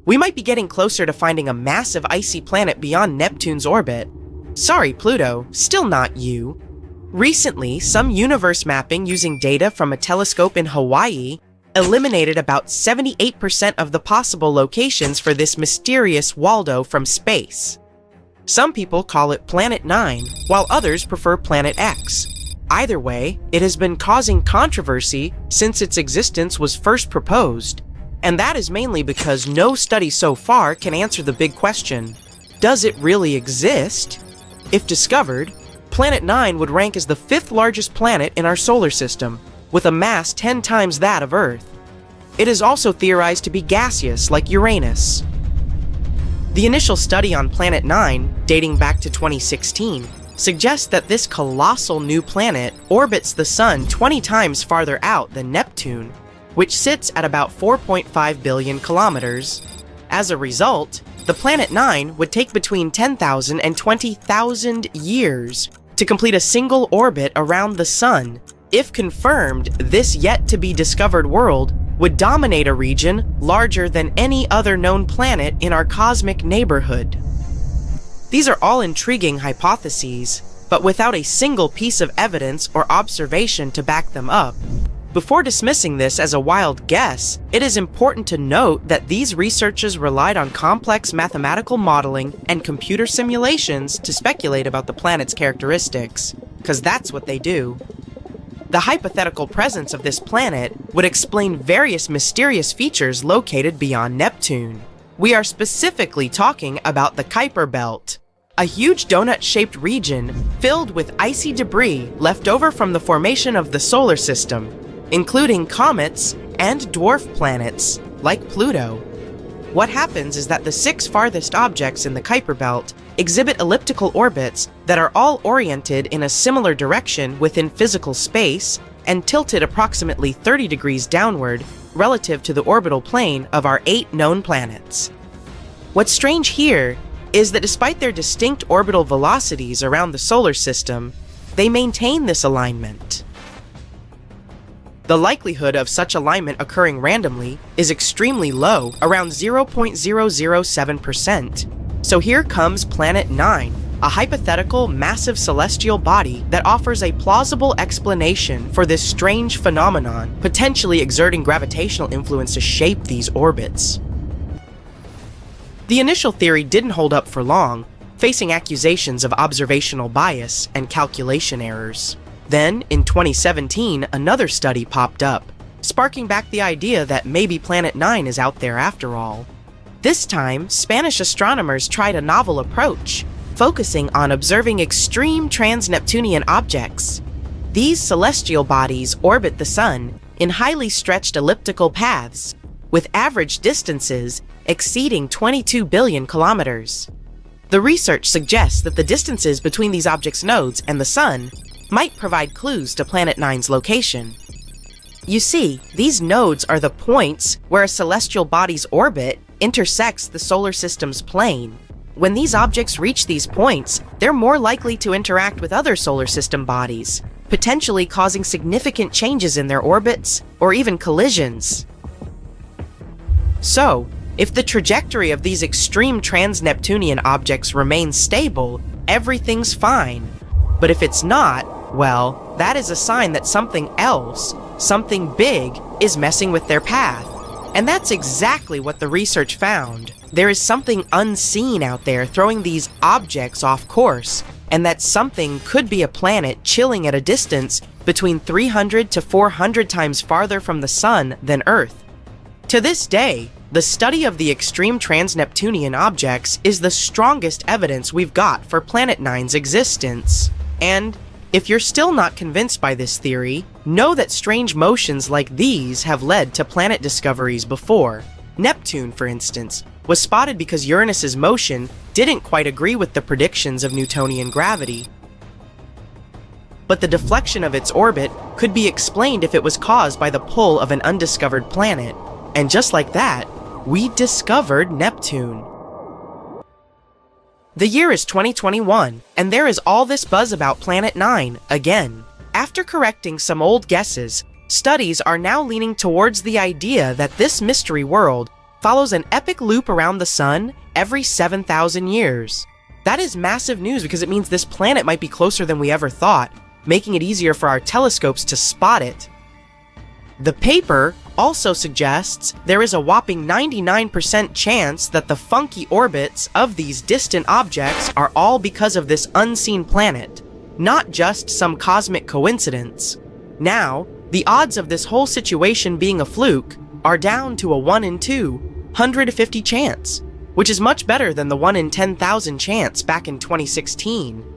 we might be getting closer to finding a massive icy planet beyond Neptune's orbit. Sorry, Pluto, still not you. Recently, some universe mapping using data from a telescope in Hawaii eliminated about 78% of the possible locations for this mysterious Waldo from space. Some people call it Planet 9, while others prefer Planet X. Either way, it has been causing controversy since its existence was first proposed, and that is mainly because no study so far can answer the big question, does it really exist? If discovered, Planet 9 would rank as the 5th largest planet in our solar system, with a mass 10 times that of Earth. It is also theorized to be gaseous like Uranus. The initial study on Planet 9, dating back to 2016, suggests that this colossal new planet orbits the Sun 20 times farther out than Neptune, which sits at about 4.5 billion kilometers. As a result, the Planet 9 would take between 10,000 and 20,000 years to complete a single orbit around the Sun. If confirmed, this yet-to-be-discovered world would dominate a region larger than any other known planet in our cosmic neighborhood. These are all intriguing hypotheses, but without a single piece of evidence or observation to back them up. Before dismissing this as a wild guess, it is important to note that these researchers relied on complex mathematical modeling and computer simulations to speculate about the planet's characteristics, because that's what they do. The hypothetical presence of this planet would explain various mysterious features located beyond Neptune. We are specifically talking about the Kuiper Belt, a huge donut-shaped region filled with icy debris left over from the formation of the solar system, including comets and dwarf planets, like Pluto. What happens is that the 6 farthest objects in the Kuiper Belt exhibit elliptical orbits that are all oriented in a similar direction within physical space and tilted approximately 30 degrees downward relative to the orbital plane of our 8 known planets. What's strange here is that despite their distinct orbital velocities around the solar system, they maintain this alignment. The likelihood of such alignment occurring randomly is extremely low, around 0.007%. So here comes Planet 9, a hypothetical massive celestial body that offers a plausible explanation for this strange phenomenon, potentially exerting gravitational influence to shape these orbits. The initial theory didn't hold up for long, facing accusations of observational bias and calculation errors. Then, in 2017, another study popped up, sparking back the idea that maybe Planet 9 is out there after all. This time, Spanish astronomers tried a novel approach, focusing on observing extreme trans-Neptunian objects. These celestial bodies orbit the Sun in highly stretched elliptical paths, with average distances exceeding 22 billion kilometers. The research suggests that the distances between these objects' nodes and the Sun might provide clues to Planet 9's location. You see, these nodes are the points where a celestial body's orbit intersects the solar system's plane. When these objects reach these points, they're more likely to interact with other solar system bodies, potentially causing significant changes in their orbits or even collisions. So, if the trajectory of these extreme trans-Neptunian objects remains stable, everything's fine. But if it's not, well, that is a sign that something else, something big, is messing with their path. And that's exactly what the research found. There is something unseen out there throwing these objects off course, and that something could be a planet chilling at a distance between 300 to 400 times farther from the Sun than Earth. To this day, the study of the extreme trans-Neptunian objects is the strongest evidence we've got for Planet 9's existence. And if you're still not convinced by this theory, know that strange motions like these have led to planet discoveries before. Neptune, for instance, was spotted because Uranus's motion didn't quite agree with the predictions of Newtonian gravity. But the deflection of its orbit could be explained if it was caused by the pull of an undiscovered planet. And just like that, we discovered Neptune. The year is 2021, and there is all this buzz about Planet 9 again. After correcting some old guesses, studies are now leaning towards the idea that this mystery world follows an epic loop around the sun every 7,000 years. That is massive news because it means this planet might be closer than we ever thought, making it easier for our telescopes to spot it. The paper also suggests there is a whopping 99% chance that the funky orbits of these distant objects are all because of this unseen planet, not just some cosmic coincidence. Now, the odds of this whole situation being a fluke are down to a 1 in 250 chance, which is much better than the 1 in 10,000 chance back in 2016.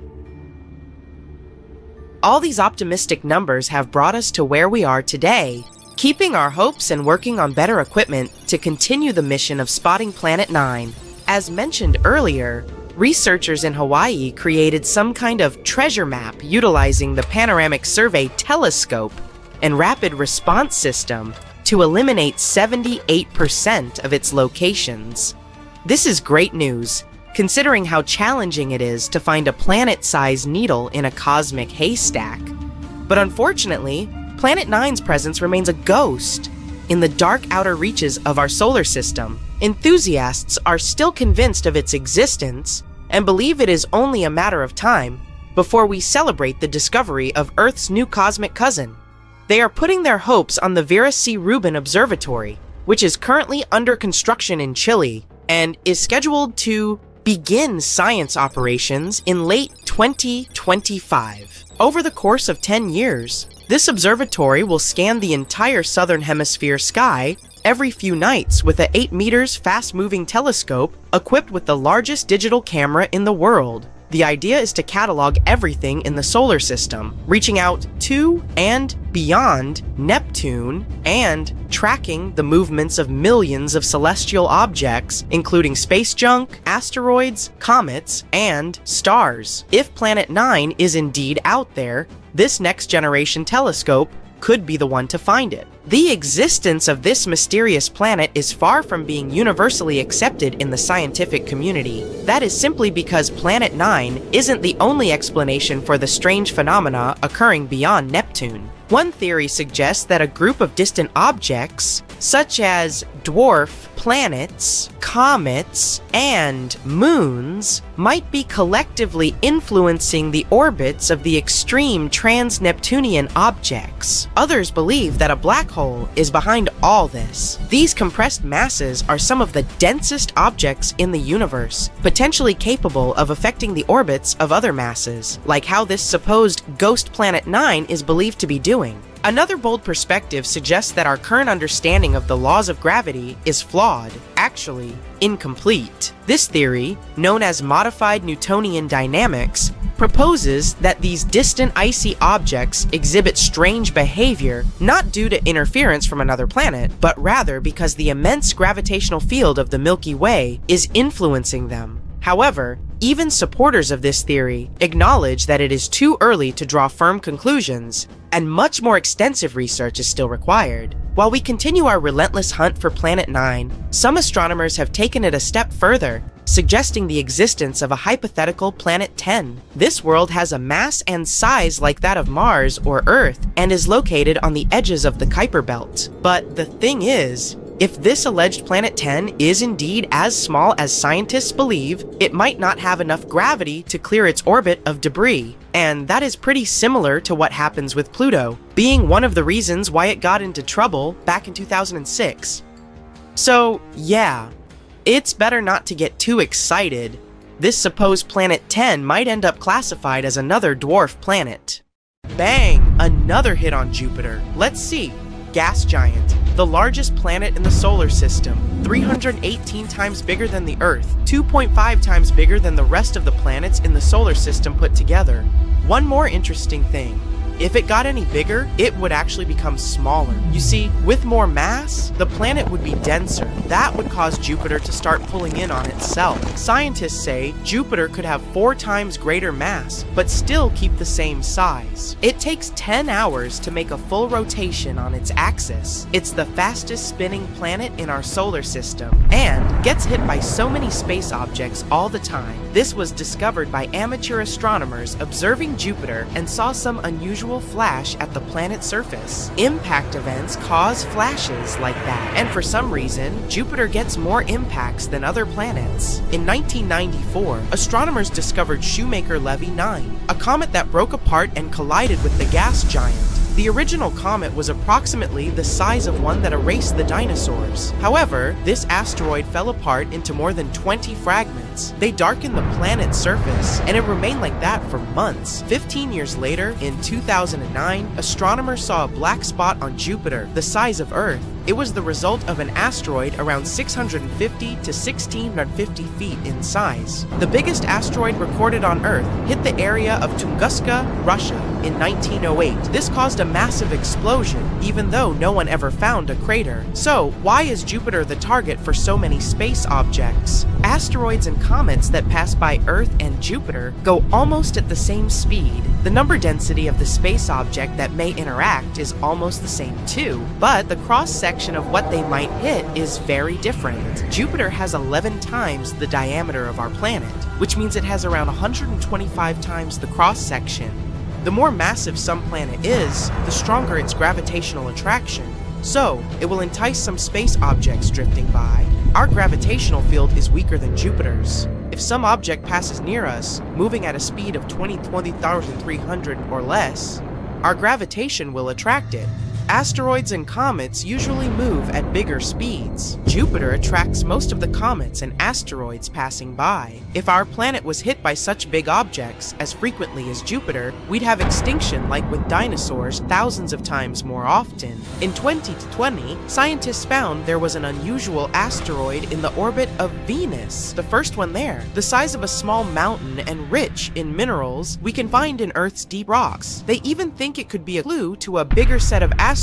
All these optimistic numbers have brought us to where we are today, keeping our hopes and working on better equipment to continue the mission of spotting Planet 9. As mentioned earlier, researchers in Hawaii created some kind of treasure map utilizing the Panoramic Survey Telescope and Rapid Response System to eliminate 78% of its locations. This is great news, considering how challenging it is to find a planet-sized needle in a cosmic haystack. But unfortunately, Planet 9's presence remains a ghost in the dark outer reaches of our solar system. Enthusiasts are still convinced of its existence and believe it is only a matter of time before we celebrate the discovery of Earth's new cosmic cousin. They are putting their hopes on the Vera C. Rubin Observatory, which is currently under construction in Chile and is scheduled to begin science operations in late 2025. Over the course of 10 years, this observatory will scan the entire southern hemisphere sky every few nights with a 8 meters fast-moving telescope equipped with the largest digital camera in the world. The idea is to catalog everything in the solar system, reaching out to and beyond Neptune and tracking the movements of millions of celestial objects, including space junk, asteroids, comets, and stars. If Planet 9 is indeed out there, this next-generation telescope could be the one to find it. The existence of this mysterious planet is far from being universally accepted in the scientific community. That is simply because Planet 9 isn't the only explanation for the strange phenomena occurring beyond Neptune. One theory suggests that a group of distant objects, such as dwarf planets, comets, and moons, might be collectively influencing the orbits of the extreme trans-Neptunian objects. Others believe that a black hole is behind all this. These compressed masses are some of the densest objects in the universe, potentially capable of affecting the orbits of other masses, like how this supposed ghost Planet 9 is believed to be doing. Another bold perspective suggests that our current understanding of the laws of gravity is flawed, actually incomplete. This theory, known as modified Newtonian dynamics, proposes that these distant icy objects exhibit strange behavior not due to interference from another planet, but rather because the immense gravitational field of the Milky Way is influencing them. However, even supporters of this theory acknowledge that it is too early to draw firm conclusions, and much more extensive research is still required. While we continue our relentless hunt for Planet 9, some astronomers have taken it a step further, suggesting the existence of a hypothetical Planet 10. This world has a mass and size like that of Mars or Earth, and is located on the edges of the Kuiper Belt. But the thing is, if this alleged Planet 10 is indeed as small as scientists believe, it might not have enough gravity to clear its orbit of debris. And that is pretty similar to what happens with Pluto, being one of the reasons why it got into trouble back in 2006. So, yeah, it's better not to get too excited. This supposed Planet 10 might end up classified as another dwarf planet. Bang! Another hit on Jupiter. Let's see. Gas giant, the largest planet in the solar system, 318 times bigger than the Earth, 2.5 times bigger than the rest of the planets in the solar system put together. One more interesting thing. If it got any bigger, it would actually become smaller. You see, with more mass, the planet would be denser. That would cause Jupiter to start pulling in on itself. Scientists say Jupiter could have 4 times greater mass, but still keep the same size. It takes 10 hours to make a full rotation on its axis. It's the fastest spinning planet in our solar system, and gets hit by so many space objects all the time. This was discovered by amateur astronomers observing Jupiter and saw some unusual unusual flash at the planet's surface. Impact events cause flashes like that, and for some reason, Jupiter gets more impacts than other planets. In 1994, astronomers discovered Shoemaker-Levy 9, a comet that broke apart and collided with the gas giant. The original comet was approximately the size of one that erased the dinosaurs. However, this asteroid fell apart into more than 20 fragments. They darkened the planet's surface, and it remained like that for months. 15 years later, in 2009, astronomers saw a black spot on Jupiter, the size of Earth. It was the result of an asteroid around 650 to 1650 feet in size. The biggest asteroid recorded on Earth hit the area of Tunguska, Russia, in 1908. This caused a massive explosion, even though no one ever found a crater. So, why is Jupiter the target for so many space objects? Asteroids and comets that pass by Earth and Jupiter go almost at the same speed. The number density of the space object that may interact is almost the same too, but the cross-section of what they might hit is very different. Jupiter has 11 times the diameter of our planet, which means it has around 125 times the cross-section. The more massive some planet is, the stronger its gravitational attraction, so it will entice some space objects drifting by. Our gravitational field is weaker than Jupiter's. If some object passes near us, moving at a speed of 20,300 or less, our gravitation will attract it. Asteroids and comets usually move at bigger speeds. Jupiter attracts most of the comets and asteroids passing by. If our planet was hit by such big objects as frequently as Jupiter, we'd have extinction like with dinosaurs thousands of times more often. In 2020, scientists found there was an unusual asteroid in the orbit of Venus, the first one there, the size of a small mountain and rich in minerals we can find in Earth's deep rocks. They even think it could be a clue to a bigger set of asteroids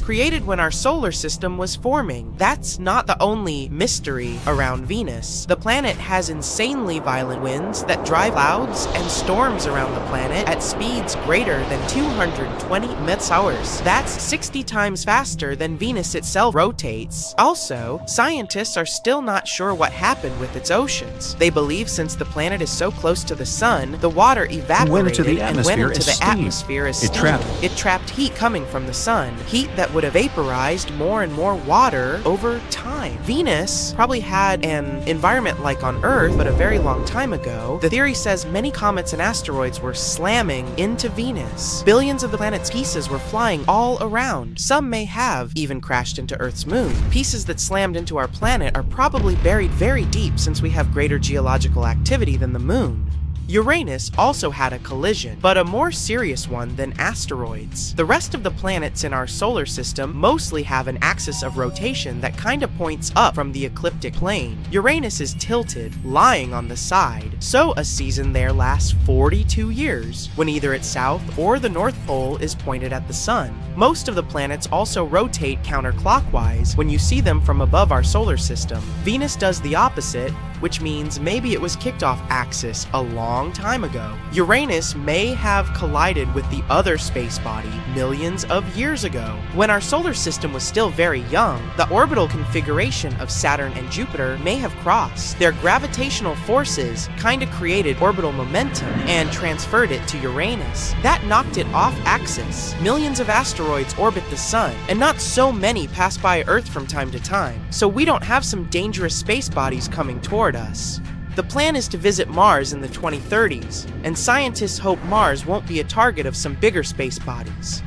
created when our solar system was forming. That's not the only mystery around Venus. The planet has insanely violent winds that drive clouds and storms around the planet at speeds greater than 220 mph. That's 60 times faster than Venus itself rotates. Also, scientists are still not sure what happened with its oceans. They believe since the planet is so close to the sun, the water evaporated went into the and went into the atmosphere as steam. It trapped heat coming from the sun. Heat that would have vaporized more and more water over time. Venus probably had an environment like on Earth, but a very long time ago. The theory says many comets and asteroids were slamming into Venus. Billions of the planet's pieces were flying all around. Some may have even crashed into Earth's moon. Pieces that slammed into our planet are probably buried very deep since we have greater geological activity than the moon. Uranus also had a collision, but a more serious one than asteroids. The rest of the planets in our solar system mostly have an axis of rotation that kind of points up from the ecliptic plane. Uranus is tilted, lying on the side, so a season there lasts 42 years, when either its south or the North Pole is pointed at the sun. Most of the planets also rotate counterclockwise when you see them from above our solar system. Venus does the opposite, which means maybe it was kicked off axis a long time ago. Uranus may have collided with the other space body millions of years ago. When our solar system was still very young, the orbital configuration of Saturn and Jupiter may have crossed. Their gravitational forces kinda created orbital momentum and transferred it to Uranus. That knocked it off axis. Millions of asteroids orbit the sun, and not so many pass by Earth from time to time, so we don't have some dangerous space bodies coming toward us. The plan is to visit Mars in the 2030s, and scientists hope Mars won't be a target of some bigger space bodies.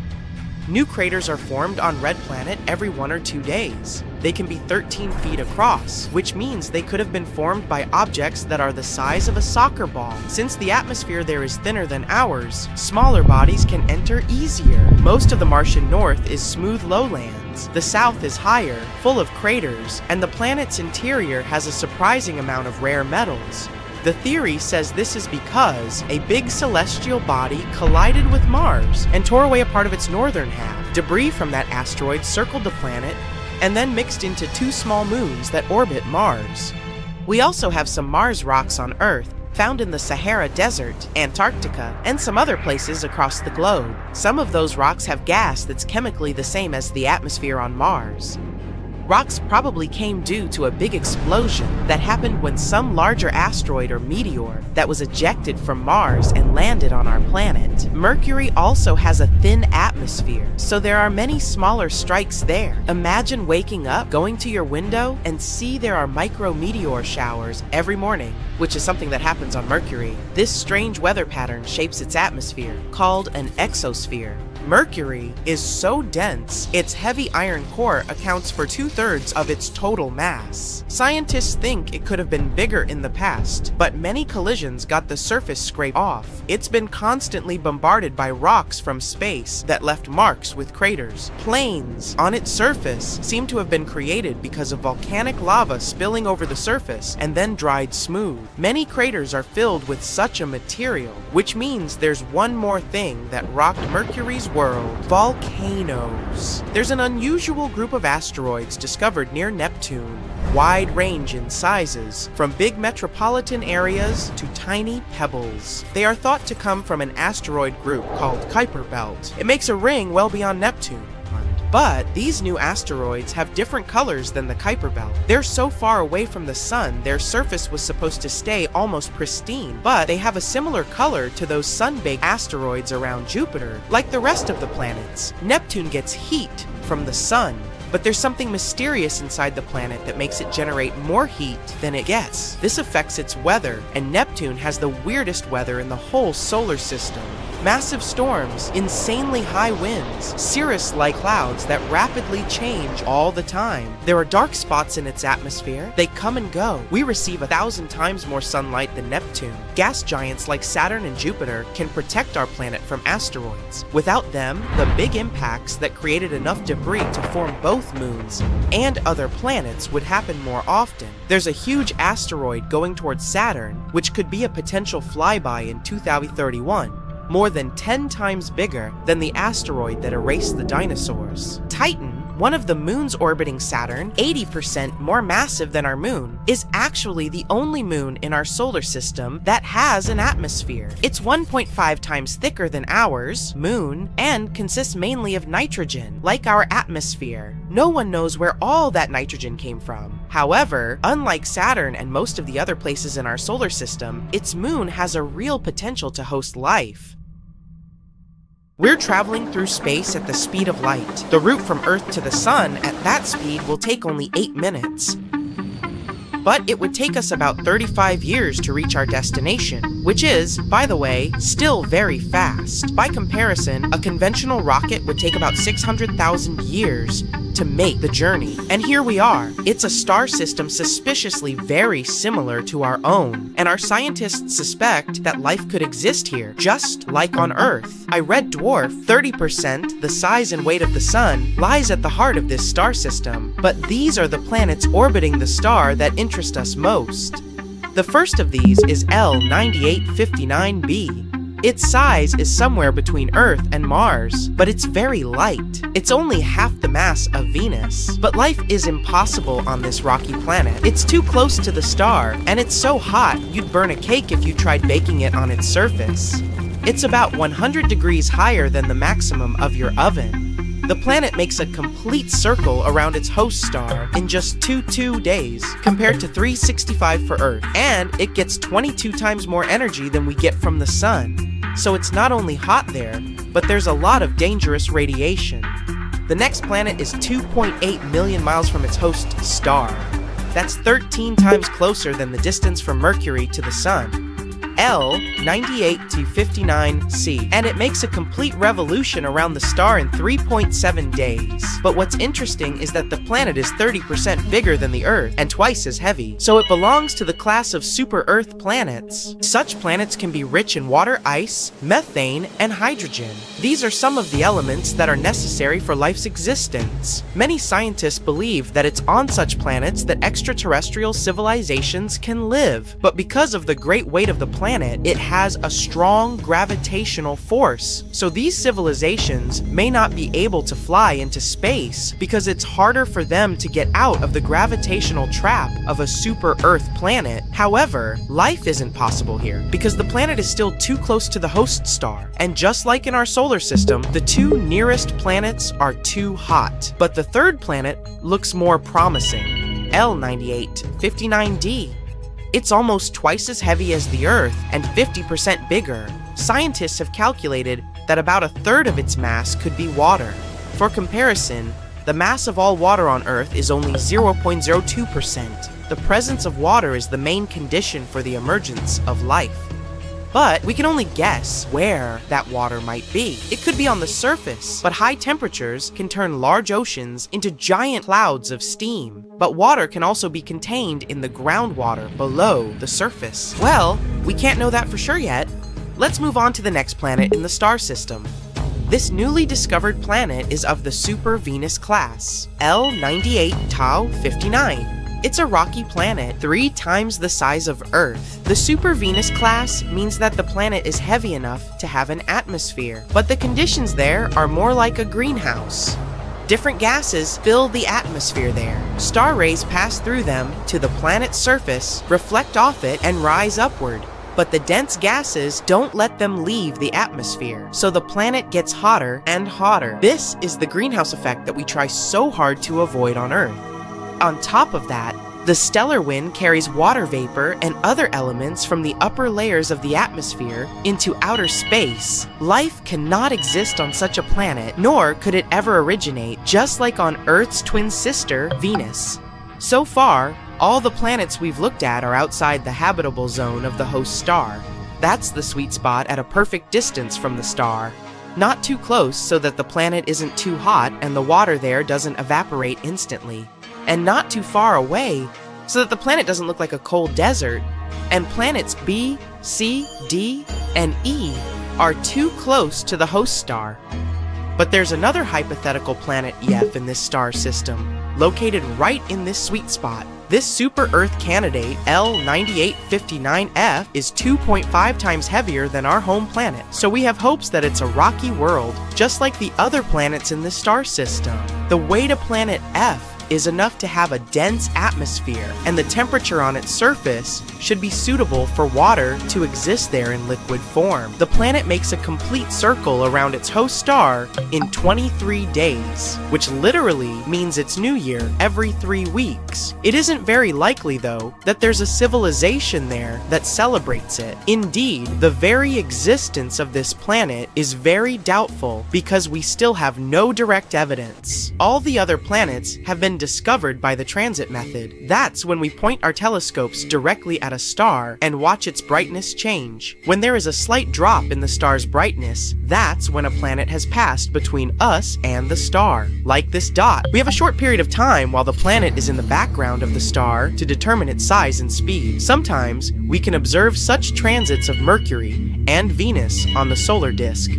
New craters are formed on Red Planet every 1 or 2 days. They can be 13 feet across, which means they could have been formed by objects that are the size of a soccer ball. Since the atmosphere there is thinner than ours, smaller bodies can enter easier. Most of the Martian north is smooth lowlands. The south is higher, full of craters, and the planet's interior has a surprising amount of rare metals. The theory says this is because a big celestial body collided with Mars and tore away a part of its northern half. Debris from that asteroid circled the planet and then mixed into 2 small moons that orbit Mars. We also have some Mars rocks on Earth, found in the Sahara Desert, Antarctica, and some other places across the globe. Some of those rocks have gas that's chemically the same as the atmosphere on Mars. Rocks probably came due to a big explosion that happened when some larger asteroid or meteor that was ejected from Mars and landed on our planet. Mercury also has a thin atmosphere, so there are many smaller strikes there. Imagine waking up, going to your window, and see there are micrometeor showers every morning, which is something that happens on Mercury. This strange weather pattern shapes its atmosphere, called an exosphere. Mercury is so dense, its heavy iron core accounts for 2/3 of its total mass. Scientists think it could have been bigger in the past, but many collisions got the surface scraped off. It's been constantly bombarded by rocks from space that left marks with craters. Plains on its surface seem to have been created because of volcanic lava spilling over the surface and then dried smooth. Many craters are filled with such a material, which means there's one more thing that rocked Mercury's world: volcanoes. There's an unusual group of asteroids discovered near Neptune. Wide range in sizes, from big metropolitan areas to tiny pebbles. They are thought to come from an asteroid group called Kuiper Belt. It makes a ring well beyond Neptune. But these new asteroids have different colors than the Kuiper Belt. They're so far away from the sun, their surface was supposed to stay almost pristine, but they have a similar color to those sun-baked asteroids around Jupiter, like the rest of the planets. Neptune gets heat from the sun, but there's something mysterious inside the planet that makes it generate more heat than it gets. This affects its weather, and Neptune has the weirdest weather in the whole solar system. Massive storms, insanely high winds, cirrus-like clouds that rapidly change all the time. There are dark spots in its atmosphere. They come and go. We receive 1,000 times more sunlight than Neptune. Gas giants like Saturn and Jupiter can protect our planet from asteroids. Without them, the big impacts that created enough debris to form both moons and other planets would happen more often. There's a huge asteroid going towards Saturn, which could be a potential flyby in 2031. More than 10 times bigger than the asteroid that erased the dinosaurs. Titan, one of the moons orbiting Saturn, 80% more massive than our moon, is actually the only moon in our solar system that has an atmosphere. It's 1.5 times thicker than ours, moon, and consists mainly of nitrogen, like our atmosphere. No one knows where all that nitrogen came from. However, unlike Saturn and most of the other places in our solar system, its moon has a real potential to host life. We're traveling through space at the speed of light. The route from Earth to the Sun at that speed will take only 8 minutes. But it would take us about 35 years to reach our destination, which is, by the way, still very fast. By comparison, a conventional rocket would take about 600,000 years to make the journey. And here we are. It's a star system suspiciously very similar to our own, and our scientists suspect that life could exist here, just like on Earth. A red dwarf, 30% the size and weight of the Sun, lies at the heart of this star system, but these are the planets orbiting the star that interest us most. The first of these is L9859b. Its size is somewhere between Earth and Mars, but it's very light. It's only half the mass of Venus. But life is impossible on this rocky planet. It's too close to the star, and it's so hot you'd burn a cake if you tried baking it on its surface. It's about 100 degrees higher than the maximum of your oven. The planet makes a complete circle around its host star in just 2 days, compared to 365 for Earth, and it gets 22 times more energy than we get from the sun. So it's not only hot there, but there's a lot of dangerous radiation. The next planet is 2.8 million miles from its host star. That's 13 times closer than the distance from Mercury to the Sun. L9859c, and it makes a complete revolution around the star in 3.7 days. But what's interesting is that the planet is 30% bigger than the Earth and twice as heavy, so it belongs to the class of super-Earth planets. Such planets can be rich in water ice, methane, and hydrogen. These are some of the elements that are necessary for life's existence. Many scientists believe that it's on such planets that extraterrestrial civilizations can live, but because of the great weight of the planet, planet, it has a strong gravitational force. So these civilizations may not be able to fly into space because it's harder for them to get out of the gravitational trap of a super Earth planet. However, life isn't possible here because the planet is still too close to the host star. And just like in our solar system, the two nearest planets are too hot. But the third planet looks more promising, L9859d. It's almost twice as heavy as the Earth and 50% bigger. Scientists have calculated that about a third of its mass could be water. For comparison, the mass of all water on Earth is only 0.02%. The presence of water is the main condition for the emergence of life. But we can only guess where that water might be. It could be on the surface, but high temperatures can turn large oceans into giant clouds of steam. But water can also be contained in the groundwater below the surface. Well, we can't know that for sure yet. Let's move on to the next planet in the star system. This newly discovered planet is of the Super Venus class, L98 Tau 59. It's a rocky planet, 3 times the size of Earth. The Super Venus class means that the planet is heavy enough to have an atmosphere, but the conditions there are more like a greenhouse. Different gases fill the atmosphere there. Star rays pass through them to the planet's surface, reflect off it, and rise upward. But the dense gases don't let them leave the atmosphere, so the planet gets hotter and hotter. This is the greenhouse effect that we try so hard to avoid on Earth. On top of that, the stellar wind carries water vapor and other elements from the upper layers of the atmosphere into outer space. Life cannot exist on such a planet, nor could it ever originate, just like on Earth's twin sister, Venus. So far, all the planets we've looked at are outside the habitable zone of the host star. That's the sweet spot at a perfect distance from the star. Not too close so that the planet isn't too hot and the water there doesn't evaporate instantly. And not too far away so that the planet doesn't look like a cold desert. And planets B, C, D, and E are too close to the host star. But there's another hypothetical planet EF in this star system, located right in this sweet spot. This super Earth candidate, L9859f, is 2.5 times heavier than our home planet, so we have hopes that it's a rocky world, just like the other planets in this star system. The weight of planet F is enough to have a dense atmosphere, and the temperature on its surface should be suitable for water to exist there in liquid form. The planet makes a complete circle around its host star in 23 days, which literally means it's New Year every 3 weeks. It isn't very likely, though, that there's a civilization there that celebrates it. Indeed, the very existence of this planet is very doubtful because we still have no direct evidence. All the other planets have been discovered by the transit method. That's when we point our telescopes directly at a star and watch its brightness change. When there is a slight drop in the star's brightness, that's when a planet has passed between us and the star. Like this dot, we have a short period of time while the planet is in the background of the star to determine its size and speed. Sometimes we can observe such transits of Mercury and Venus on the solar disk.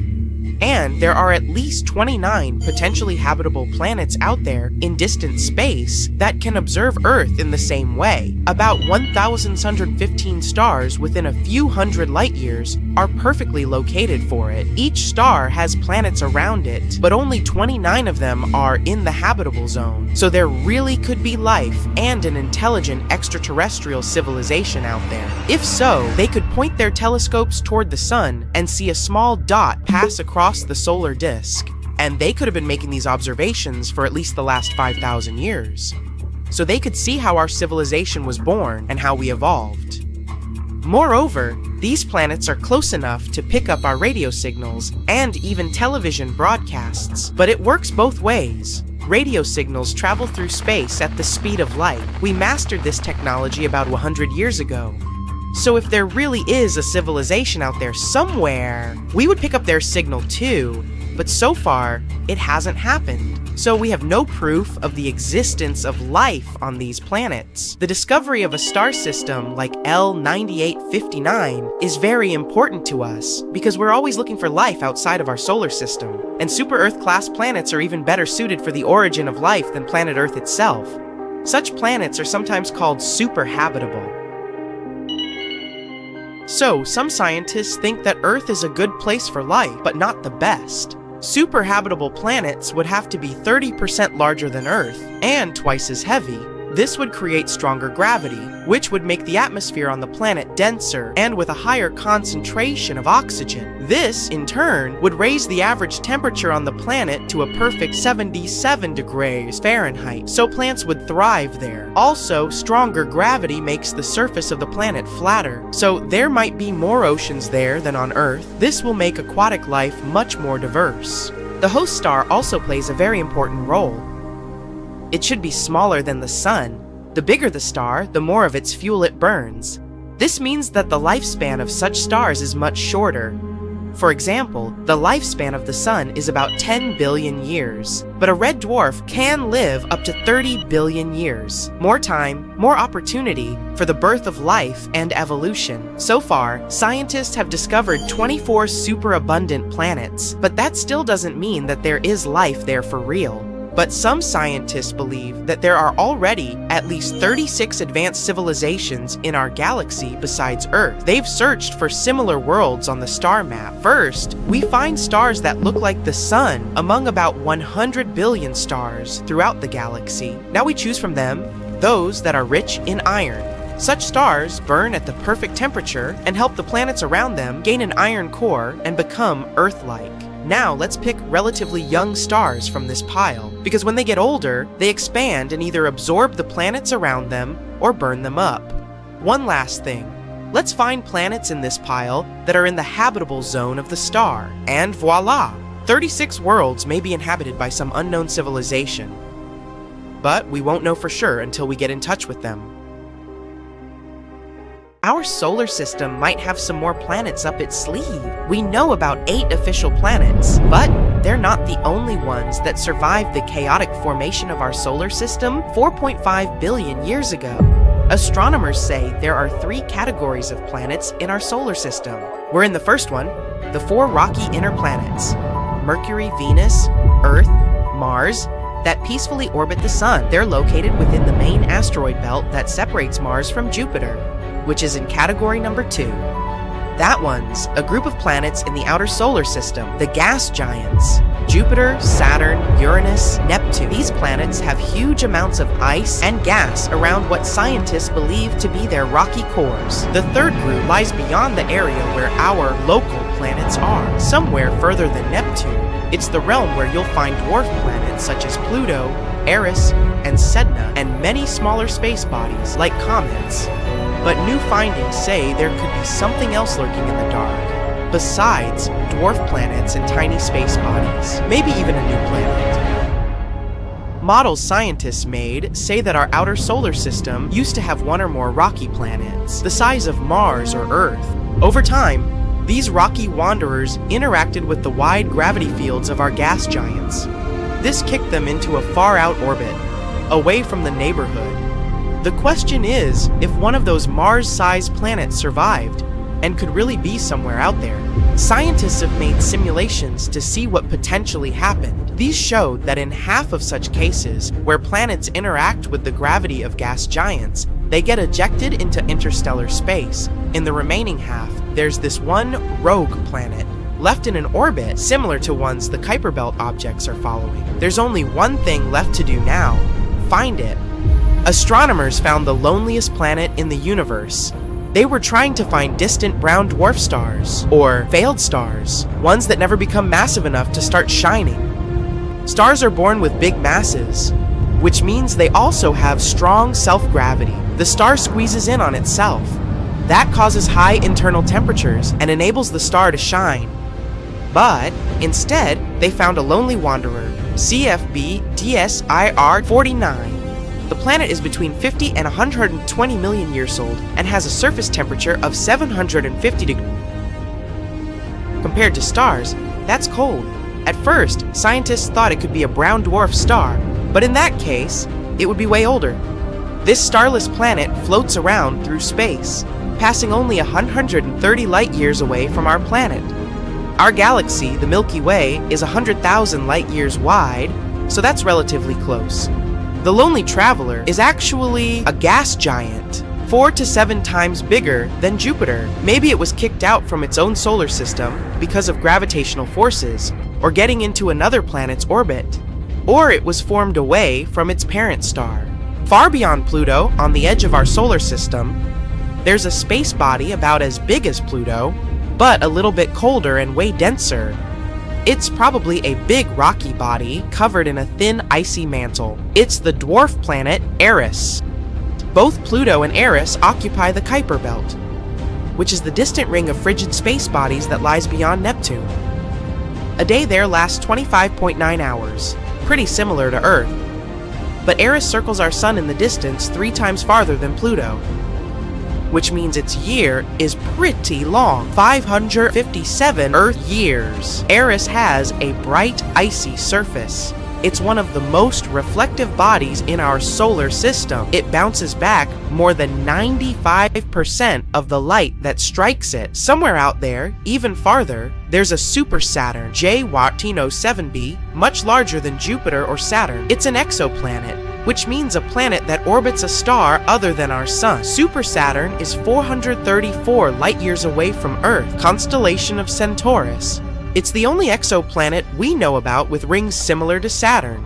And there are at least 29 potentially habitable planets out there in distant space that can observe Earth in the same way. About 1,115 stars within a few hundred light years are perfectly located for it. Each star has planets around it, but only 29 of them are in the habitable zone. So there really could be life and an intelligent extraterrestrial civilization out there. If so, they could point their telescopes toward the sun and see a small dot pass across the solar disk, and they could have been making these observations for at least the last 5,000 years. So they could see how our civilization was born and how we evolved. Moreover, these planets are close enough to pick up our radio signals and even television broadcasts, but it works both ways. Radio signals travel through space at the speed of light. We mastered this technology about 100 years ago. So if there really is a civilization out there somewhere, we would pick up their signal too, but so far, it hasn't happened. So we have no proof of the existence of life on these planets. The discovery of a star system like L9859 is very important to us because we're always looking for life outside of our solar system, and super Earth-class planets are even better suited for the origin of life than planet Earth itself. Such planets are sometimes called super habitable. So, some scientists think that Earth is a good place for life, but not the best. Super habitable planets would have to be 30% larger than Earth, and twice as heavy. This would create stronger gravity, which would make the atmosphere on the planet denser and with a higher concentration of oxygen. This, in turn, would raise the average temperature on the planet to a perfect 77 degrees Fahrenheit, so plants would thrive there. Also, stronger gravity makes the surface of the planet flatter, so there might be more oceans there than on Earth. This will make aquatic life much more diverse. The host star also plays a very important role. It should be smaller than the Sun. The bigger the star, the more of its fuel it burns. This means that the lifespan of such stars is much shorter. For example, the lifespan of the Sun is about 10 billion years, but a red dwarf can live up to 30 billion years. More time, more opportunity for the birth of life and evolution. So far, scientists have discovered 24 superabundant planets, but that still doesn't mean that there is life there for real. But some scientists believe that there are already at least 36 advanced civilizations in our galaxy besides Earth. They've searched for similar worlds on the star map. First, we find stars that look like the Sun among about 100 billion stars throughout the galaxy. Now we choose from them those that are rich in iron. Such stars burn at the perfect temperature and help the planets around them gain an iron core and become Earth-like. Now let's pick relatively young stars from this pile, because when they get older, they expand and either absorb the planets around them or burn them up. One last thing, let's find planets in this pile that are in the habitable zone of the star, and voila! 36 worlds may be inhabited by some unknown civilization. But we won't know for sure until we get in touch with them. Our solar system might have some more planets up its sleeve. We know about 8 official planets, but they're not the only ones that survived the chaotic formation of our solar system 4.5 billion years ago. Astronomers say there are 3 categories of planets in our solar system. We're in the first one, the 4 rocky inner planets, Mercury, Venus, Earth, Mars, that peacefully orbit the Sun. They're located within the main asteroid belt that separates Mars from Jupiter, which is in category number 2. That one's a group of planets in the outer solar system, the gas giants. Jupiter, Saturn, Uranus, Neptune. These planets have huge amounts of ice and gas around what scientists believe to be their rocky cores. The third group lies beyond the area where our local planets are, somewhere further than Neptune. It's the realm where you'll find dwarf planets such as Pluto, Eris, and Sedna, and many smaller space bodies like comets. But new findings say there could be something else lurking in the dark, besides dwarf planets and tiny space bodies, maybe even a new planet. Models scientists made say that our outer solar system used to have 1 or more rocky planets, the size of Mars or Earth. Over time, these rocky wanderers interacted with the wide gravity fields of our gas giants. This kicked them into a far-out orbit, away from the neighborhood. The question is if one of those Mars-sized planets survived and could really be somewhere out there. Scientists have made simulations to see what potentially happened. These showed that in half of such cases, where planets interact with the gravity of gas giants, they get ejected into interstellar space. In the remaining half, there's this one rogue planet, left in an orbit similar to ones the Kuiper Belt objects are following. There's only one thing left to do now: find it. Astronomers found the loneliest planet in the universe. They were trying to find distant brown dwarf stars, or failed stars, ones that never become massive enough to start shining. Stars are born with big masses, which means they also have strong self-gravity. The star squeezes in on itself. That causes high internal temperatures and enables the star to shine. But instead, they found a lonely wanderer, CFB DSIR 49. The planet is between 50 and 120 million years old and has a surface temperature of 750 degrees. Compared to stars, that's cold. At first, scientists thought it could be a brown dwarf star, but in that case, it would be way older. This starless planet floats around through space, passing only 130 light years away from our planet. Our galaxy, the Milky Way, is 100,000 light years wide, so that's relatively close. The Lonely Traveler is actually a gas giant. 4 to 7 times bigger than Jupiter. Maybe it was kicked out from its own solar system because of gravitational forces, or getting into another planet's orbit. Or it was formed away from its parent star. Far beyond Pluto, on the edge of our solar system, there's a space body about as big as Pluto, but a little bit colder and way denser. It's probably a big rocky body covered in a thin icy mantle. It's the dwarf planet Eris. Both Pluto and Eris occupy the Kuiper Belt, which is the distant ring of frigid space bodies that lies beyond Neptune. A day there lasts 25.9 hours, pretty similar to Earth. But Eris circles our sun in the distance 3 times farther than Pluto, which means its year is pretty long, 557 Earth years. Eris has a bright, icy surface. It's one of the most reflective bodies in our solar system. It bounces back more than 95% of the light that strikes it. Somewhere out there, even farther, there's a super Saturn, J-7b, much larger than Jupiter or Saturn. It's an exoplanet, which means a planet that orbits a star other than our sun. Super Saturn is 434 light-years away from Earth, constellation of Centaurus. It's the only exoplanet we know about with rings similar to Saturn.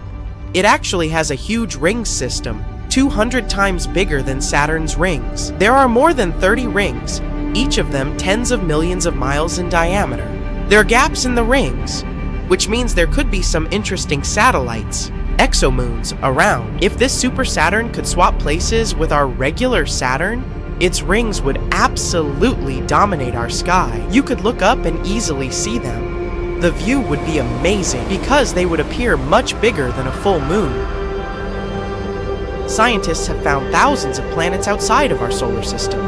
It actually has a huge ring system, 200 times bigger than Saturn's rings. There are more than 30 rings, each of them tens of millions of miles in diameter. There are gaps in the rings, which means there could be some interesting satellites, exomoons, around. If this super Saturn could swap places with our regular Saturn, its rings would absolutely dominate our sky. You could look up and easily see them. The view would be amazing because they would appear much bigger than a full moon. Scientists have found thousands of planets outside of our solar system.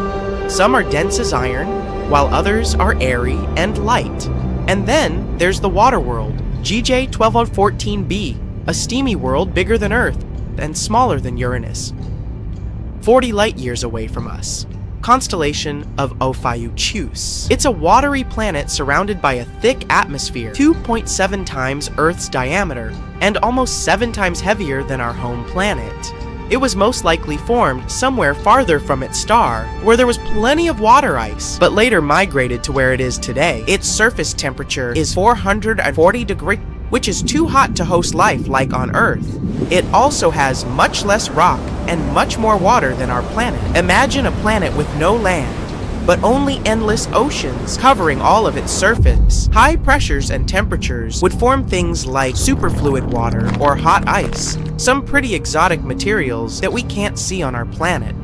Some are dense as iron, while others are airy and light. And then there's the water world, GJ-1214b, a steamy world bigger than Earth and smaller than Uranus, 40 light-years away from us. Constellation of Ophiuchus. It's a watery planet surrounded by a thick atmosphere, 2.7 times Earth's diameter, and almost 7 times heavier than our home planet. It was most likely formed somewhere farther from its star, where there was plenty of water ice, but later migrated to where it is today. Its surface temperature is 440 degrees, which is too hot to host life like on Earth. It also has much less rock and much more water than our planet. Imagine a planet with no land, but only endless oceans covering all of its surface. High pressures and temperatures would form things like superfluid water or hot ice, some pretty exotic materials that we can't see on our planet.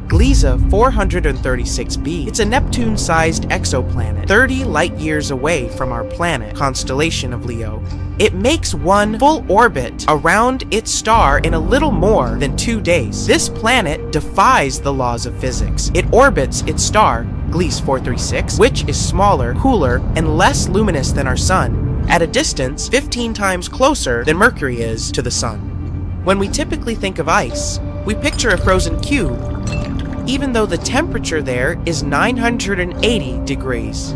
Gliese 436b. It's a Neptune-sized exoplanet, 30 light-years away from our planet, constellation of Leo. It makes one full orbit around its star in a little more than 2 days. This planet defies the laws of physics. It orbits its star, Gliese 436, which is smaller, cooler, and less luminous than our sun, at a distance 15 times closer than Mercury is to the sun. When we typically think of ice, we picture a frozen cube, even though the temperature there is 980 degrees.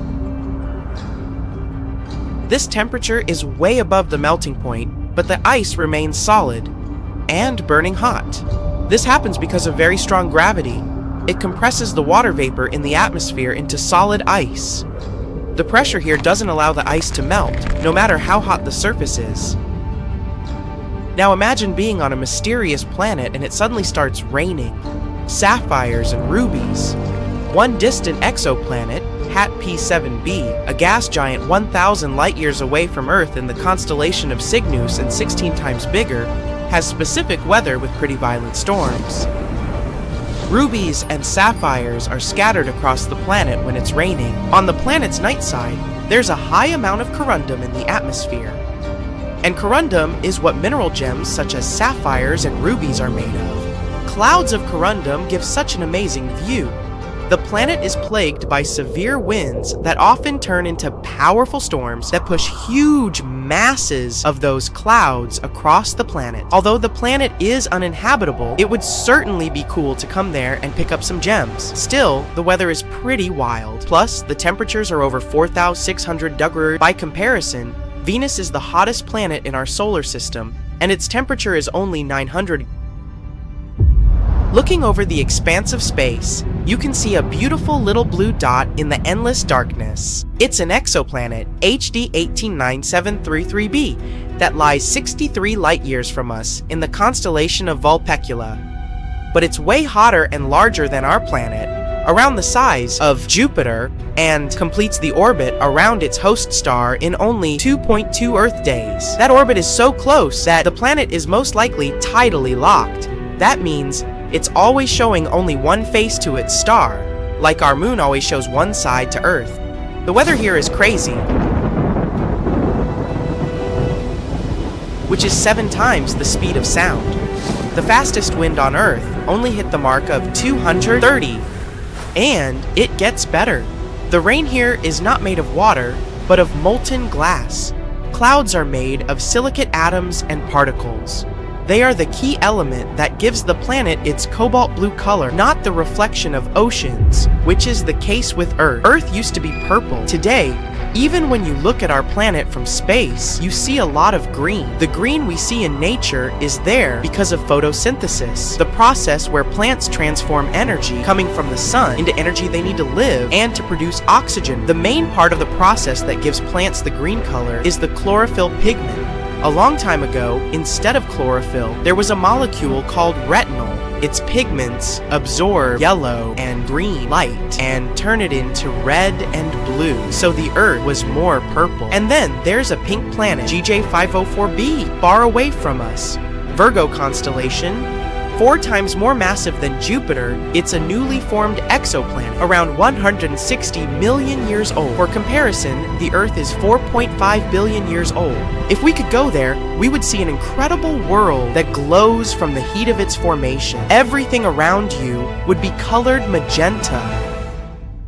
This temperature is way above the melting point, but the ice remains solid and burning hot. This happens because of very strong gravity. It compresses the water vapor in the atmosphere into solid ice. The pressure here doesn't allow the ice to melt, no matter how hot the surface is. Now imagine being on a mysterious planet and it suddenly starts raining sapphires and rubies. One distant exoplanet, HAT P7b, a gas giant 1,000 light-years away from Earth in the constellation of Cygnus and 16 times bigger, has specific weather with pretty violent storms. Rubies and sapphires are scattered across the planet when it's raining. On the planet's night side, there's a high amount of corundum in the atmosphere. And corundum is what mineral gems such as sapphires and rubies are made of. Clouds of corundum give such an amazing view. The planet is plagued by severe winds that often turn into powerful storms that push huge masses of those clouds across the planet. Although the planet is uninhabitable, it would certainly be cool to come there and pick up some gems. Still, the weather is pretty wild. Plus, the temperatures are over 4,600 degrees. By comparison, Venus is the hottest planet in our solar system, and its temperature is only 900 Looking over the expanse of space, you can see a beautiful little blue dot in the endless darkness. It's an exoplanet, HD 189733b, that lies 63 light-years from us in the constellation of Vulpecula. But it's way hotter and larger than our planet, around the size of Jupiter, and completes the orbit around its host star in only 2.2 Earth days. That orbit is so close that the planet is most likely tidally locked. That means it's always showing only one face to its star, like our moon always shows one side to Earth. The weather here is crazy, which is 7 times the speed of sound. The fastest wind on Earth only hit the mark of 230, and it gets better. The rain here is not made of water, but of molten glass. Clouds are made of silicate atoms and particles. They are the key element that gives the planet its cobalt blue color, not the reflection of oceans, which is the case with Earth. Earth used to be purple. Today, even when you look at our planet from space, you see a lot of green. The green we see in nature is there because of photosynthesis, the process where plants transform energy coming from the sun into energy they need to live and to produce oxygen. The main part of the process that gives plants the green color is the chlorophyll pigment. A long time ago, instead of chlorophyll, there was a molecule called retinol. Its pigments absorb yellow and green light and turn it into red and blue, so the Earth was more purple. And then there's a pink planet, GJ504b, far away from us. Virgo constellation, 4 times more massive than Jupiter. It's a newly formed exoplanet, around 160 million years old. For comparison, the Earth is 4.5 billion years old. If we could go there, we would see an incredible world that glows from the heat of its formation. Everything around you would be colored magenta.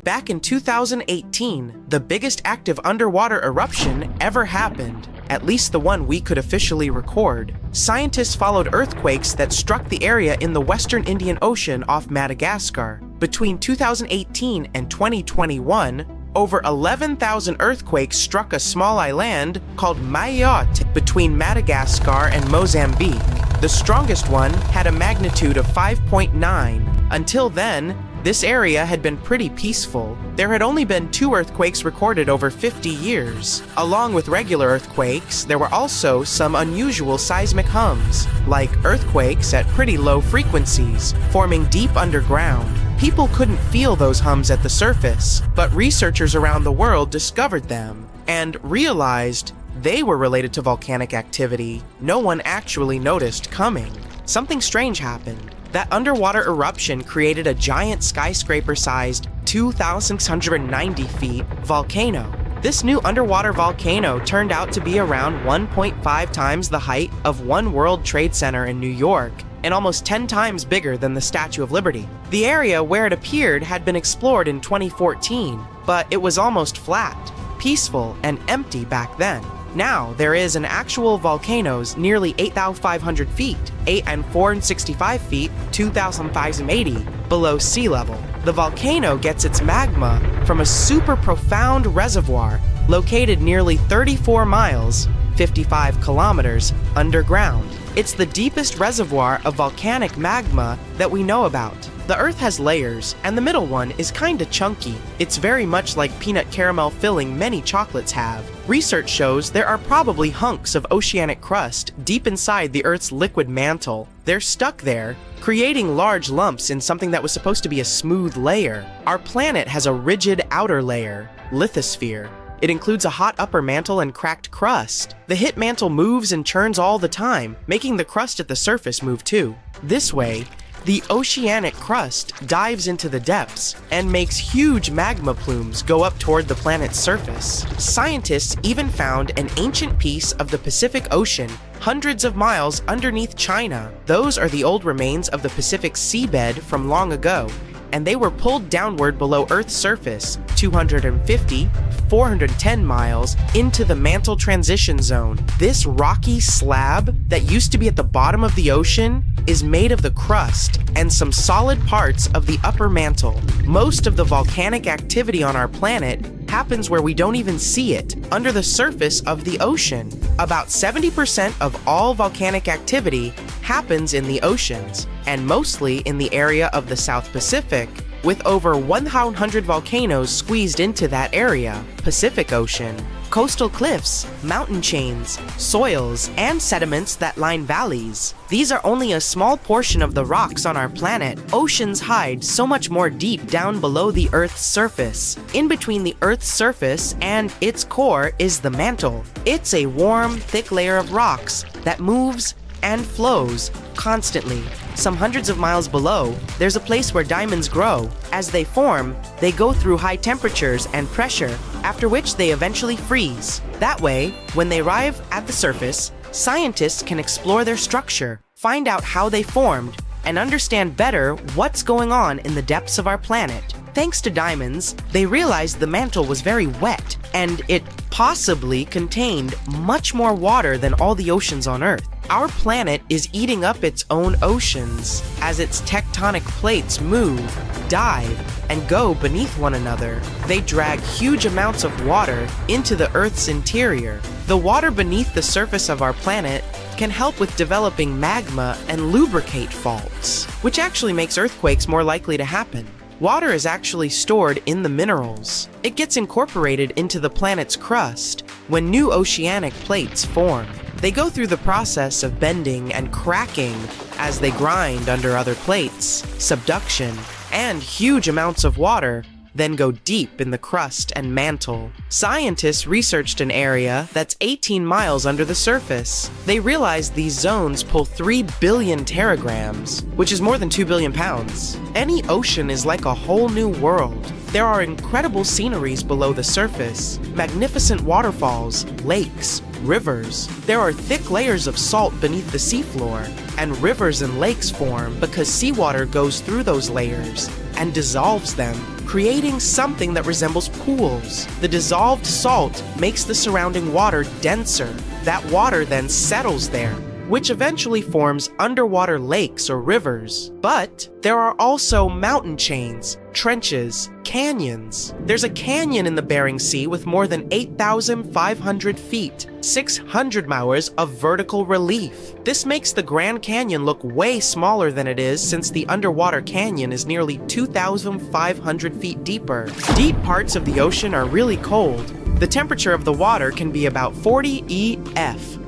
Back in 2018, the biggest active underwater eruption ever happened, at least the one we could officially record. Scientists followed earthquakes that struck the area in the western Indian Ocean off Madagascar. Between 2018 and 2021, over 11,000 earthquakes struck a small island called Mayotte between Madagascar and Mozambique. The strongest one had a magnitude of 5.9. Until then, this area had been pretty peaceful. There had only been 2 earthquakes recorded over 50 years. Along with regular earthquakes, there were also some unusual seismic hums, like earthquakes at pretty low frequencies, forming deep underground. People couldn't feel those hums at the surface, but researchers around the world discovered them and realized they were related to volcanic activity no one actually noticed coming. Something strange happened. That underwater eruption created a giant skyscraper-sized 2,690 feet volcano. This new underwater volcano turned out to be around 1.5 times the height of One World Trade Center in New York, and almost 10 times bigger than the Statue of Liberty. The area where it appeared had been explored in 2014, but it was almost flat, peaceful, and empty back then. Now, there is an actual volcano's nearly 8,500 feet, 8,465 feet, 2,580 below sea level. The volcano gets its magma from a super profound reservoir located nearly 34 miles, 55 kilometers, underground. It's the deepest reservoir of volcanic magma that we know about. The Earth has layers, and the middle one is kinda chunky. It's very much like peanut caramel filling many chocolates have. Research shows there are probably hunks of oceanic crust deep inside the Earth's liquid mantle. They're stuck there, creating large lumps in something that was supposed to be a smooth layer. Our planet has a rigid outer layer, lithosphere. It includes a hot upper mantle and cracked crust. The hit mantle moves and churns all the time, making the crust at the surface move too. This way, the oceanic crust dives into the depths and makes huge magma plumes go up toward the planet's surface. Scientists even found an ancient piece of the Pacific Ocean hundreds of miles underneath China. Those are the old remains of the Pacific seabed from long ago, and they were pulled downward below Earth's surface 250, 410 miles into the mantle transition zone. This rocky slab that used to be at the bottom of the ocean is made of the crust and some solid parts of the upper mantle. Most of the volcanic activity on our planet happens where we don't even see it, under the surface of the ocean. About 70% of all volcanic activity happens in the oceans, and mostly in the area of the South Pacific, with over 100 volcanoes squeezed into that area. Pacific Ocean. Coastal cliffs, mountain chains, soils, and sediments that line valleys. These are only a small portion of the rocks on our planet. Oceans hide so much more deep down below the Earth's surface. In between the Earth's surface and its core is the mantle. It's a warm, thick layer of rocks that moves and flows constantly. Some hundreds of miles below, there's a place where diamonds grow. As they form, they go through high temperatures and pressure, after which they eventually freeze. That way, when they arrive at the surface, scientists can explore their structure, find out how they formed, and understand better what's going on in the depths of our planet. Thanks to diamonds, they realized the mantle was very wet, and it possibly contained much more water than all the oceans on Earth. Our planet is eating up its own oceans as its tectonic plates move, dive, and go beneath one another. They drag huge amounts of water into the Earth's interior. The water beneath the surface of our planet can help with developing magma and lubricate faults, which actually makes earthquakes more likely to happen. Water is actually stored in the minerals. It gets incorporated into the planet's crust when new oceanic plates form. They go through the process of bending and cracking as they grind under other plates, subduction, and huge amounts of water then go deep in the crust and mantle. Scientists researched an area that's 18 miles under the surface. They realized these zones pull 3 billion teragrams, which is more than 2 billion pounds. Any ocean is like a whole new world. There are incredible sceneries below the surface, magnificent waterfalls, lakes, rivers. There are thick layers of salt beneath the seafloor, and rivers and lakes form because seawater goes through those layers and dissolves them, creating something that resembles pools. The dissolved salt makes the surrounding water denser. That water then settles there, which eventually forms underwater lakes or rivers. But there are also mountain chains, trenches, canyons. There's a canyon in the Bering Sea with more than 8,500 feet, 600 miles of vertical relief. This makes the Grand Canyon look way smaller than it is since the underwater canyon is nearly 2,500 feet deeper. Deep parts of the ocean are really cold. The temperature of the water can be about 40 EF.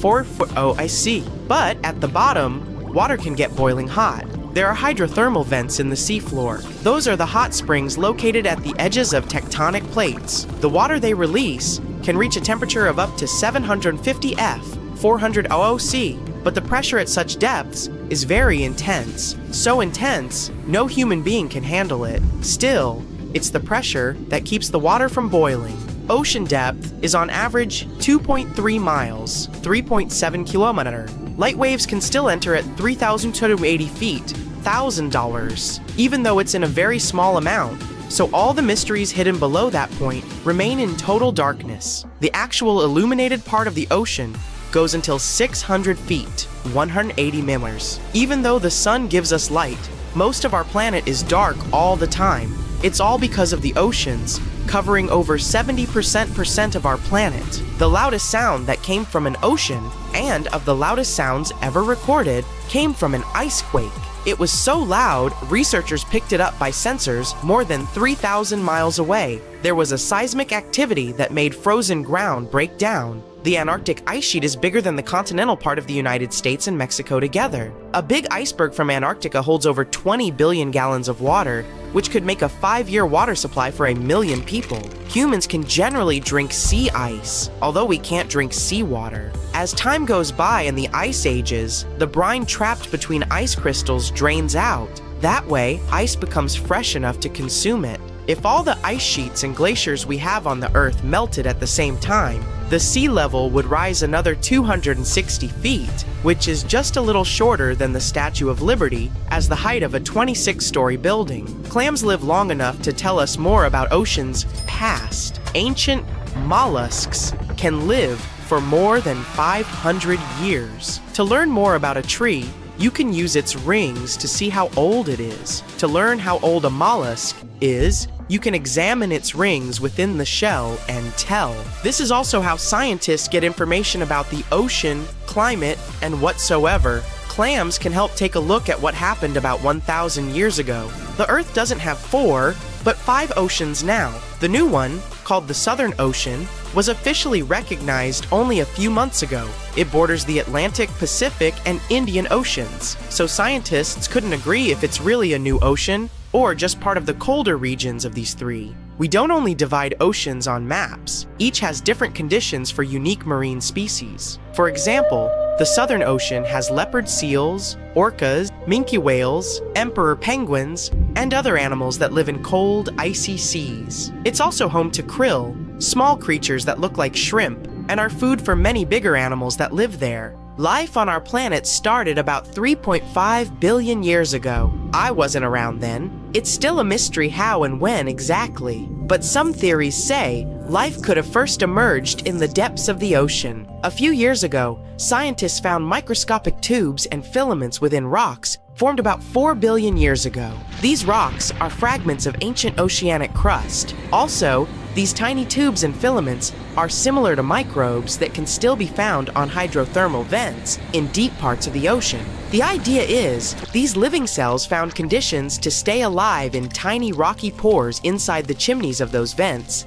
Oh, I see. But at the bottom, water can get boiling hot. There are hydrothermal vents in the seafloor. Those are the hot springs located at the edges of tectonic plates. The water they release can reach a temperature of up to 750 F, 400 OOC, but the pressure at such depths is very intense. So intense, no human being can handle it. Still, it's the pressure that keeps the water from boiling. Ocean depth is on average 2.3 miles, 3.7 kilometer. Light waves can still enter at 3,280 feet, $1,000, even though it's in a very small amount. So all the mysteries hidden below that point remain in total darkness. The actual illuminated part of the ocean goes until 600 feet, 180 meters. Even though the sun gives us light, most of our planet is dark all the time. It's all because of the oceans, covering over 70% of our planet. The loudest sound that came from an ocean, and of the loudest sounds ever recorded, came from an ice quake. It was so loud, researchers picked it up by sensors more than 3,000 miles away. There was a seismic activity that made frozen ground break down. The Antarctic ice sheet is bigger than the continental part of the United States and Mexico together. A big iceberg from Antarctica holds over 20 billion gallons of water, which could make a 5-year water supply for 1 million people. Humans can generally drink sea ice, although we can't drink seawater. As time goes by and the ice ages, the brine trapped between ice crystals drains out. That way, ice becomes fresh enough to consume it. If all the ice sheets and glaciers we have on the Earth melted at the same time, the sea level would rise another 260 feet, which is just a little shorter than the Statue of Liberty as the height of a 26-story building. Clams live long enough to tell us more about oceans past. Ancient mollusks can live for more than 500 years. To learn more about a tree, you can use its rings to see how old it is. To learn how old a mollusk is, you can examine its rings within the shell and tell. This is also how scientists get information about the ocean, climate, and whatsoever Clams can help take a look at what happened about 1,000 years ago. The Earth doesn't have 4, but 5 oceans now. The new one, called the Southern Ocean, was officially recognized only a few months ago. It borders the Atlantic, Pacific, and Indian Oceans, so scientists couldn't agree if it's really a new ocean or just part of the colder regions of these 3. We don't only divide oceans on maps, each has different conditions for unique marine species. For example, the Southern Ocean has leopard seals, orcas, minke whales, emperor penguins, and other animals that live in cold, icy seas. It's also home to krill, small creatures that look like shrimp, and are food for many bigger animals that live there. Life on our planet started about 3.5 billion years ago. I wasn't around then. It's still a mystery how and when exactly, but some theories say life could have first emerged in the depths of the ocean. A few years ago, scientists found microscopic tubes and filaments within rocks formed about 4 billion years ago. These rocks are fragments of ancient oceanic crust. Also, these tiny tubes and filaments are similar to microbes that can still be found on hydrothermal vents in deep parts of the ocean. The idea is, these living cells found conditions to stay alive in tiny rocky pores inside the chimneys of those vents,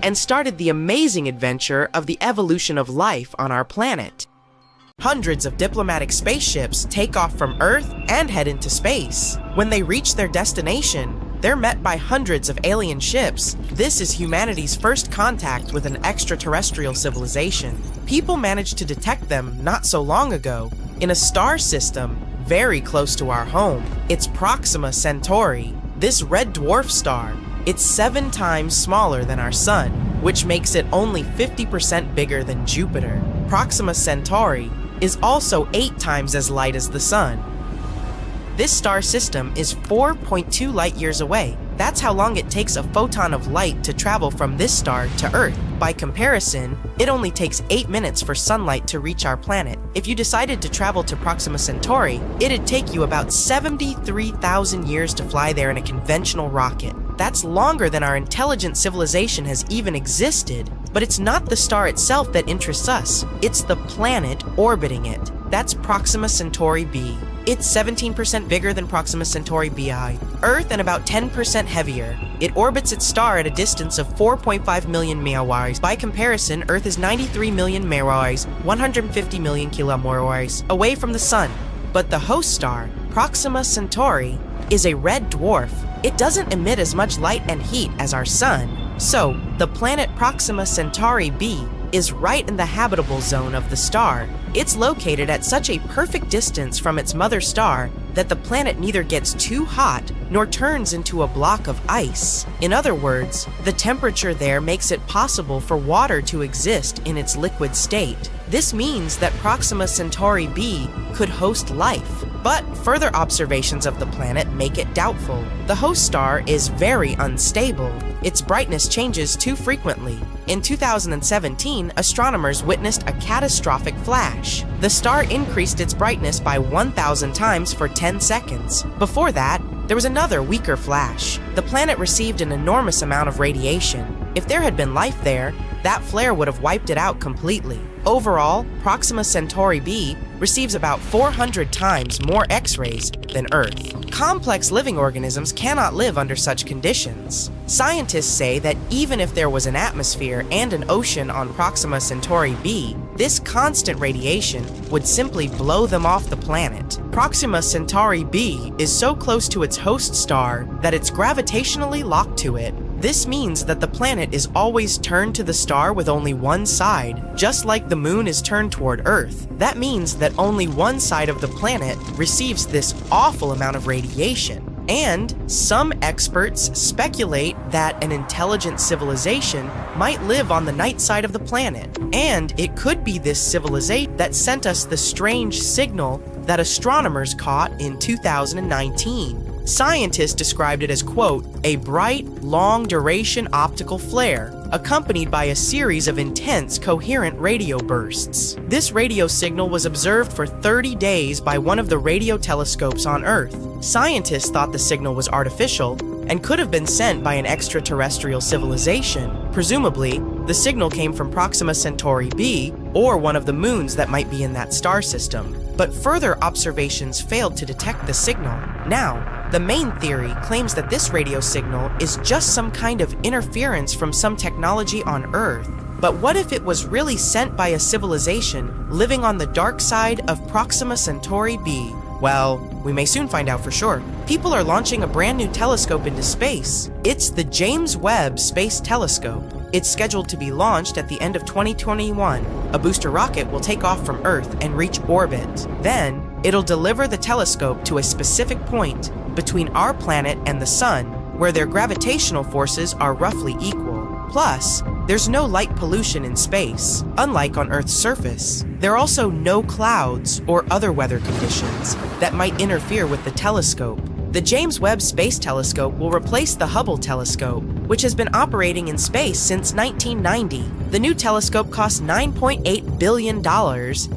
and started the amazing adventure of the evolution of life on our planet. Hundreds of diplomatic spaceships take off from Earth and head into space. When they reach their destination, they're met by hundreds of alien ships. This is humanity's first contact with an extraterrestrial civilization. People managed to detect them not so long ago in a star system very close to our home. It's Proxima Centauri. This red dwarf star, it's 7 times smaller than our sun, which makes it only 50% bigger than Jupiter. Proxima Centauri is also 8 times as light as the sun. This star system is 4.2 light years away. That's how long it takes a photon of light to travel from this star to Earth. By comparison, it only takes 8 minutes for sunlight to reach our planet. If you decided to travel to Proxima Centauri, it'd take you about 73,000 years to fly there in a conventional rocket. That's longer than our intelligent civilization has even existed. But it's not the star itself that interests us, it's the planet orbiting it. That's Proxima Centauri b. It's 17% bigger than Proxima Centauri bi, Earth, and about 10% heavier. It orbits its star at a distance of 4.5 million miles. By comparison, Earth is 93 million miles, 150 million kilometers away from the Sun. But the host star, Proxima Centauri, is a red dwarf. It doesn't emit as much light and heat as our Sun. So, the planet Proxima Centauri b is right in the habitable zone of the star. It's located at such a perfect distance from its mother star that the planet neither gets too hot nor turns into a block of ice. In other words, the temperature there makes it possible for water to exist in its liquid state. This means that Proxima Centauri b could host life, but further observations of the planet make it doubtful. The host star is very unstable. Its brightness changes too frequently. In 2017, astronomers witnessed a catastrophic flash. The star increased its brightness by 1,000 times for 10 seconds. Before that, there was another weaker flash. The planet received an enormous amount of radiation. If there had been life there, that flare would have wiped it out completely. Overall, Proxima Centauri b receives about 400 times more X-rays than Earth. Complex living organisms cannot live under such conditions. Scientists say that even if there was an atmosphere and an ocean on Proxima Centauri b, this constant radiation would simply blow them off the planet. Proxima Centauri b is so close to its host star that it's gravitationally locked to it. This means that the planet is always turned to the star with only one side, just like the moon is turned toward Earth. That means that only one side of the planet receives this awful amount of radiation. And some experts speculate that an intelligent civilization might live on the night side of the planet. And it could be this civilization that sent us the strange signal that astronomers caught in 2019. Scientists described it as, quote, a bright, long-duration optical flare, accompanied by a series of intense, coherent radio bursts. This radio signal was observed for 30 days by one of the radio telescopes on Earth. Scientists thought the signal was artificial and could have been sent by an extraterrestrial civilization. Presumably, the signal came from Proxima Centauri b, or one of the moons that might be in that star system. but further observations failed to detect the signal. Now, the main theory claims that this radio signal is just some kind of interference from some technology on Earth. But what if it was really sent by a civilization living on the dark side of Proxima Centauri b? Well, we may soon find out for sure. People are launching a brand new telescope into space. It's the James Webb Space Telescope. It's scheduled to be launched at the end of 2021. A booster rocket will take off from Earth and reach orbit. Then, it'll deliver the telescope to a specific point between our planet and the Sun, where their gravitational forces are roughly equal. Plus, there's no light pollution in space, unlike on Earth's surface. There are also no clouds or other weather conditions that might interfere with the telescope. The James Webb Space Telescope will replace the Hubble telescope, which has been operating in space since 1990. The new telescope costs $9.8 billion,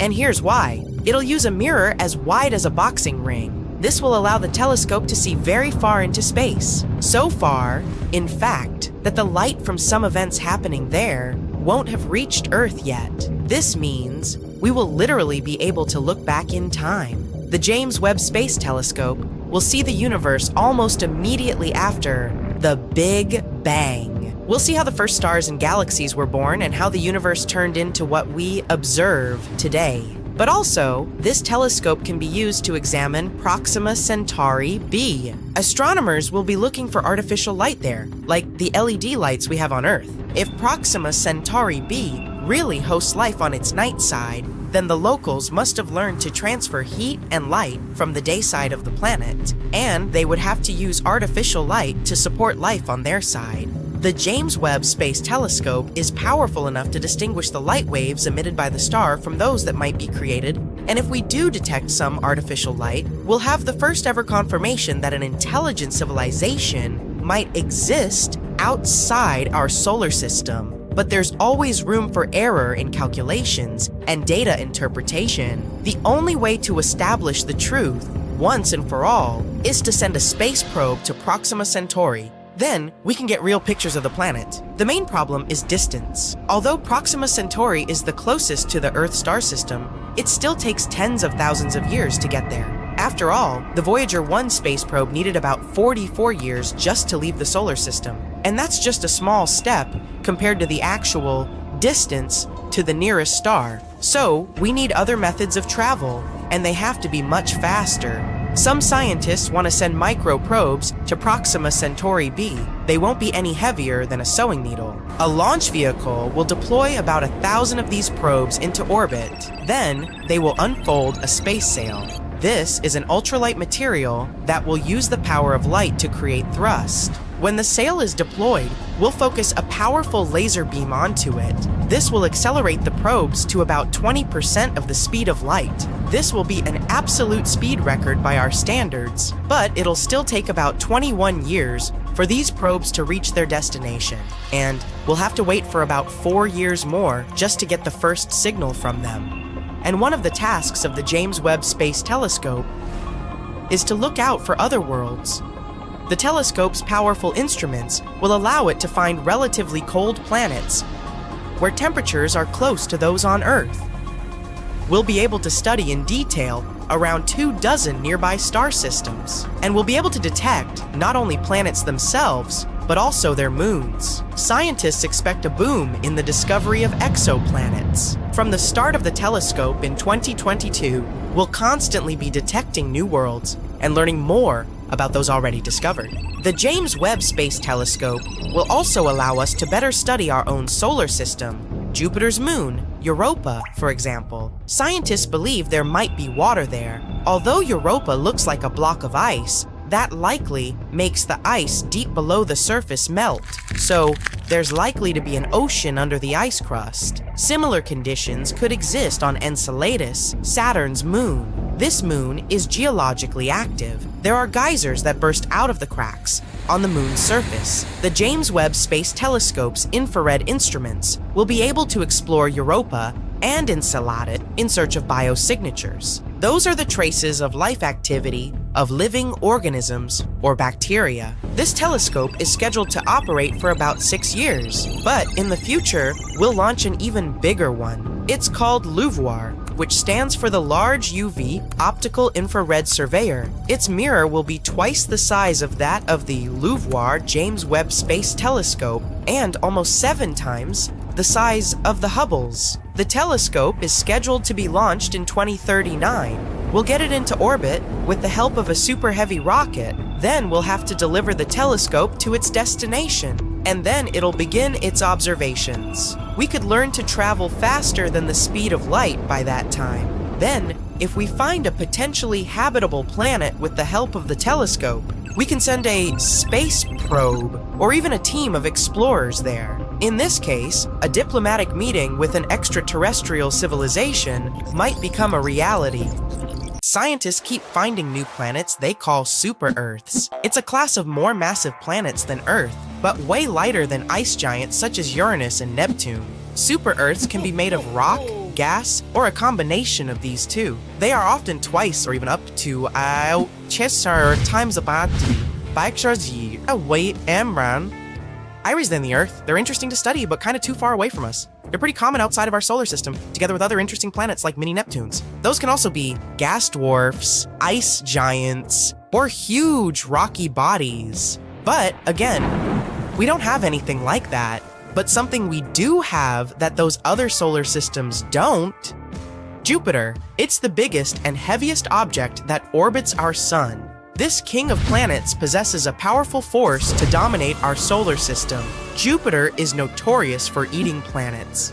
and here's why. It'll use a mirror as wide as a boxing ring. This will allow the telescope to see very far into space. So far, in fact, that the light from some events happening there won't have reached Earth yet. This means we will literally be able to look back in time. The James Webb Space Telescope will see the universe almost immediately after the Big Bang. We'll see how the first stars and galaxies were born and how the universe turned into what we observe today. But also, this telescope can be used to examine Proxima Centauri b. Astronomers will be looking for artificial light there, like the LED lights we have on Earth. If Proxima Centauri b really hosts life on its night side, then the locals must have learned to transfer heat and light from the day side of the planet, and they would have to use artificial light to support life on their side. The James Webb Space Telescope is powerful enough to distinguish the light waves emitted by the star from those that might be created, and if we do detect some artificial light, we'll have the first ever confirmation that an intelligent civilization might exist outside our solar system. But there's always room for error in calculations and data interpretation. The only way to establish the truth, once and for all, is to send a space probe to Proxima Centauri. Then, we can get real pictures of the planet. The main problem is distance. Although Proxima Centauri is the closest to the Earth star system, it still takes tens of thousands of years to get there. After all, the Voyager 1 space probe needed about 44 years just to leave the solar system. And that's just a small step compared to the actual distance to the nearest star. So, we need other methods of travel, and they have to be much faster. Some scientists want to send microprobes to Proxima Centauri b. They won't be any heavier than a sewing needle. A launch vehicle will deploy about 1,000 of these probes into orbit. Then, they will unfold a space sail. This is an ultralight material that will use the power of light to create thrust. When the sail is deployed, we'll focus a powerful laser beam onto it. This will accelerate the probes to about 20% of the speed of light. This will be an absolute speed record by our standards, but it'll still take about 21 years for these probes to reach their destination, and we'll have to wait for about 4 years more just to get the first signal from them. And one of the tasks of the James Webb Space Telescope is to look out for other worlds. The telescope's powerful instruments will allow it to find relatively cold planets where temperatures are close to those on Earth. We'll be able to study in detail around 24 nearby star systems, and we'll be able to detect not only planets themselves, but also their moons. Scientists expect a boom in the discovery of exoplanets. From the start of the telescope in 2022, we'll constantly be detecting new worlds and learning more about those already discovered. The James Webb Space Telescope will also allow us to better study our own solar system, Jupiter's moon, Europa, for example. Scientists believe there might be water there. Although Europa looks like a block of ice, that likely makes the ice deep below the surface melt, so there's likely to be an ocean under the ice crust. Similar conditions could exist on Enceladus, Saturn's moon. This moon is geologically active. There are geysers that burst out of the cracks on the moon's surface. The James Webb Space Telescope's infrared instruments will be able to explore Europa and Enceladus in search of biosignatures. Those are the traces of life activity of living organisms or bacteria. This telescope is scheduled to operate for about 6 years, but in the future, we'll launch an even bigger one. It's called LUVOIR, which stands for the Large UV Optical Infrared Surveyor. Its mirror will be twice the size of that of the Louvre James Webb Space Telescope and almost 7 times the size of the Hubble's. The telescope is scheduled to be launched in 2039. We'll get it into orbit with the help of a super heavy rocket. Then we'll have to deliver the telescope to its destination, and then it'll begin its observations. We could learn to travel faster than the speed of light by that time. Then, if we find a potentially habitable planet with the help of the telescope, we can send a space probe or even a team of explorers there. In this case, a diplomatic meeting with an extraterrestrial civilization might become a reality. Scientists keep finding new planets they call super-Earths. It's a class of more massive planets than Earth, but way lighter than ice giants such as Uranus and Neptune. Super-Earths can be made of rock, gas, or a combination of these two. They are often twice or even up to times about weight Amran. Iris than the Earth. They're interesting to study, but kind of too far away from us. They're pretty common outside of our solar system, together with other interesting planets like mini Neptunes. Those can also be gas dwarfs, ice giants, or huge rocky bodies. But again, we don't have anything like that. But something we do have that those other solar systems don't: Jupiter. It's the biggest and heaviest object that orbits our sun. This king of planets possesses a powerful force to dominate our solar system. Jupiter is notorious for eating planets.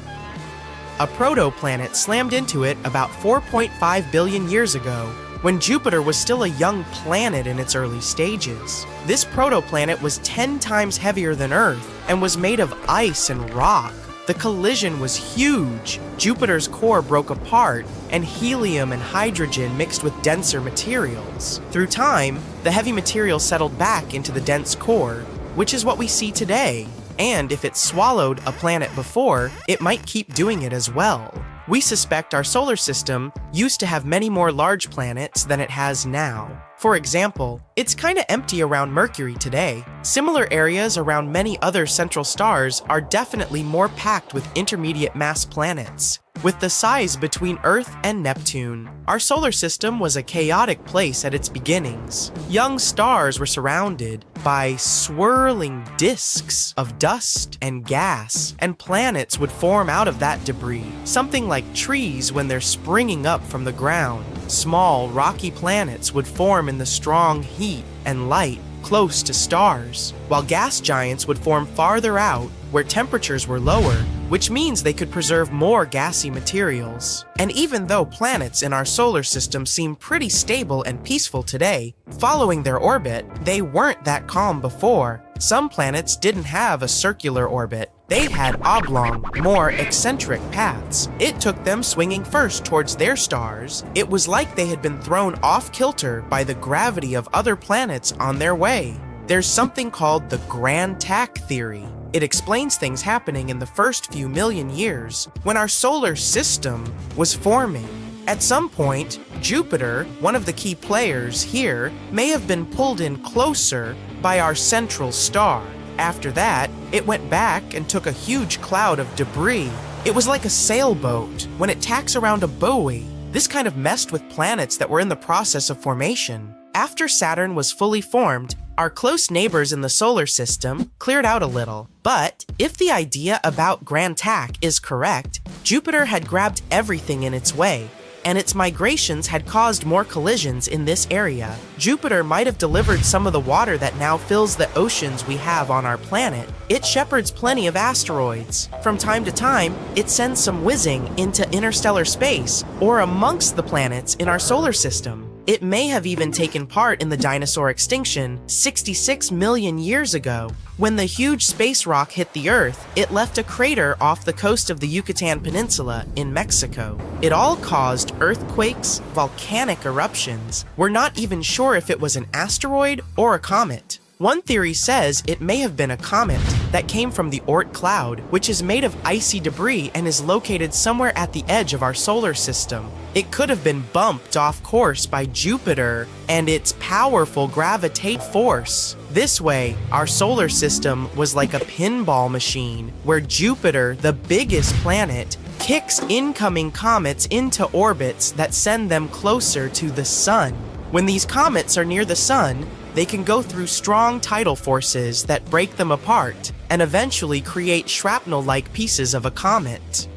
A protoplanet slammed into it about 4.5 billion years ago, when Jupiter was still a young planet in its early stages. This protoplanet was 10 times heavier than Earth and was made of ice and rock. The collision was huge. Jupiter's core broke apart, and helium and hydrogen mixed with denser materials. Through time, the heavy material settled back into the dense core, which is what we see today. And if it swallowed a planet before, it might keep doing it as well. We suspect our solar system used to have many more large planets than it has now. For example, it's kinda empty around Mercury today. Similar areas around many other central stars are definitely more packed with intermediate mass planets. With the size between Earth and Neptune, our solar system was a chaotic place at its beginnings. Young stars were surrounded by swirling disks of dust and gas, and planets would form out of that debris, something like trees when they're springing up from the ground. Small, rocky planets would form in the strong heat and light close to stars, while gas giants would form farther out where temperatures were lower, which means they could preserve more gassy materials. And even though planets in our solar system seem pretty stable and peaceful today, following their orbit, they weren't that calm before. Some planets didn't have a circular orbit. They had oblong, more eccentric paths. It took them swinging first towards their stars. It was like they had been thrown off kilter by the gravity of other planets on their way. There's something called the Grand Tack theory. It explains things happening in the first few million years when our solar system was forming. At some point, Jupiter, one of the key players here, may have been pulled in closer by our central star. After that, it went back and took a huge cloud of debris. It was like a sailboat when it tacks around a buoy. This kind of messed with planets that were in the process of formation. After Saturn was fully formed, our close neighbors in the solar system cleared out a little. But if the idea about Grand Tack is correct, Jupiter had grabbed everything in its way, and its migrations had caused more collisions in this area. Jupiter might have delivered some of the water that now fills the oceans we have on our planet. It shepherds plenty of asteroids. From time to time, it sends some whizzing into interstellar space or amongst the planets in our solar system. It may have even taken part in the dinosaur extinction 66 million years ago. When the huge space rock hit the Earth, it left a crater off the coast of the Yucatan Peninsula in Mexico. It all caused earthquakes, volcanic eruptions. We're not even sure if it was an asteroid or a comet. One theory says it may have been a comet that came from the Oort cloud, which is made of icy debris and is located somewhere at the edge of our solar system. It could have been bumped off course by Jupiter and its powerful gravitational force. This way, our solar system was like a pinball machine, where Jupiter, the biggest planet, kicks incoming comets into orbits that send them closer to the sun. When these comets are near the sun, they can go through strong tidal forces that break them apart and eventually create shrapnel-like pieces of a comet.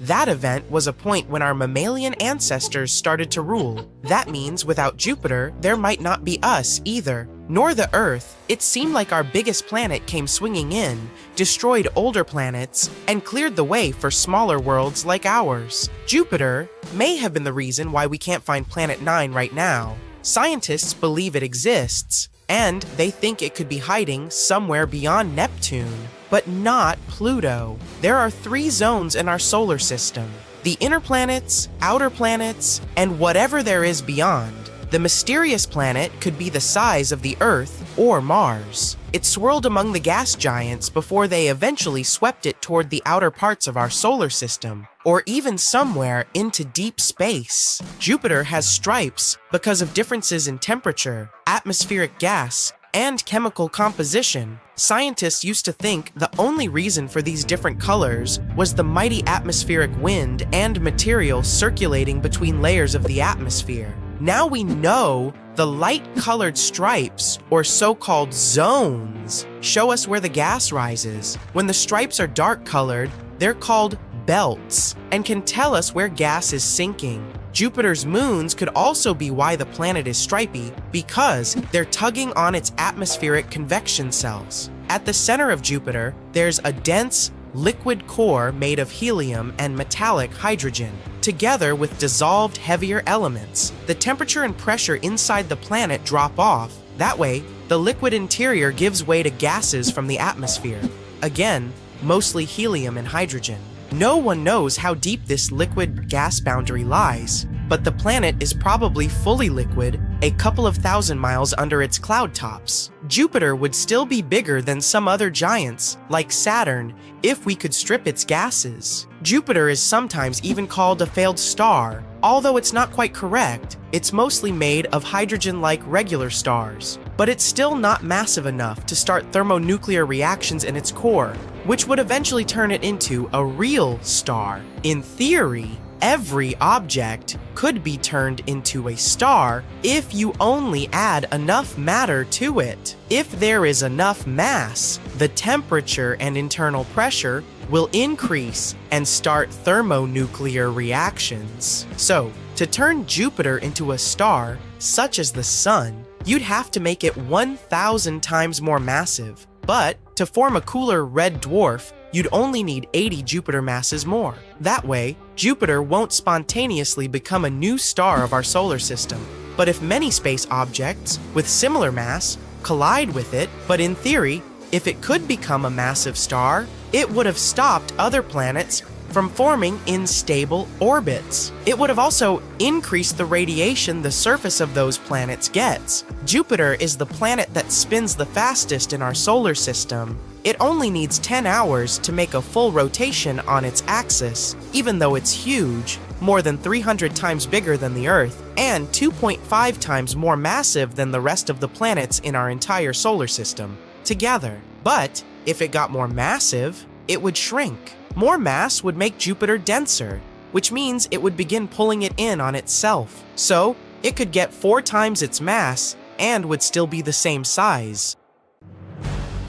That event was a point when our mammalian ancestors started to rule. That means without Jupiter, there might not be us either, nor the Earth. It seemed like our biggest planet came swinging in, destroyed older planets, and cleared the way for smaller worlds like ours. Jupiter may have been the reason why we can't find Planet 9 right now. Scientists believe it exists, and they think it could be hiding somewhere beyond Neptune, but not Pluto. There are 3 zones in our solar system: the inner planets, outer planets, and whatever there is beyond. The mysterious planet could be the size of the Earth or Mars. It swirled among the gas giants before they eventually swept it toward the outer parts of our solar system, or even somewhere into deep space. Jupiter has stripes because of differences in temperature, atmospheric gas, and chemical composition. Scientists used to think the only reason for these different colors was the mighty atmospheric wind and material circulating between layers of the atmosphere. Now we know the light-colored stripes, or so-called zones, show us where the gas rises. When the stripes are dark-colored, they're called belts and can tell us where gas is sinking. Jupiter's moons could also be why the planet is stripy, because they're tugging on its atmospheric convection cells. At the center of Jupiter, there's a dense, liquid core made of helium and metallic hydrogen, together with dissolved heavier elements. The temperature and pressure inside the planet drop off. That way, the liquid interior gives way to gases from the atmosphere. Again, mostly helium and hydrogen. No one knows how deep this liquid-gas boundary lies, but the planet is probably fully liquid a couple of thousand miles under its cloud tops. Jupiter would still be bigger than some other giants, like Saturn, if we could strip its gases. Jupiter is sometimes even called a failed star. Although it's not quite correct, it's mostly made of hydrogen-like regular stars. But it's still not massive enough to start thermonuclear reactions in its core, which would eventually turn it into a real star. In theory, every object could be turned into a star if you only add enough matter to it. If there is enough mass, the temperature and internal pressure will increase and start thermonuclear reactions. So, to turn Jupiter into a star, such as the Sun, you'd have to make it 1,000 times more massive. But to form a cooler red dwarf, you'd only need 80 Jupiter masses more. That way, Jupiter won't spontaneously become a new star of our solar system. But if many space objects with similar mass collide with it, but in theory, if it could become a massive star, it would have stopped other planets from forming in stable orbits. It would have also increased the radiation the surface of those planets gets. Jupiter is the planet that spins the fastest in our solar system. It only needs 10 hours to make a full rotation on its axis, even though it's huge, more than 300 times bigger than the Earth, and 2.5 times more massive than the rest of the planets in our entire solar system together. But if it got more massive, it would shrink. More mass would make Jupiter denser, which means it would begin pulling it in on itself. So, it could get 4 times its mass and would still be the same size.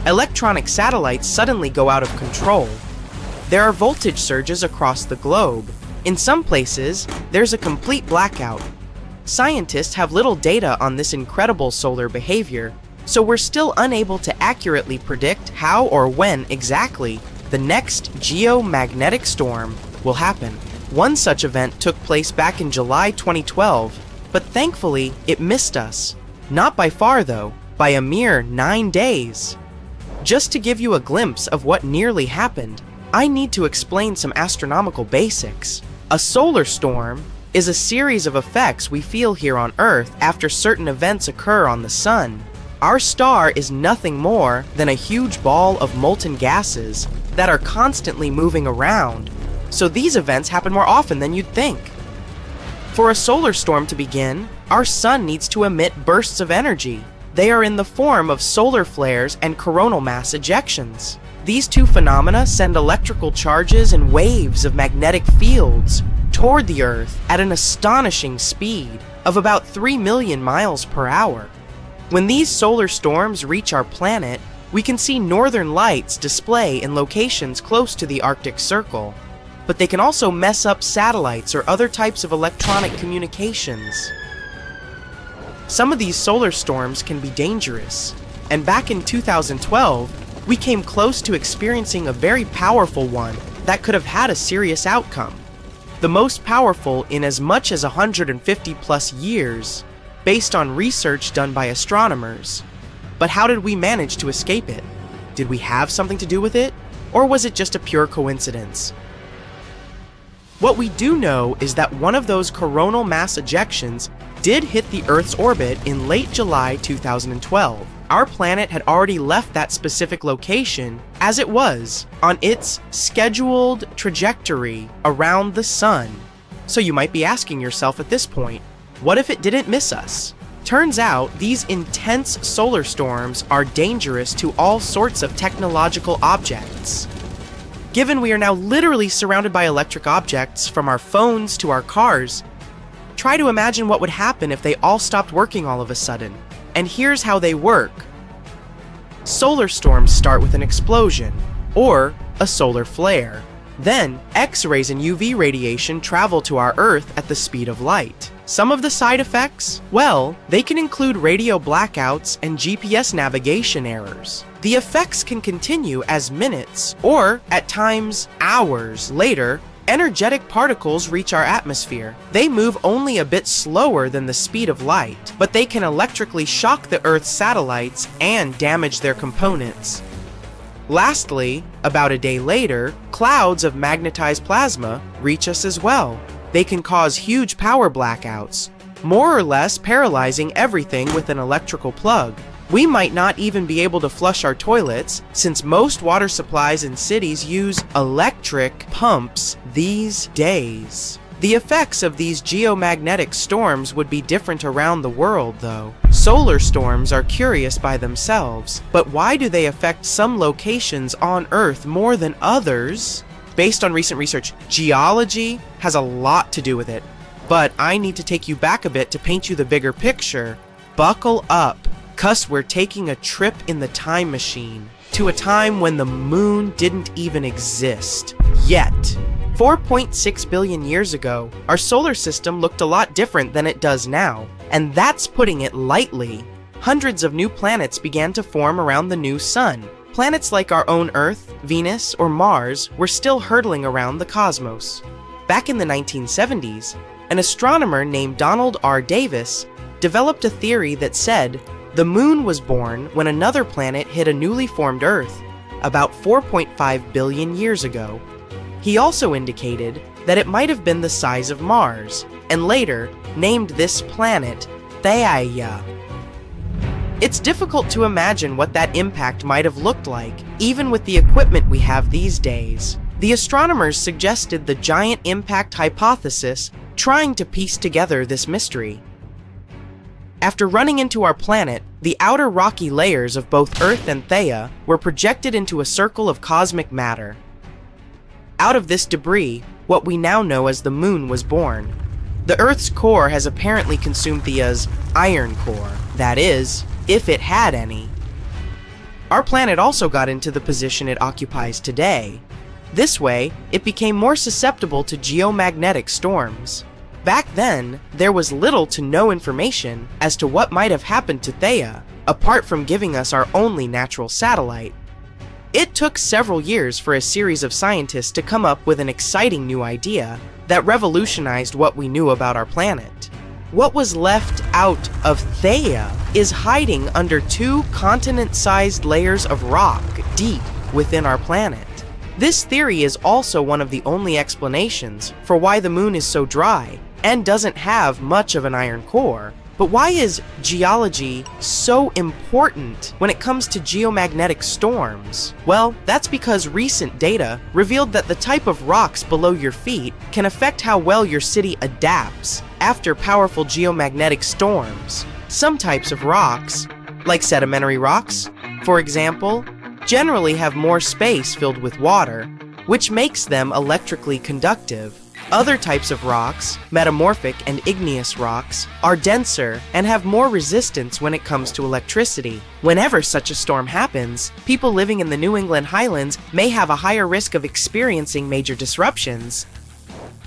Electronic satellites suddenly go out of control. There are voltage surges across the globe. In some places, there's a complete blackout. Scientists have little data on this incredible solar behavior, so we're still unable to accurately predict how or when exactly the next geomagnetic storm will happen. One such event took place back in July 2012, but thankfully it missed us. Not by far though, by a mere 9 days. Just to give you a glimpse of what nearly happened, I need to explain some astronomical basics. A solar storm is a series of effects we feel here on Earth after certain events occur on the Sun. Our star is nothing more than a huge ball of molten gases that are constantly moving around, so these events happen more often than you'd think. For a solar storm to begin, our Sun needs to emit bursts of energy. They are in the form of solar flares and coronal mass ejections. These two phenomena send electrical charges and waves of magnetic fields toward the Earth at an astonishing speed of about 3 million miles per hour. When these solar storms reach our planet, we can see northern lights display in locations close to the Arctic Circle, but they can also mess up satellites or other types of electronic communications. Some of these solar storms can be dangerous, and back in 2012, we came close to experiencing a very powerful one that could have had a serious outcome. The most powerful in as much as 150 plus years, based on research done by astronomers. But how did we manage to escape it? Did we have something to do with it, or was it just a pure coincidence? What we do know is that one of those coronal mass ejections did hit the Earth's orbit in late July 2012. Our planet had already left that specific location as it was on its scheduled trajectory around the sun. So you might be asking yourself at this point, what if it didn't miss us? Turns out, these intense solar storms are dangerous to all sorts of technological objects. Given we are now literally surrounded by electric objects, from our phones to our cars, try to imagine what would happen if they all stopped working all of a sudden. And here's how they work. Solar storms start with an explosion, or a solar flare. Then, X-rays and UV radiation travel to our Earth at the speed of light. Some of the side effects? Well, they can include radio blackouts and GPS navigation errors. The effects can continue as minutes, or at times hours later. Energetic particles reach our atmosphere. They move only a bit slower than the speed of light, but they can electrically shock the Earth's satellites and damage their components. Lastly, about a day later, clouds of magnetized plasma reach us as well. They can cause huge power blackouts, more or less paralyzing everything with an electrical plug. We might not even be able to flush our toilets, since most water supplies in cities use electric pumps these days. The effects of these geomagnetic storms would be different around the world, though. Solar storms are curious by themselves, but why do they affect some locations on Earth more than others? Based on recent research, geology has a lot to do with it. But I need to take you back a bit to paint you the bigger picture. Buckle up. 'Cause we're taking a trip in the time machine to a time when the moon didn't even exist yet. 4.6 billion years ago, our solar system looked a lot different than it does now, and that's putting it lightly. Hundreds of new planets began to form around the new sun. Planets like our own Earth, Venus, or Mars were still hurtling around the cosmos. Back in the 1970s, an astronomer named Donald R. Davis developed a theory that said the moon was born when another planet hit a newly formed Earth about 4.5 billion years ago. He also indicated that it might have been the size of Mars, and later named this planet Theia. It's difficult to imagine what that impact might have looked like, even with the equipment we have these days. The astronomers suggested the giant impact hypothesis, trying to piece together this mystery. After running into our planet, the outer rocky layers of both Earth and Theia were projected into a circle of cosmic matter. Out of this debris, what we now know as the moon was born. The Earth's core has apparently consumed Theia's iron core, that is, if it had any. Our planet also got into the position it occupies today. This way, it became more susceptible to geomagnetic storms. Back then, there was little to no information as to what might have happened to Theia, apart from giving us our only natural satellite. It took several years for a series of scientists to come up with an exciting new idea that revolutionized what we knew about our planet. What was left out of Theia is hiding under two continent-sized layers of rock deep within our planet. This theory is also one of the only explanations for why the moon is so dry and doesn't have much of an iron core. But why is geology so important when it comes to geomagnetic storms? Well, that's because recent data revealed that the type of rocks below your feet can affect how well your city adapts after powerful geomagnetic storms. Some types of rocks, like sedimentary rocks, for example, generally have more space filled with water, which makes them electrically conductive. Other types of rocks, metamorphic and igneous rocks, are denser and have more resistance when it comes to electricity. Whenever such a storm happens, people living in the New England Highlands may have a higher risk of experiencing major disruptions.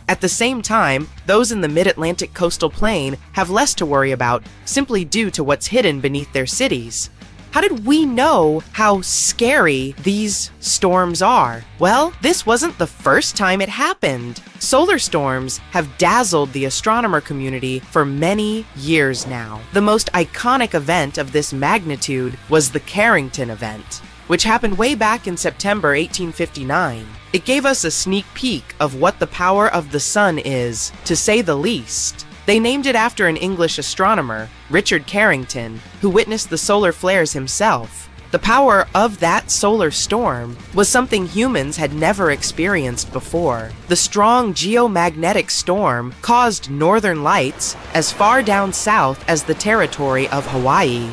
At the same time, those in the mid-Atlantic coastal plain have less to worry about simply due to what's hidden beneath their cities. How did we know how scary these storms are? Well, this wasn't the first time it happened. Solar storms have dazzled the astronomer community for many years now. The most iconic event of this magnitude was the Carrington event, which happened way back in September 1859. It gave us a sneak peek of what the power of the sun is, to say the least. They named it after an English astronomer, Richard Carrington, who witnessed the solar flares himself. The power of that solar storm was something humans had never experienced before. The strong geomagnetic storm caused northern lights as far down south as the territory of Hawaii.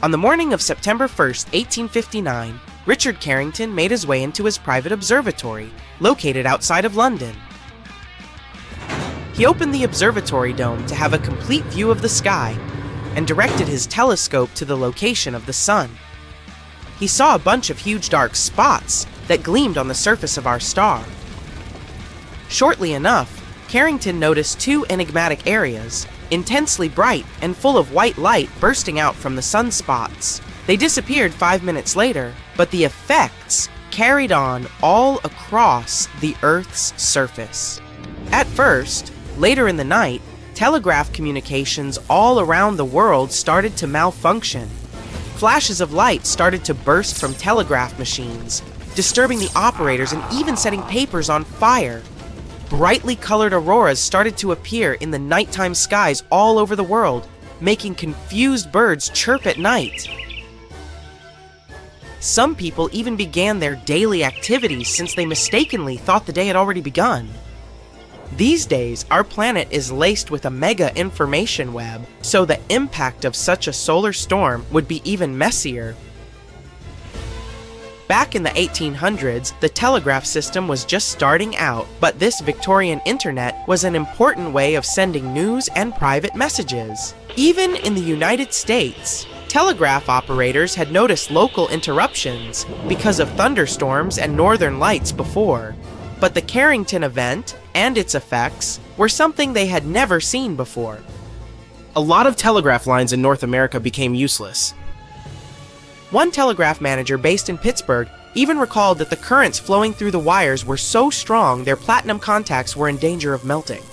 On the morning of September 1st, 1859, Richard Carrington made his way into his private observatory, located outside of London. He opened the observatory dome to have a complete view of the sky and directed his telescope to the location of the sun. He saw a bunch of huge dark spots that gleamed on the surface of our star. Shortly enough, Carrington noticed two enigmatic areas, intensely bright and full of white light bursting out from the sunspots. They disappeared 5 minutes later, but the effects carried on all across the Earth's surface. At first, later in the night, telegraph communications all around the world started to malfunction. Flashes of light started to burst from telegraph machines, disturbing the operators and even setting papers on fire. Brightly colored auroras started to appear in the nighttime skies all over the world, making confused birds chirp at night. Some people even began their daily activities since they mistakenly thought the day had already begun. These days, our planet is laced with a mega information web, so the impact of such a solar storm would be even messier. Back in the 1800s, the telegraph system was just starting out, but this Victorian internet was an important way of sending news and private messages. Even in the United States, telegraph operators had noticed local interruptions because of thunderstorms and northern lights before. But the Carrington event and its effects were something they had never seen before. A lot of telegraph lines in North America became useless. One telegraph manager based in Pittsburgh even recalled that the currents flowing through the wires were so strong their platinum contacts were in danger of melting.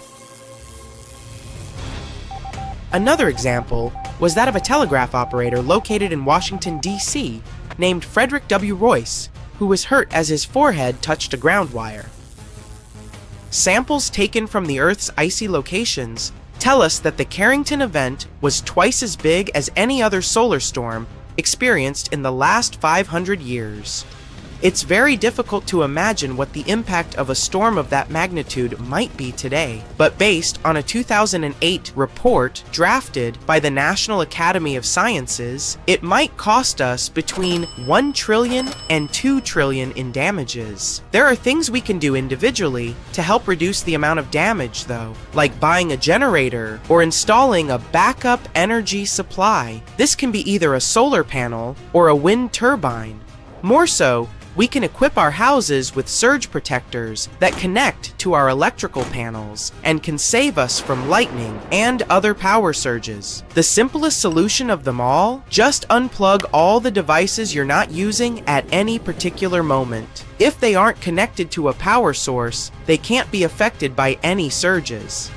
Another example was that of a telegraph operator located in Washington, D.C., named Frederick W. Royce, who was hurt as his forehead touched a ground wire. Samples taken from the Earth's icy locations tell us that the Carrington event was twice as big as any other solar storm experienced in the last 500 years. It's very difficult to imagine what the impact of a storm of that magnitude might be today, but based on a 2008 report drafted by the National Academy of Sciences, it might cost us between $1 trillion and $2 trillion in damages. There are things we can do individually to help reduce the amount of damage though, like buying a generator or installing a backup energy supply. This can be either a solar panel or a wind turbine. More so, we can equip our houses with surge protectors that connect to our electrical panels and can save us from lightning and other power surges. The simplest solution of them all, just unplug all the devices you're not using at any particular moment. If they aren't connected to a power source, they can't be affected by any surges.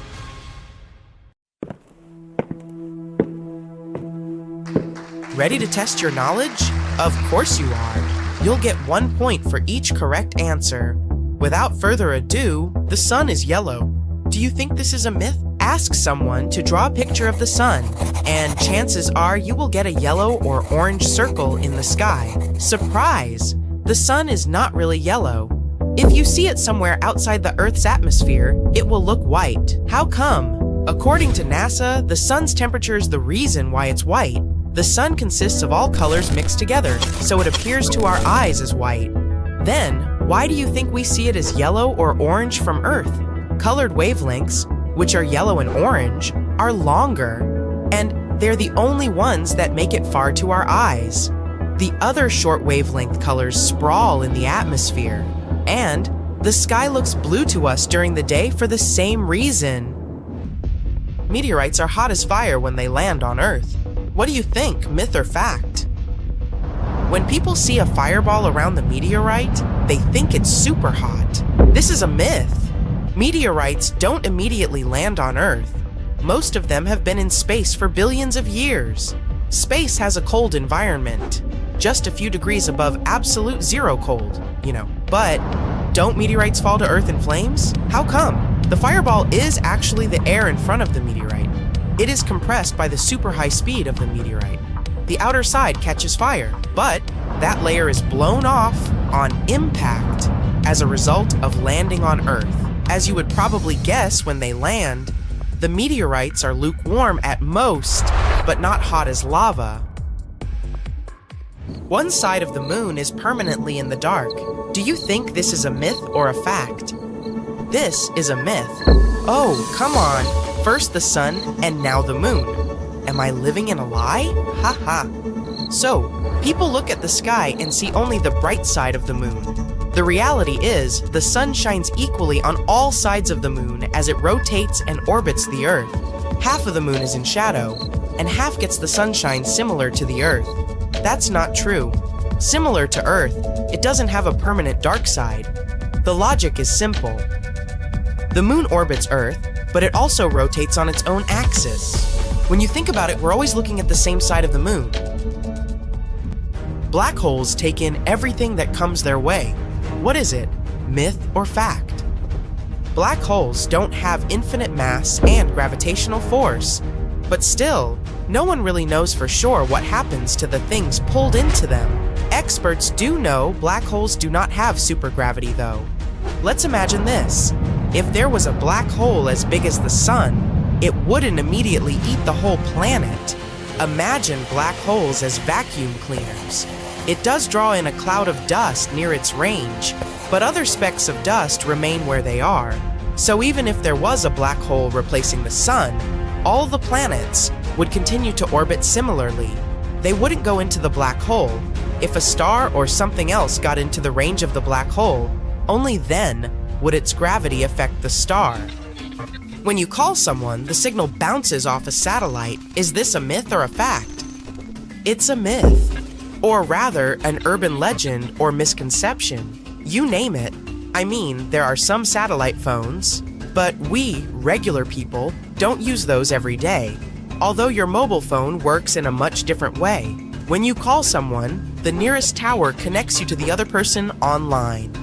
Ready to test your knowledge? Of course you are. You'll get 1 point for each correct answer. Without further ado, the sun is yellow. Do you think this is a myth? Ask someone to draw a picture of the sun, and chances are you will get a yellow or orange circle in the sky. Surprise! The sun is not really yellow. If you see it somewhere outside the Earth's atmosphere, it will look white. How come? According to NASA, the sun's temperature is the reason why it's white. The sun consists of all colors mixed together, so it appears to our eyes as white. Then, why do you think we see it as yellow or orange from Earth? Colored wavelengths, which are yellow and orange, are longer, and they're the only ones that make it far to our eyes. The other short wavelength colors sprawl in the atmosphere, and the sky looks blue to us during the day for the same reason. Meteorites are hot as fire when they land on Earth. What do you think, myth or fact? When people see a fireball around the meteorite, they think it's super hot. This is a myth. Meteorites don't immediately land on Earth. Most of them have been in space for billions of years. Space has a cold environment, just a few degrees above absolute zero cold, But don't meteorites fall to Earth in flames? How come? The fireball is actually the air in front of the meteorite. It is compressed by the super high speed of the meteorite. The outer side catches fire, but that layer is blown off on impact as a result of landing on Earth. As you would probably guess when they land, the meteorites are lukewarm at most, but not hot as lava. One side of the moon is permanently in the dark. Do you think this is a myth or a fact? This is a myth. Oh, come on. First the sun and now the moon. Am I living in a lie? Haha. So, people look at the sky and see only the bright side of the moon. The reality is, the sun shines equally on all sides of the moon as it rotates and orbits the Earth. Half of the moon is in shadow, and half gets the sunshine similar to the Earth. That's not true. Similar to Earth, it doesn't have a permanent dark side. The logic is simple. The moon orbits Earth, but it also rotates on its own axis. When you think about it, we're always looking at the same side of the moon. Black holes take in everything that comes their way. What is it, myth or fact? Black holes don't have infinite mass and gravitational force, but still, no one really knows for sure what happens to the things pulled into them. Experts do know black holes do not have supergravity though. Let's imagine this. If there was a black hole as big as the sun, it wouldn't immediately eat the whole planet. Imagine black holes as vacuum cleaners. It does draw in a cloud of dust near its range, but other specks of dust remain where they are. So even if there was a black hole replacing the sun, all the planets would continue to orbit similarly. They wouldn't go into the black hole. If a star or something else got into the range of the black hole, only then would its gravity affect the star. When you call someone, the signal bounces off a satellite. Is this a myth or a fact? It's a myth. Or rather, an urban legend or misconception. You name it. I mean, there are some satellite phones, but we, regular people, don't use those every day. Although your mobile phone works in a much different way. When you call someone, the nearest tower connects you to the other person online.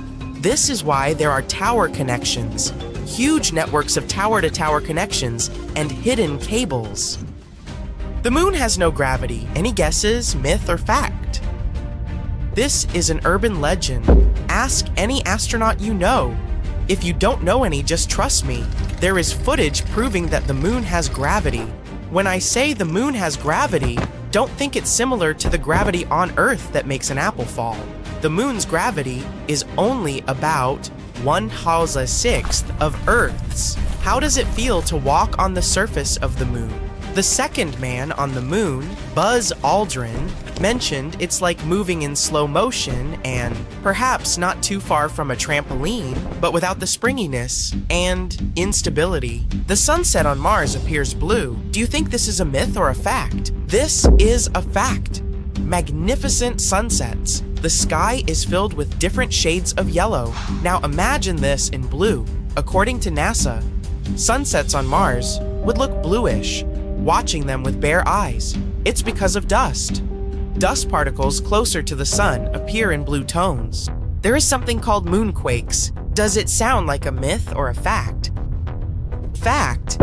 This is why there are tower connections, huge networks of tower-to-tower connections, and hidden cables. The moon has no gravity. Any guesses, myth or fact? This is an urban legend. Ask any astronaut you know. If you don't know any, just trust me. There is footage proving that the moon has gravity. When I say the moon has gravity, don't think it's similar to the gravity on Earth that makes an apple fall. The moon's gravity is only about 1/6 of Earth's. How does it feel to walk on the surface of the moon? The second man on the moon, Buzz Aldrin, mentioned it's like moving in slow motion and perhaps not too far from a trampoline, but without the springiness and instability. The sunset on Mars appears blue. Do you think this is a myth or a fact? This is a fact. Magnificent sunsets. The sky is filled with different shades of yellow. Now imagine this in blue. According to NASA, sunsets on Mars would look bluish, watching them with bare eyes. It's because of dust. Dust particles closer to the sun appear in blue tones. There is something called moonquakes. Does it sound like a myth or a fact? Fact.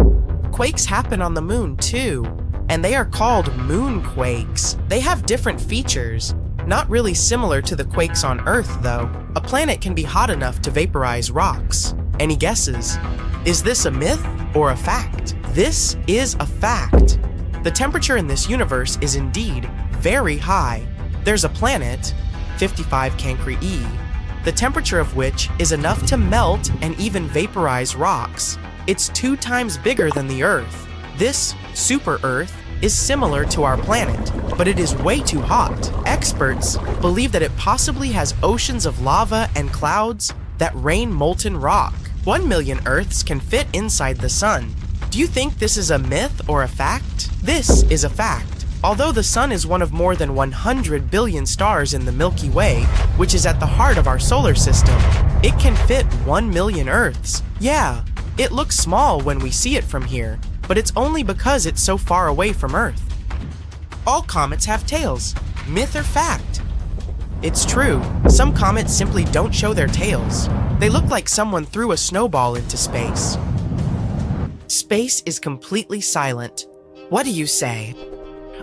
Quakes happen on the moon too, and they are called moonquakes. They have different features. Not really similar to the quakes on Earth, though. A planet can be hot enough to vaporize rocks. Any guesses? Is this a myth or a fact? This is a fact. The temperature in this universe is indeed very high. There's a planet, 55 Cancri E, the temperature of which is enough to melt and even vaporize rocks. It's 2 times bigger than the Earth. This super Earth is similar to our planet, but it is way too hot. Experts believe that it possibly has oceans of lava and clouds that rain molten rock. 1 million Earths can fit inside the sun. Do you think this is a myth or a fact? This is a fact. Although the sun is one of more than 100 billion stars in the Milky Way, which is at the heart of our solar system, it can fit 1 million Earths. Yeah, it looks small when we see it from here, but it's only because it's so far away from Earth. All comets have tails. Myth or fact? It's true. Some comets simply don't show their tails. They look like someone threw a snowball into space. Space is completely silent. What do you say?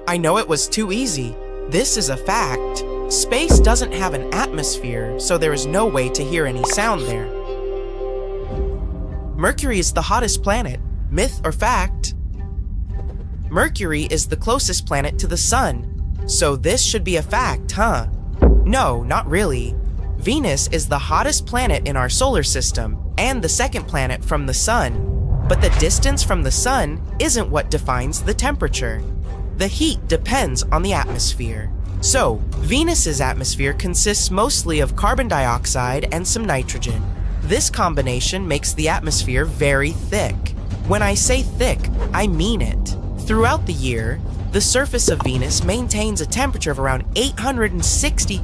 I know it was too easy. This is a fact. Space doesn't have an atmosphere, so there is no way to hear any sound there. Mercury is the hottest planet. Myth or fact? Mercury is the closest planet to the sun, so this should be a fact, huh? No, not really. Venus is the hottest planet in our solar system, and the second planet from the sun. But the distance from the sun isn't what defines the temperature. The heat depends on the atmosphere. So, Venus's atmosphere consists mostly of carbon dioxide and some nitrogen. This combination makes the atmosphere very thick. When I say thick, I mean it. Throughout the year, the surface of Venus maintains a temperature of around 860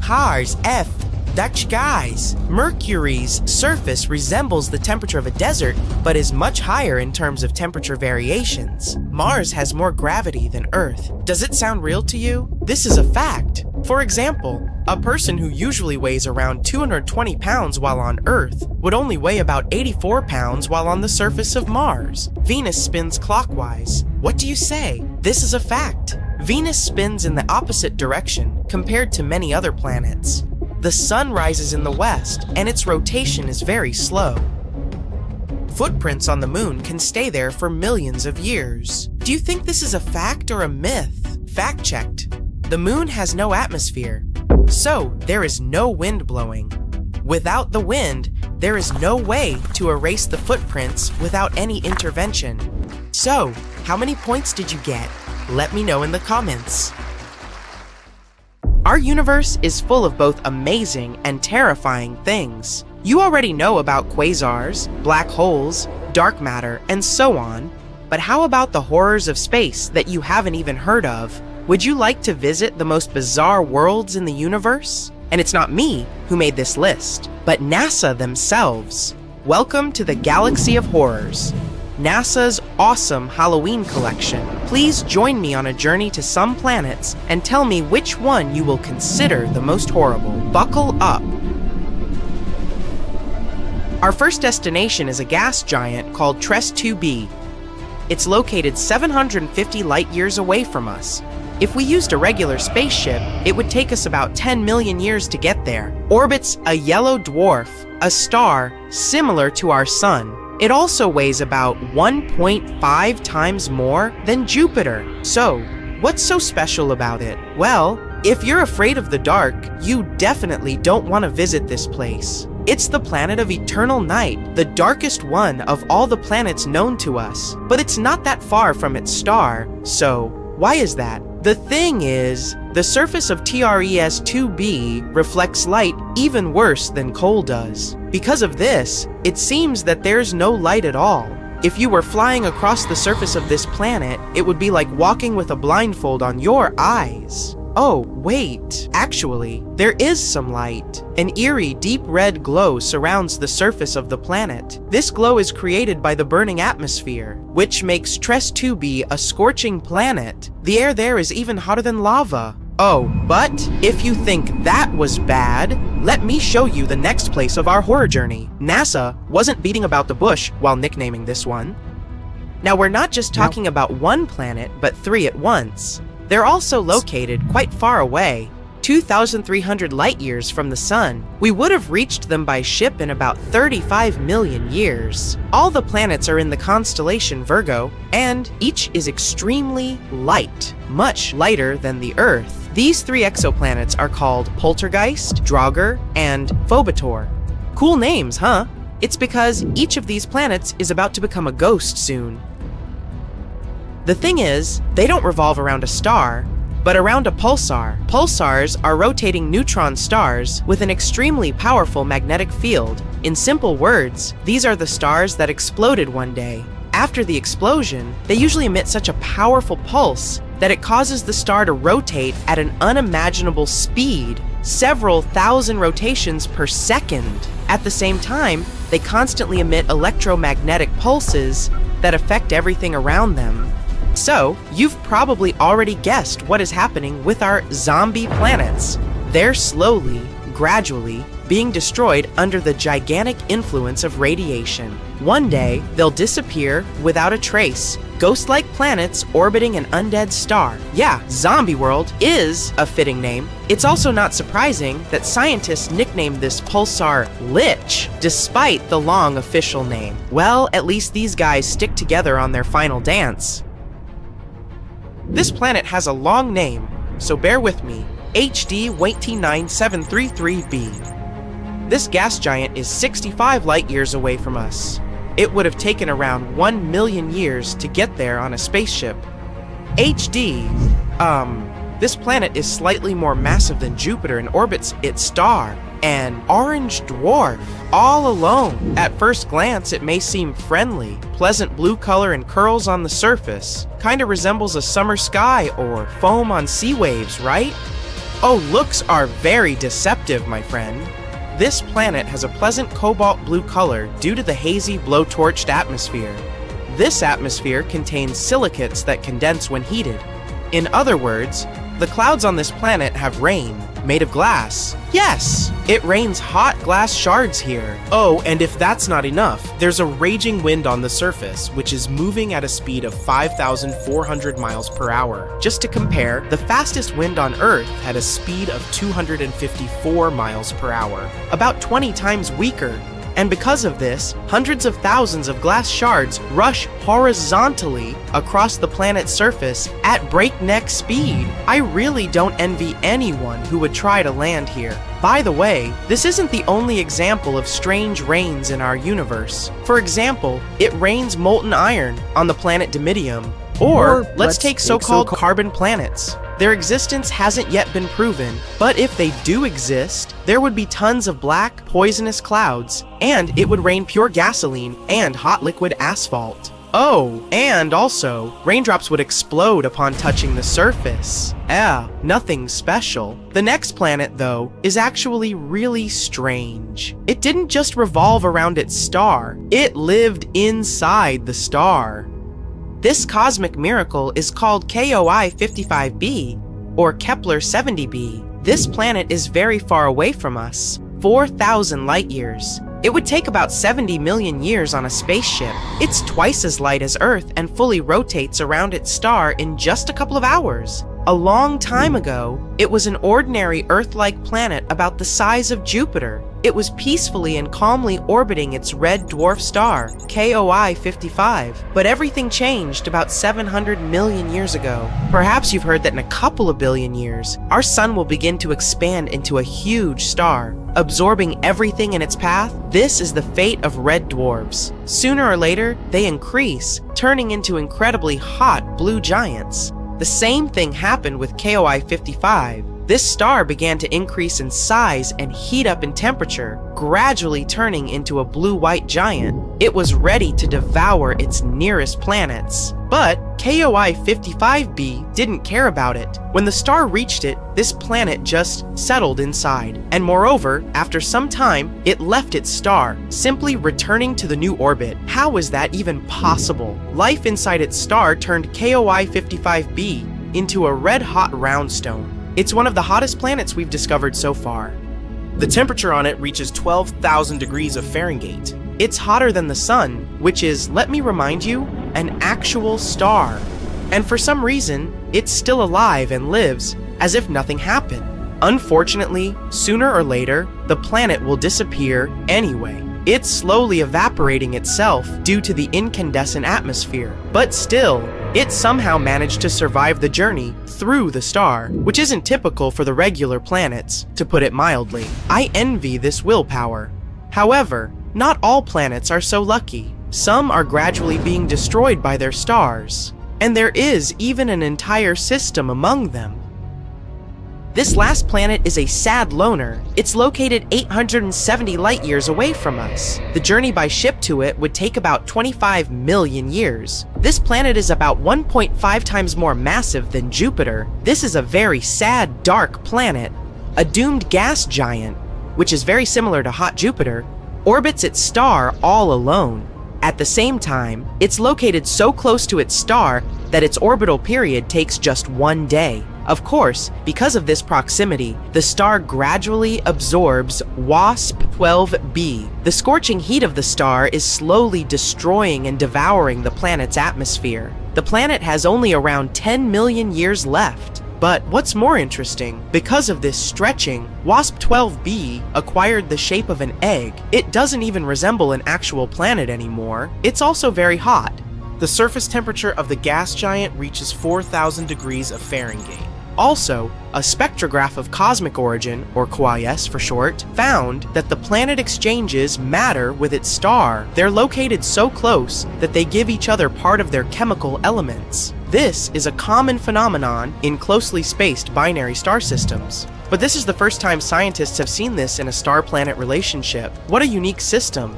F. That's guys. Mercury's surface resembles the temperature of a desert, but is much higher in terms of temperature variations. Mars has more gravity than Earth. Does it sound real to you? This is a fact. For example, a person who usually weighs around 220 pounds while on Earth would only weigh about 84 pounds while on the surface of Mars. Venus spins clockwise. What do you say? This is a fact. Venus spins in the opposite direction compared to many other planets. The sun rises in the west, and its rotation is very slow. Footprints on the moon can stay there for millions of years. Do you think this is a fact or a myth? Fact checked. The moon has no atmosphere, so there is no wind blowing. Without the wind, there is no way to erase the footprints without any intervention. So, how many points did you get? Let me know in the comments. Our universe is full of both amazing and terrifying things. You already know about quasars, black holes, dark matter, and so on. But how about the horrors of space that you haven't even heard of? Would you like to visit the most bizarre worlds in the universe? And it's not me who made this list, but NASA themselves. Welcome to the Galaxy of Horrors, NASA's awesome Halloween collection. Please join me on a journey to some planets and tell me which one you will consider the most horrible. Buckle up. Our first destination is a gas giant called TRES 2b. It's located 750 light years away from us. If we used a regular spaceship, it would take us about 10 million years to get there. Orbits a yellow dwarf, a star similar to our sun. It also weighs about 1.5 times more than Jupiter. So, what's so special about it? Well, if you're afraid of the dark, you definitely don't want to visit this place. It's the planet of eternal night, the darkest one of all the planets known to us. But it's not that far from its star, so why is that? The thing is, the surface of TRES 2b reflects light even worse than coal does. Because of this, it seems that there's no light at all. If you were flying across the surface of this planet, it would be like walking with a blindfold on your eyes. Oh, wait. Actually, there is some light. An eerie, deep red glow surrounds the surface of the planet. This glow is created by the burning atmosphere, which makes TRES 2b a scorching planet. The air there is even hotter than lava. Oh, but if you think that was bad, let me show you the next place of our horror journey. NASA wasn't beating about the bush while nicknaming this one. Now, we're not just talking about one planet, but 3 at once. They're also located quite far away. 2,300 light years from the Sun. We would have reached them by ship in about 35 million years. All the planets are in the constellation Virgo, and each is extremely light, much lighter than the Earth. These 3 exoplanets are called Poltergeist, Draugr, and Phobator. Cool names, huh? It's because each of these planets is about to become a ghost soon. The thing is, they don't revolve around a star, but around a pulsar. Pulsars are rotating neutron stars with an extremely powerful magnetic field. In simple words, these are the stars that exploded one day. After the explosion, they usually emit such a powerful pulse that it causes the star to rotate at an unimaginable speed, several thousand rotations per second. At the same time, they constantly emit electromagnetic pulses that affect everything around them. So, you've probably already guessed what is happening with our zombie planets. They're slowly, gradually, being destroyed under the gigantic influence of radiation. One day, they'll disappear without a trace, ghost-like planets orbiting an undead star. Yeah, Zombie World is a fitting name. It's also not surprising that scientists nicknamed this pulsar Lich, despite the long official name. Well, at least these guys stick together on their final dance. This planet has a long name, so bear with me. HD 18733b. This gas giant is 65 light years away from us. It would have taken around 1 million years to get there on a spaceship. HD, this planet is slightly more massive than Jupiter and orbits its star, an orange dwarf, all alone. At first glance, it may seem friendly. Pleasant blue color and curls on the surface. Kinda resembles a summer sky or foam on sea waves, right? Oh, looks are very deceptive, my friend. This planet has a pleasant cobalt blue color due to the hazy blowtorched atmosphere. This atmosphere contains silicates that condense when heated. In other words, the clouds on this planet have rain, made of glass. Yes, it rains hot glass shards here. Oh, and if that's not enough, there's a raging wind on the surface, which is moving at a speed of 5,400 miles per hour. Just to compare, The fastest wind on Earth had a speed of 254 miles per hour. about 20 times weaker. And because of this, hundreds of thousands of glass shards rush horizontally across the planet's surface at breakneck speed. I really don't envy anyone who would try to land here. By the way, this isn't the only example of strange rains in our universe. For example, it rains molten iron on the planet Dimidium. Or let's take so-called carbon planets. Their existence hasn't yet been proven, but if they do exist, there would be tons of black, poisonous clouds, and it would rain pure gasoline and hot liquid asphalt. Oh, and also, raindrops would explode upon touching the surface. Nothing special. The next planet, though, is actually really strange. It didn't just revolve around its star, it lived inside the star. This cosmic miracle is called KOI 55b, or Kepler 70b. This planet is very far away from us, 4,000 light years. It would take about 70 million years on a spaceship. It's twice as light as Earth and fully rotates around its star in just a couple of hours. A long time ago, it was an ordinary Earth-like planet about the size of Jupiter. It was peacefully and calmly orbiting its red dwarf star, KOI 55. But everything changed about 700 million years ago. Perhaps you've heard that in a couple of billion years, our sun will begin to expand into a huge star, absorbing everything in its path. This is the fate of red dwarfs. Sooner or later, they increase, turning into incredibly hot blue giants. The same thing happened with KOI 55. This star began to increase in size and heat up in temperature, gradually turning into a blue-white giant. It was ready to devour its nearest planets. But KOI 55b didn't care about it. When the star reached it, this planet just settled inside. And moreover, after some time, it left its star, simply returning to the new orbit. How is that even possible? Life inside its star turned KOI 55b into a red-hot roundstone. It's one of the hottest planets we've discovered so far. The temperature on it reaches 12,000 degrees of Fahrenheit. It's hotter than the sun, which is, let me remind you, an actual star. And for some reason, it's still alive and lives as if nothing happened. Unfortunately, sooner or later, the planet will disappear anyway. It's slowly evaporating itself due to the incandescent atmosphere, but still, it somehow managed to survive the journey through the star, which isn't typical for the regular planets, to put it mildly. I envy this willpower. However, not all planets are so lucky. Some are gradually being destroyed by their stars, and there is even an entire system among them. This last planet is a sad loner. It's located 870 light-years away from us. The journey by ship to it would take about 25 million years. This planet is about 1.5 times more massive than Jupiter. This is a very sad, dark planet. A doomed gas giant, which is very similar to hot Jupiter, orbits its star all alone. At the same time, it's located so close to its star that its orbital period takes just 1 day. Of course, because of this proximity, the star gradually absorbs WASP-12b. The scorching heat of the star is slowly destroying and devouring the planet's atmosphere. The planet has only around 10 million years left. But what's more interesting, because of this stretching, WASP-12b acquired the shape of an egg. It doesn't even resemble an actual planet anymore. It's also very hot. The surface temperature of the gas giant reaches 4,000 degrees of Fahrenheit. Also, a spectrograph of cosmic origin, or QIS for short, found that the planet exchanges matter with its star. They're located so close that they give each other part of their chemical elements. This is a common phenomenon in closely spaced binary star systems. But this is the first time scientists have seen this in a star-planet relationship. What a unique system.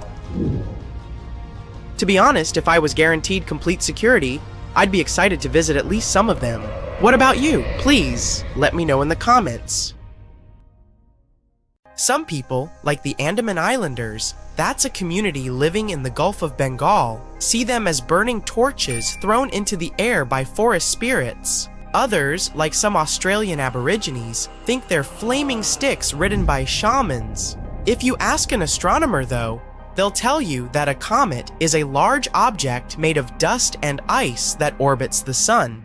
To be honest, if I was guaranteed complete security, I'd be excited to visit at least some of them. What about you? Please let me know in the comments. Some people, like the Andaman Islanders, that's a community living in the Gulf of Bengal, see them as burning torches thrown into the air by forest spirits. Others, like some Australian Aborigines, think they're flaming sticks ridden by shamans. If you ask an astronomer though, they'll tell you that a comet is a large object made of dust and ice that orbits the sun.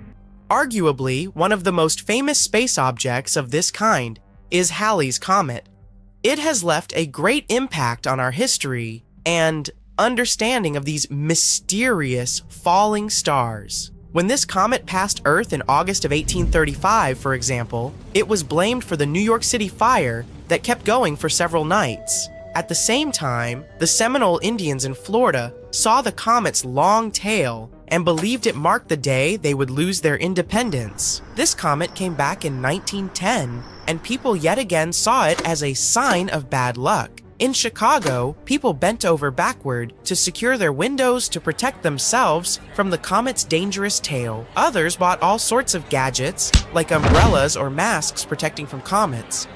Arguably, one of the most famous space objects of this kind is Halley's Comet. It has left a great impact on our history and understanding of these mysterious falling stars. When this comet passed Earth in August of 1835, for example, it was blamed for the New York City fire that kept going for several nights. At the same time, the Seminole Indians in Florida saw the comet's long tail and believed it marked the day they would lose their independence. This comet came back in 1910, and people yet again saw it as a sign of bad luck. In Chicago, people bent over backward to secure their windows to protect themselves from the comet's dangerous tail. Others bought all sorts of gadgets, like umbrellas or masks protecting from comets.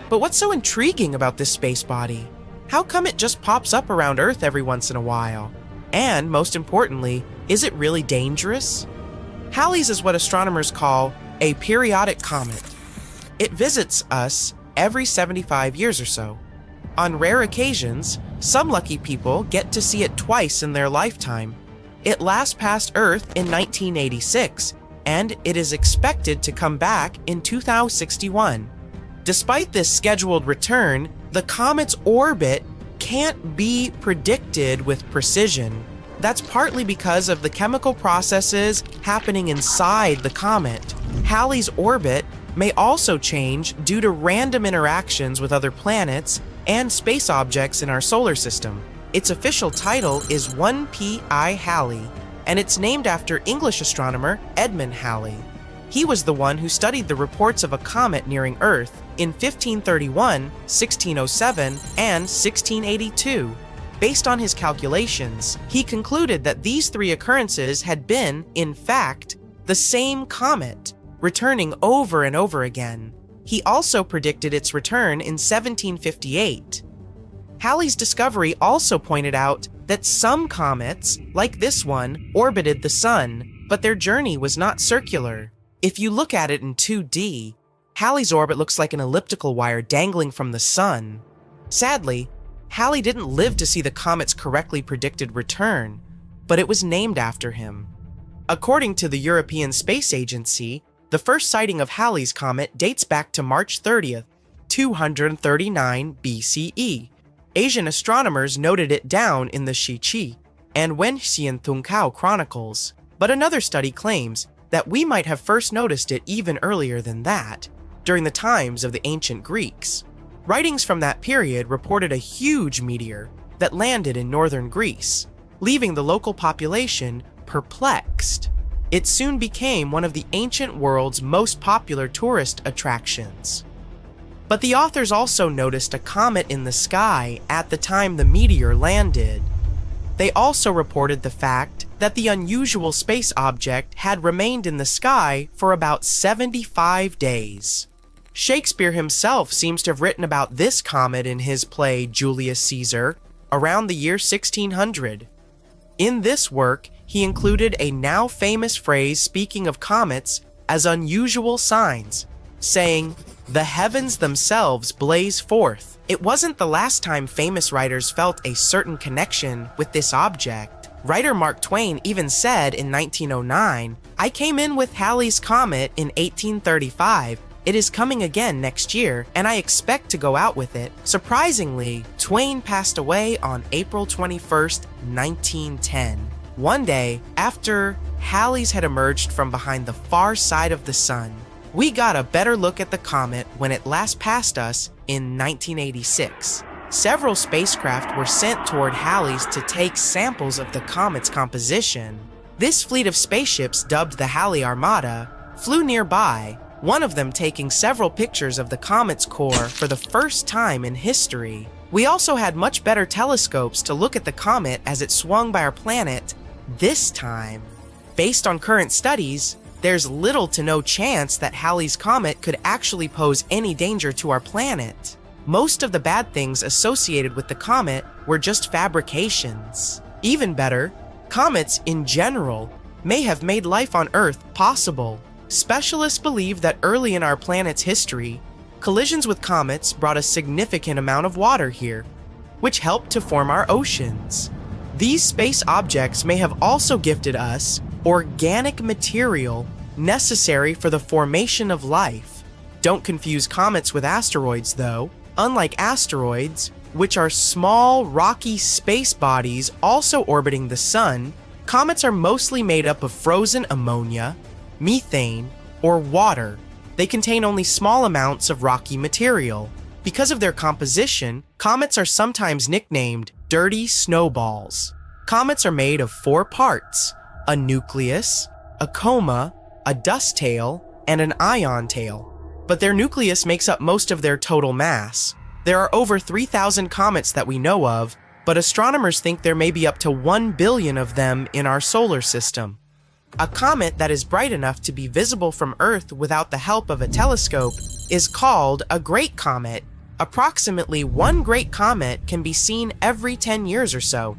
But what's so intriguing about this space body? How come it just pops up around Earth every once in a while? And, most importantly, is it really dangerous? Halley's is what astronomers call a periodic comet. It visits us every 75 years or so. On rare occasions, some lucky people get to see it twice in their lifetime. It last passed Earth in 1986, and it is expected to come back in 2061. Despite this scheduled return, the comet's orbit can't be predicted with precision. That's partly because of the chemical processes happening inside the comet. Halley's orbit may also change due to random interactions with other planets and space objects in our solar system. Its official title is 1Pi Halley, and it's named after English astronomer Edmund Halley. He was the one who studied the reports of a comet nearing Earth in 1531, 1607, and 1682. Based on his calculations, he concluded that these three occurrences had been, in fact, the same comet, returning over and over again. He also predicted its return in 1758. Halley's discovery also pointed out that some comets, like this one, orbited the Sun, but their journey was not circular. If you look at it in 2D, Halley's orbit looks like an elliptical wire dangling from the Sun. Sadly, Halley didn't live to see the comet's correctly predicted return, but it was named after him. According to the European Space Agency, the first sighting of Halley's Comet dates back to March 30th, 239 BCE. Asian astronomers noted it down in the Shiqi and Wenxian Tungkao chronicles, but another study claims that we might have first noticed it even earlier than that, during the times of the ancient Greeks. Writings from that period reported a huge meteor that landed in northern Greece, leaving the local population perplexed. It soon became one of the ancient world's most popular tourist attractions. But the authors also noticed a comet in the sky at the time the meteor landed. They also reported the fact that the unusual space object had remained in the sky for about 75 days. Shakespeare himself seems to have written about this comet in his play Julius Caesar around the year 1600. In this work, he included a now famous phrase speaking of comets as unusual signs, saying, "The heavens themselves blaze forth." It wasn't the last time famous writers felt a certain connection with this object. Writer Mark Twain even said in 1909, "I came in with Halley's Comet in 1835. It is coming again next year, and I expect to go out with it." Surprisingly, Twain passed away on April 21st, 1910. One day after Halley's had emerged from behind the far side of the sun. We got a better look at the comet when it last passed us in 1986. Several spacecraft were sent toward Halley's to take samples of the comet's composition. This fleet of spaceships, dubbed the Halley Armada, flew nearby, one of them taking several pictures of the comet's core for the first time in history. We also had much better telescopes to look at the comet as it swung by our planet this time. Based on current studies, there's little to no chance that Halley's Comet could actually pose any danger to our planet. Most of the bad things associated with the comet were just fabrications. Even better, comets in general may have made life on Earth possible. Specialists believe that early in our planet's history, collisions with comets brought a significant amount of water here, which helped to form our oceans. These space objects may have also gifted us organic material necessary for the formation of life. Don't confuse comets with asteroids, though. Unlike asteroids, which are small, rocky space bodies also orbiting the sun, comets are mostly made up of frozen ammonia, methane, or water. They contain only small amounts of rocky material. Because of their composition, comets are sometimes nicknamed dirty snowballs. Comets are made of 4 parts: a nucleus, a coma, a dust tail, and an ion tail. But their nucleus makes up most of their total mass. There are over 3,000 comets that we know of, but astronomers think there may be up to 1 billion of them in our solar system. A comet that is bright enough to be visible from Earth without the help of a telescope is called a great comet. Approximately 1 great comet can be seen every 10 years or so.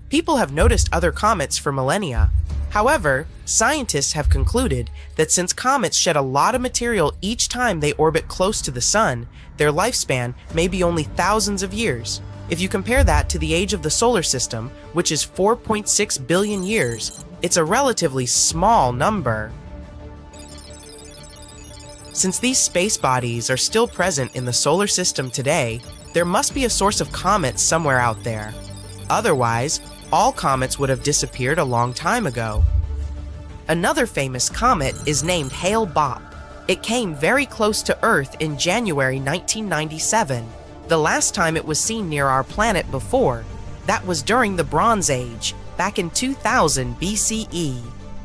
People have noticed other comets for millennia. However, scientists have concluded that since comets shed a lot of material each time they orbit close to the sun, their lifespan may be only thousands of years. If you compare that to the age of the solar system, which is 4.6 billion years, it's a relatively small number. Since these space bodies are still present in the solar system today, there must be a source of comets somewhere out there. Otherwise, all comets would have disappeared a long time ago. Another famous comet is named Hale-Bopp. It came very close to Earth in January 1997. The last time it was seen near our planet before, that was during the Bronze Age, back in 2000 BCE.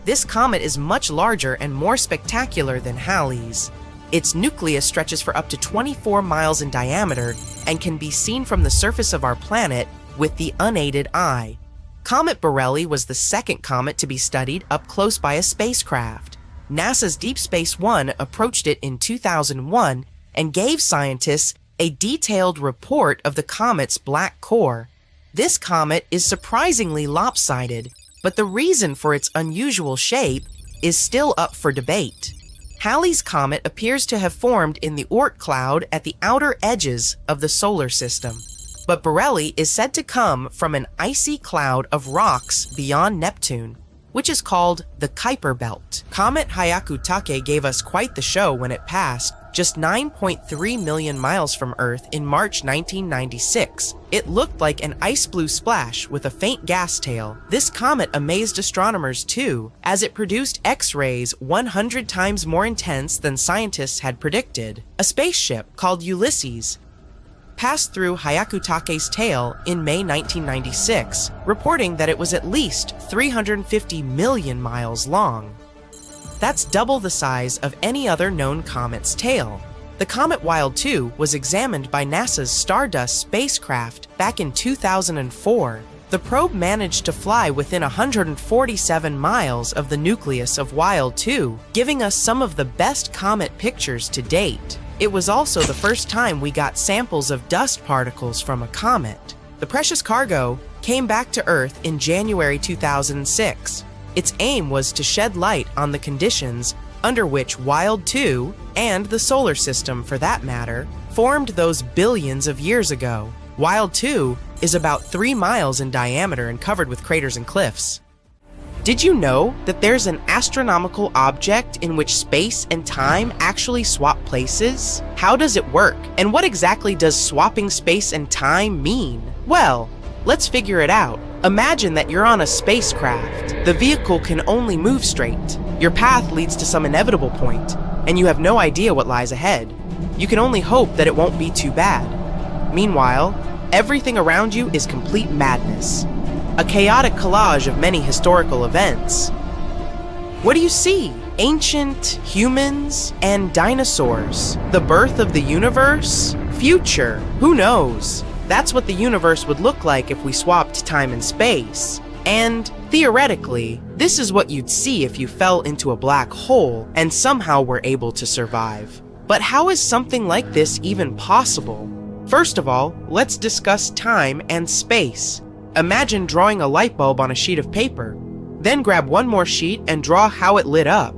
This comet is much larger and more spectacular than Halley's. Its nucleus stretches for up to 24 miles in diameter and can be seen from the surface of our planet with the unaided eye. Comet Borrelly was the second comet to be studied up close by a spacecraft. NASA's Deep Space One approached it in 2001 and gave scientists a detailed report of the comet's black core. This comet is surprisingly lopsided, but the reason for its unusual shape is still up for debate. Halley's Comet appears to have formed in the Oort cloud at the outer edges of the solar system, but Borrelly is said to come from an icy cloud of rocks beyond Neptune, which is called the Kuiper Belt. Comet Hyakutake gave us quite the show when it passed, just 9.3 million miles from Earth in March 1996. It looked like an ice blue splash with a faint gas tail. This comet amazed astronomers too, as it produced X-rays 100 times more intense than scientists had predicted. A spaceship called Ulysses passed through Hyakutake's tail in May 1996, reporting that it was at least 350 million miles long. That's double the size of any other known comet's tail. The comet Wild 2 was examined by NASA's Stardust spacecraft back in 2004. The probe managed to fly within 147 miles of the nucleus of Wild 2, giving us some of the best comet pictures to date. It was also the first time we got samples of dust particles from a comet. The precious cargo came back to Earth in January 2006. Its aim was to shed light on the conditions under which Wild 2, and the solar system for that matter, formed those billions of years ago. Wild 2 is about 3 miles in diameter and covered with craters and cliffs. Did you know that there's an astronomical object in which space and time actually swap places? How does it work? And what exactly does swapping space and time mean? Well, let's figure it out. Imagine that you're on a spacecraft. The vehicle can only move straight. Your path leads to some inevitable point, and you have no idea what lies ahead. You can only hope that it won't be too bad. Meanwhile, everything around you is complete madness. A chaotic collage of many historical events. What do you see? Ancient humans and dinosaurs. The birth of the universe? Future? Who knows? That's what the universe would look like if we swapped time and space. And, theoretically, this is what you'd see if you fell into a black hole and somehow were able to survive. But how is something like this even possible? First of all, let's discuss time and space. Imagine drawing a light bulb on a sheet of paper. Then grab one more sheet and draw how it lit up.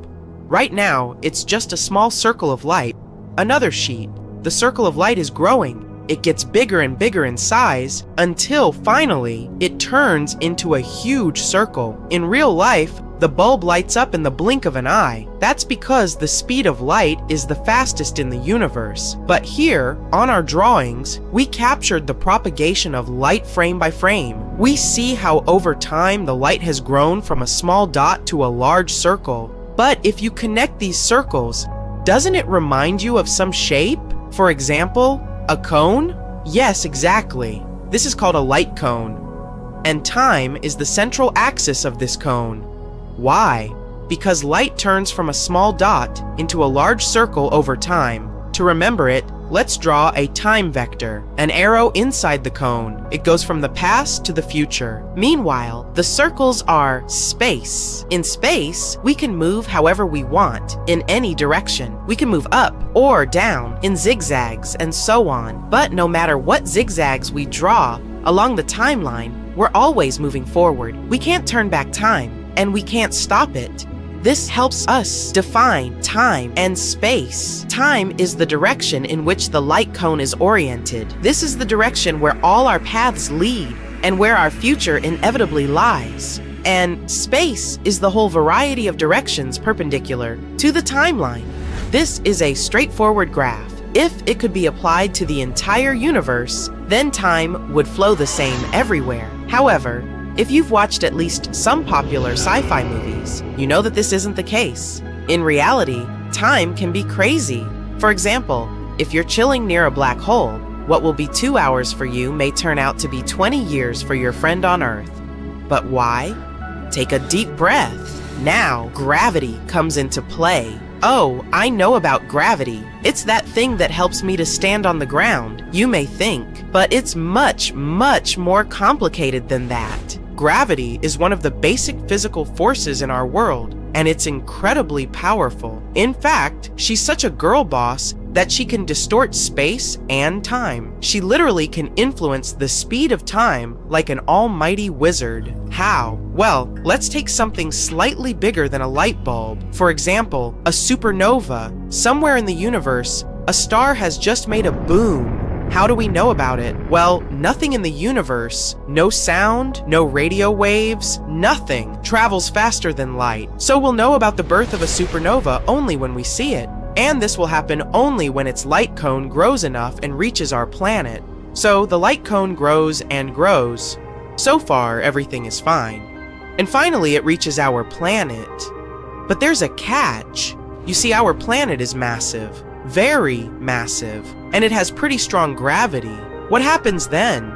Right now, it's just a small circle of light. Another sheet. The circle of light is growing. It gets bigger and bigger in size until finally it turns into a huge circle. In real life, the bulb lights up in the blink of an eye. That's because the speed of light is the fastest in the universe. But here, on our drawings, we captured the propagation of light frame by frame. We see how over time the light has grown from a small dot to a large circle. But if you connect these circles, doesn't it remind you of some shape? For example, a cone? Yes, exactly. This is called a light cone. And time is the central axis of this cone. Why? Because light turns from a small dot into a large circle over time. To remember it, let's draw a time vector, an arrow inside the cone. It goes from the past to the future. Meanwhile, the circles are space. In space, we can move however we want, in any direction. We can move up or down, in zigzags, and so on. But no matter what zigzags we draw along the timeline, we're always moving forward. We can't turn back time, and we can't stop it. This helps us define time and space. Time is the direction in which the light cone is oriented. This is the direction where all our paths lead and where our future inevitably lies. And space is the whole variety of directions perpendicular to the timeline. This is a straightforward graph. If it could be applied to the entire universe, then time would flow the same everywhere. However, if you've watched at least some popular sci-fi movies, you know that this isn't the case. In reality, time can be crazy. For example, if you're chilling near a black hole, what will be 2 hours for you may turn out to be 20 years for your friend on Earth. But why? Take a deep breath. Now, gravity comes into play. Oh, I know about gravity. It's that thing that helps me to stand on the ground, you may think. But it's much, much more complicated than that. Gravity is one of the basic physical forces in our world, and it's incredibly powerful. In fact, she's such a girl boss that she can distort space and time. She literally can influence the speed of time like an almighty wizard. How? Well, let's take something slightly bigger than a light bulb. For example, a supernova. Somewhere in the universe, a star has just made a boom. How do we know about it? Well, nothing in the universe, no sound, no radio waves, nothing travels faster than light. So we'll know about the birth of a supernova only when we see it. And this will happen only when its light cone grows enough and reaches our planet. So the light cone grows and grows. So far, everything is fine. And finally, it reaches our planet. But there's a catch. You see, our planet is massive, very massive, and it has pretty strong gravity. What happens then?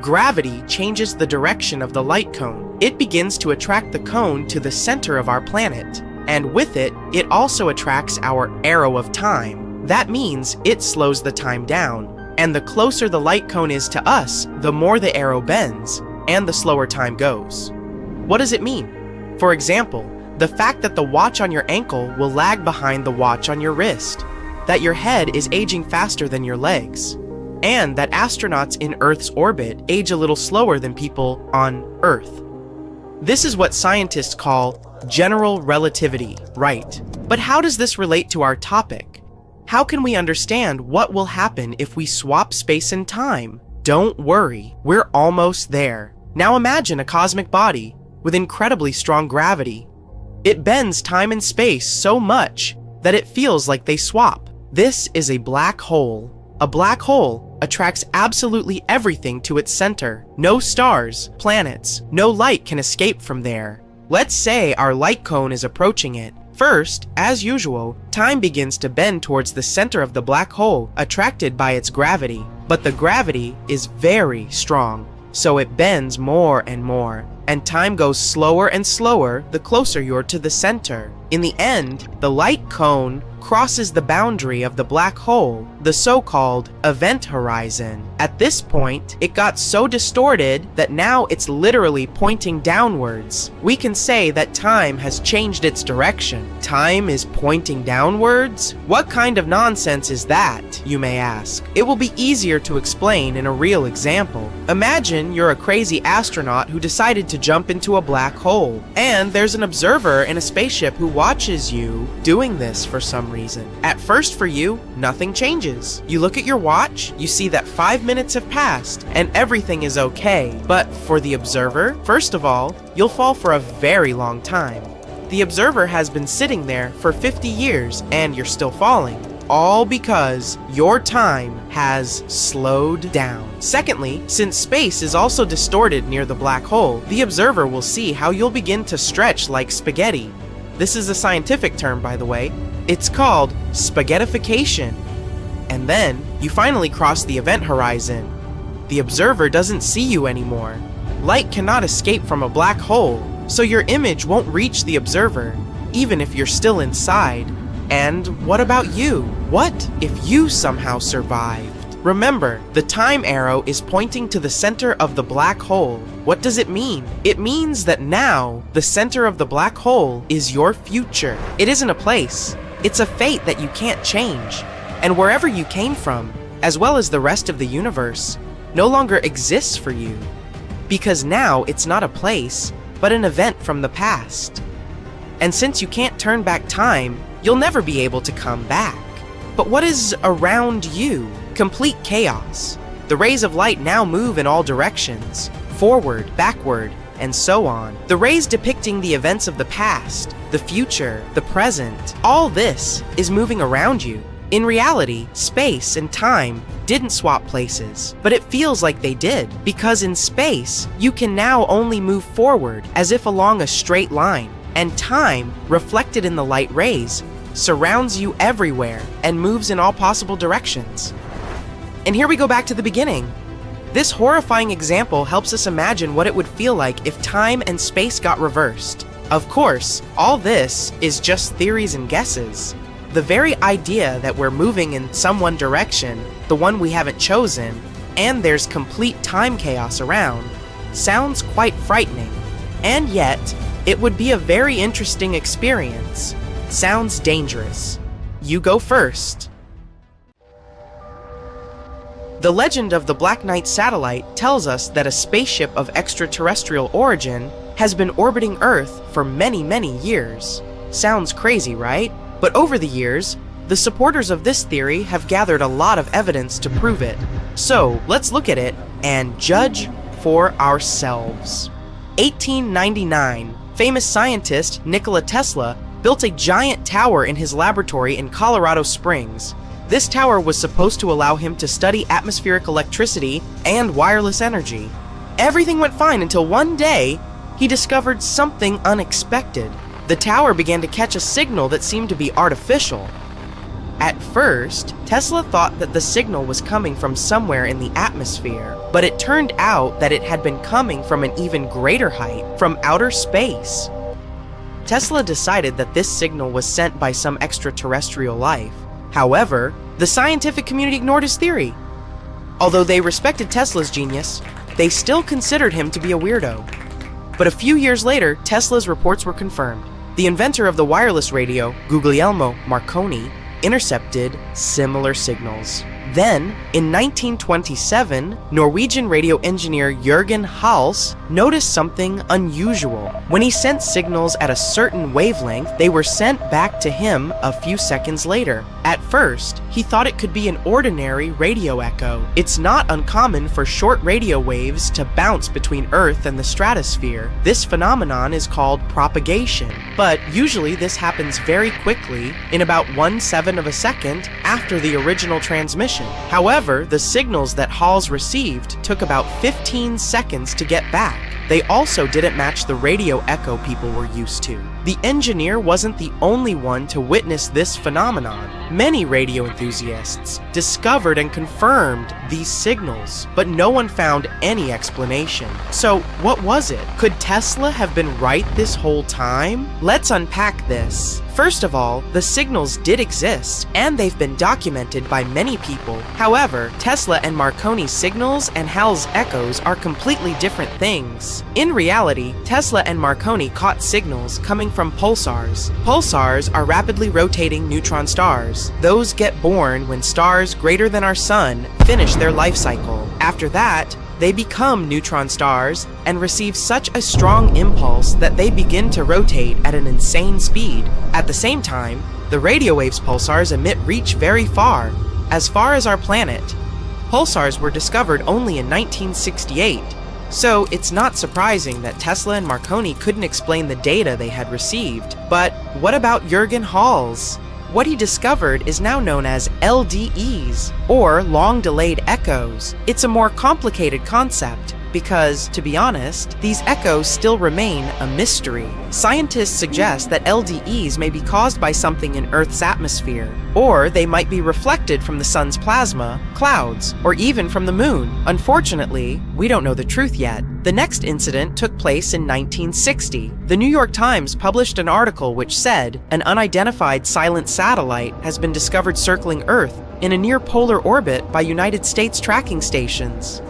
Gravity changes the direction of the light cone. It begins to attract the cone to the center of our planet. And with it, it also attracts our arrow of time. That means it slows the time down. And the closer the light cone is to us, the more the arrow bends, and the slower time goes. What does it mean? For example, the fact that the watch on your ankle will lag behind the watch on your wrist, that your head is aging faster than your legs, and that astronauts in Earth's orbit age a little slower than people on Earth. This is what scientists call general relativity, right? But how does this relate to our topic? How can we understand what will happen if we swap space and time? Don't worry, we're almost there. Now imagine a cosmic body with incredibly strong gravity. It bends time and space so much that it feels like they swap. This is a black hole. A black hole attracts absolutely everything to its center. No stars, planets, no light can escape from there. Let's say our light cone is approaching it. First, as usual, time begins to bend towards the center of the black hole, attracted by its gravity. But the gravity is very strong, so it bends more and more, and time goes slower and slower the closer you're to the center. In the end, the light cone crosses the boundary of the black hole, the so-called event horizon. At this point, it got so distorted that now it's literally pointing downwards. We can say that time has changed its direction. Time is pointing downwards? What kind of nonsense is that, you may ask? It will be easier to explain in a real example. Imagine you're a crazy astronaut who decided to jump into a black hole, and there's an observer in a spaceship who watches you doing this for some reason. At first for you, nothing changes. You look at your watch, you see that 5 minutes have passed, and everything is okay. But for the observer, first of all, you'll fall for a very long time. The observer has been sitting there for 50 years, and you're still falling. All because your time has slowed down. Secondly, since space is also distorted near the black hole, the observer will see how you'll begin to stretch like spaghetti. This is a scientific term, by the way. It's called spaghettification. And then, you finally cross the event horizon. The observer doesn't see you anymore. Light cannot escape from a black hole, so your image won't reach the observer, even if you're still inside. And what about you? What if you somehow survived? Remember, the time arrow is pointing to the center of the black hole. What does it mean? It means that now, the center of the black hole is your future. It isn't a place. It's a fate that you can't change. And wherever you came from, as well as the rest of the universe, no longer exists for you. Because now it's not a place, but an event from the past. And since you can't turn back time, you'll never be able to come back. But what is around you? Complete chaos. The rays of light now move in all directions, forward, backward, and so on. The rays depicting the events of the past, the future, the present, all this is moving around you. In reality, space and time didn't swap places, but it feels like they did, because in space, you can now only move forward as if along a straight line, and time, reflected in the light rays, surrounds you everywhere and moves in all possible directions. And here we go back to the beginning. This horrifying example helps us imagine what it would feel like if time and space got reversed. Of course, all this is just theories and guesses. The very idea that we're moving in some one direction, the one we haven't chosen, and there's complete time chaos around, sounds quite frightening. And yet, it would be a very interesting experience. Sounds dangerous. You go first. The legend of the Black Knight satellite tells us that a spaceship of extraterrestrial origin has been orbiting Earth for many, many years. Sounds crazy, right? But over the years, the supporters of this theory have gathered a lot of evidence to prove it. So, let's look at it and judge for ourselves. 1899, famous scientist Nikola Tesla built a giant tower in his laboratory in Colorado Springs. This tower was supposed to allow him to study atmospheric electricity and wireless energy. Everything went fine until one day, he discovered something unexpected. The tower began to catch a signal that seemed to be artificial. At first, Tesla thought that the signal was coming from somewhere in the atmosphere, but it turned out that it had been coming from an even greater height, from outer space. Tesla decided that this signal was sent by some extraterrestrial life. However, the scientific community ignored his theory. Although they respected Tesla's genius, they still considered him to be a weirdo. But a few years later, Tesla's reports were confirmed. The inventor of the wireless radio, Guglielmo Marconi, intercepted similar signals. Then, in 1927, Norwegian radio engineer Jørgen Hals noticed something unusual. When he sent signals at a certain wavelength, they were sent back to him a few seconds later. At first, he thought it could be an ordinary radio echo. It's not uncommon for short radio waves to bounce between Earth and the stratosphere. This phenomenon is called propagation, but usually this happens very quickly, in about 1/7 of a second after the original transmission. However, the signals that Hals received took about 15 seconds to get back. They also didn't match the radio echo people were used to. The engineer wasn't the only one to witness this phenomenon. Many radio enthusiasts discovered and confirmed these signals, but no one found any explanation. So, what was it? Could Tesla have been right this whole time? Let's unpack this. First of all, the signals did exist, and they've been documented by many people. However, Tesla and Marconi's signals and Hal's echoes are completely different things. In reality, Tesla and Marconi caught signals coming from pulsars. Pulsars are rapidly rotating neutron stars. Those get born when stars greater than our sun finish their life cycle. After that, they become neutron stars and receive such a strong impulse that they begin to rotate at an insane speed. At the same time, the radio waves pulsars emit reach very far as our planet. Pulsars were discovered only in 1968, so it's not surprising that Tesla and Marconi couldn't explain the data they had received. But what about Jørgen Hals? What he discovered is now known as LDEs, or long-delayed echoes. It's a more complicated concept because, to be honest, these echoes still remain a mystery. Scientists suggest that LDEs may be caused by something in Earth's atmosphere, or they might be reflected from the sun's plasma, clouds, or even from the moon. Unfortunately, we don't know the truth yet. The next incident took place in 1960. The New York Times published an article which said an unidentified silent satellite has been discovered circling Earth in a near-polar orbit by United States tracking stations.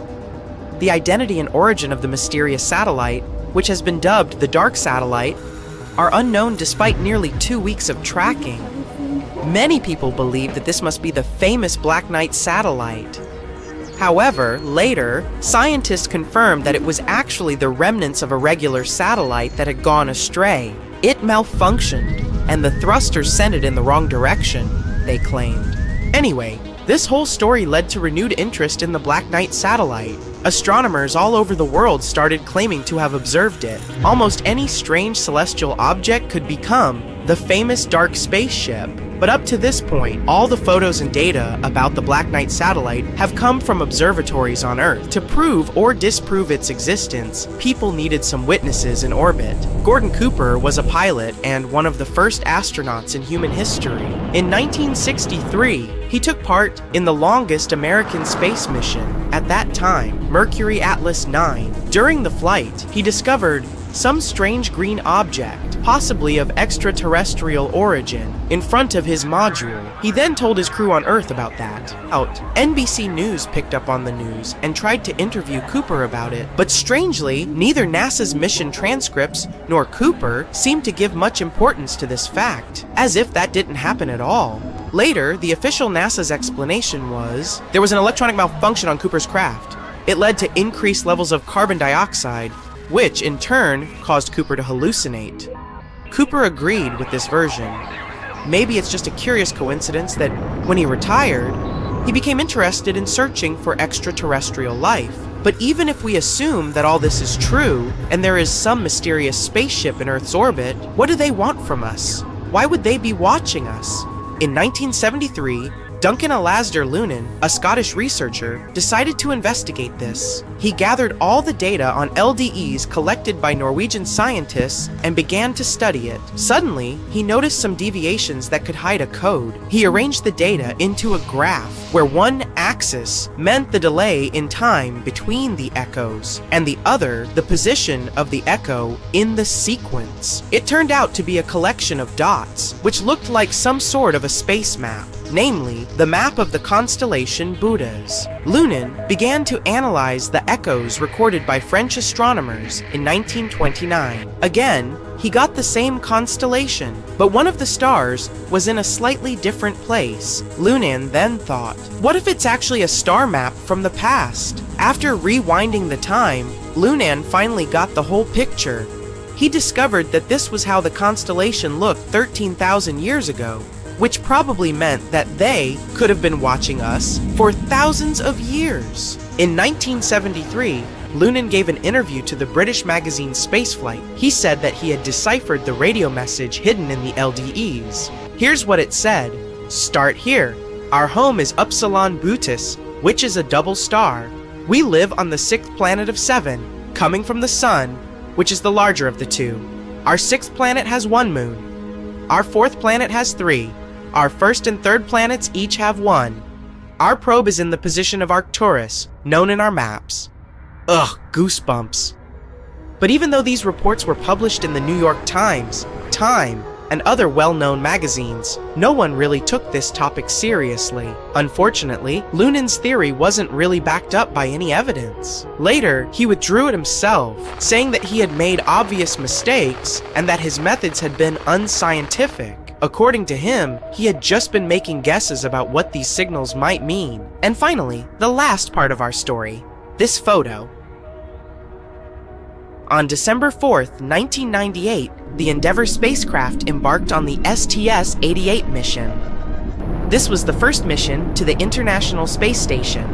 The identity and origin of the mysterious satellite, which has been dubbed the Dark Satellite, are unknown despite nearly 2 weeks of tracking. Many people believe that this must be the famous Black Knight satellite. However, later, scientists confirmed that it was actually the remnants of a regular satellite that had gone astray. It malfunctioned, and the thrusters sent it in the wrong direction, they claimed. Anyway, this whole story led to renewed interest in the Black Knight satellite. Astronomers all over the world started claiming to have observed it. Almost any strange celestial object could become the famous dark spaceship. But up to this point, all the photos and data about the Black Knight satellite have come from observatories on Earth. To prove or disprove its existence, people needed some witnesses in orbit. Gordon Cooper was a pilot and one of the first astronauts in human history. In 1963, he took part in the longest American space mission at that time, Mercury Atlas 9. During the flight, he discovered some strange green object, possibly of extraterrestrial origin, in front of his module. He then told his crew on Earth about that. NBC News picked up on the news and tried to interview Cooper about it, but strangely, neither NASA's mission transcripts nor Cooper seemed to give much importance to this fact, as if that didn't happen at all. Later, the official NASA's explanation was, there was an electronic malfunction on Cooper's craft. It led to increased levels of carbon dioxide, which in turn caused Cooper to hallucinate. Cooper agreed with this version. Maybe it's just a curious coincidence that when he retired, he became interested in searching for extraterrestrial life. But even if we assume that all this is true, and there is some mysterious spaceship in Earth's orbit, what do they want from us? Why would they be watching us? In 1973, Duncan Alasdair Lunan, a Scottish researcher, decided to investigate this. He gathered all the data on LDEs collected by Norwegian scientists and began to study it. Suddenly, he noticed some deviations that could hide a code. He arranged the data into a graph, where one axis meant the delay in time between the echoes, and the other the position of the echo in the sequence. It turned out to be a collection of dots, which looked like some sort of a space map, namely the map of the constellation Buddhas. Lunan began to analyze the echoes recorded by French astronomers in 1929. Again, he got the same constellation, but one of the stars was in a slightly different place. Lunan then thought, what if it's actually a star map from the past? After rewinding the time, Lunan finally got the whole picture. He discovered that this was how the constellation looked 13,000 years ago, which probably meant that they could have been watching us for thousands of years. In 1973, Lunan gave an interview to the British magazine Spaceflight. He said that he had deciphered the radio message hidden in the LDEs. Here's what it said. Start here. Our home is Upsilon Bootis, which is a double star. We live on the 6th planet of 7, coming from the Sun, which is the larger of the two. Our 6th planet has 1 moon. Our 4th planet has 3. Our 1st and 3rd planets each have 1. Our probe is in the position of Arcturus, known in our maps. Ugh, goosebumps. But even though these reports were published in the New York Times, Time, and other well-known magazines, no one really took this topic seriously. Unfortunately, Lunan's theory wasn't really backed up by any evidence. Later, he withdrew it himself, saying that he had made obvious mistakes and that his methods had been unscientific. According to him, he had just been making guesses about what these signals might mean. And finally, the last part of our story, this photo. On December 4th, 1998, the Endeavour spacecraft embarked on the STS-88 mission. This was the first mission to the International Space Station.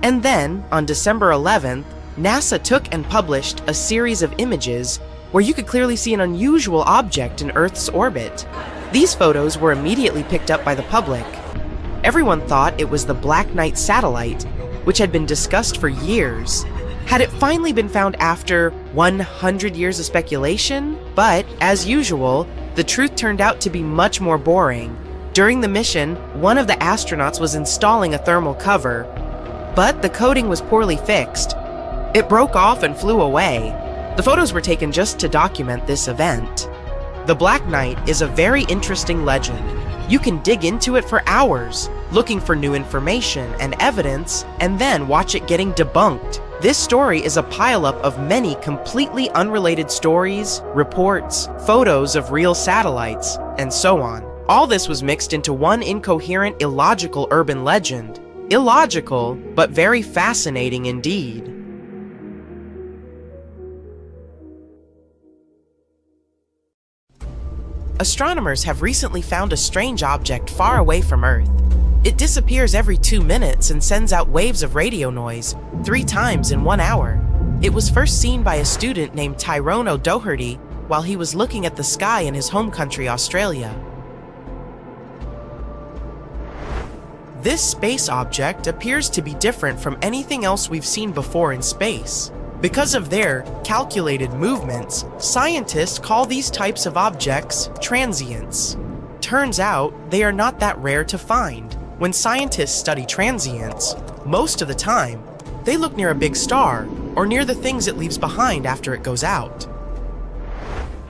And then, on December 11th, NASA took and published a series of images where you could clearly see an unusual object in Earth's orbit. These photos were immediately picked up by the public. Everyone thought it was the Black Knight satellite, which had been discussed for years. Had it finally been found after 100 years of speculation? But, as usual, the truth turned out to be much more boring. During the mission, one of the astronauts was installing a thermal cover, but the coating was poorly fixed. It broke off and flew away. The photos were taken just to document this event. The Black Knight is a very interesting legend. You can dig into it for hours, looking for new information and evidence, and then watch it getting debunked. This story is a pileup of many completely unrelated stories, reports, photos of real satellites, and so on. All this was mixed into one incoherent, illogical urban legend. Illogical, but very fascinating indeed. Astronomers have recently found a strange object far away from Earth. It disappears every 2 minutes and sends out waves of radio noise 3 times in 1 hour. It was first seen by a student named Tyrone O'Doherty while he was looking at the sky in his home country, Australia. This space object appears to be different from anything else we've seen before in space. Because of their calculated movements, scientists call these types of objects transients. Turns out, they are not that rare to find. When scientists study transients, most of the time, they look near a big star or near the things it leaves behind after it goes out.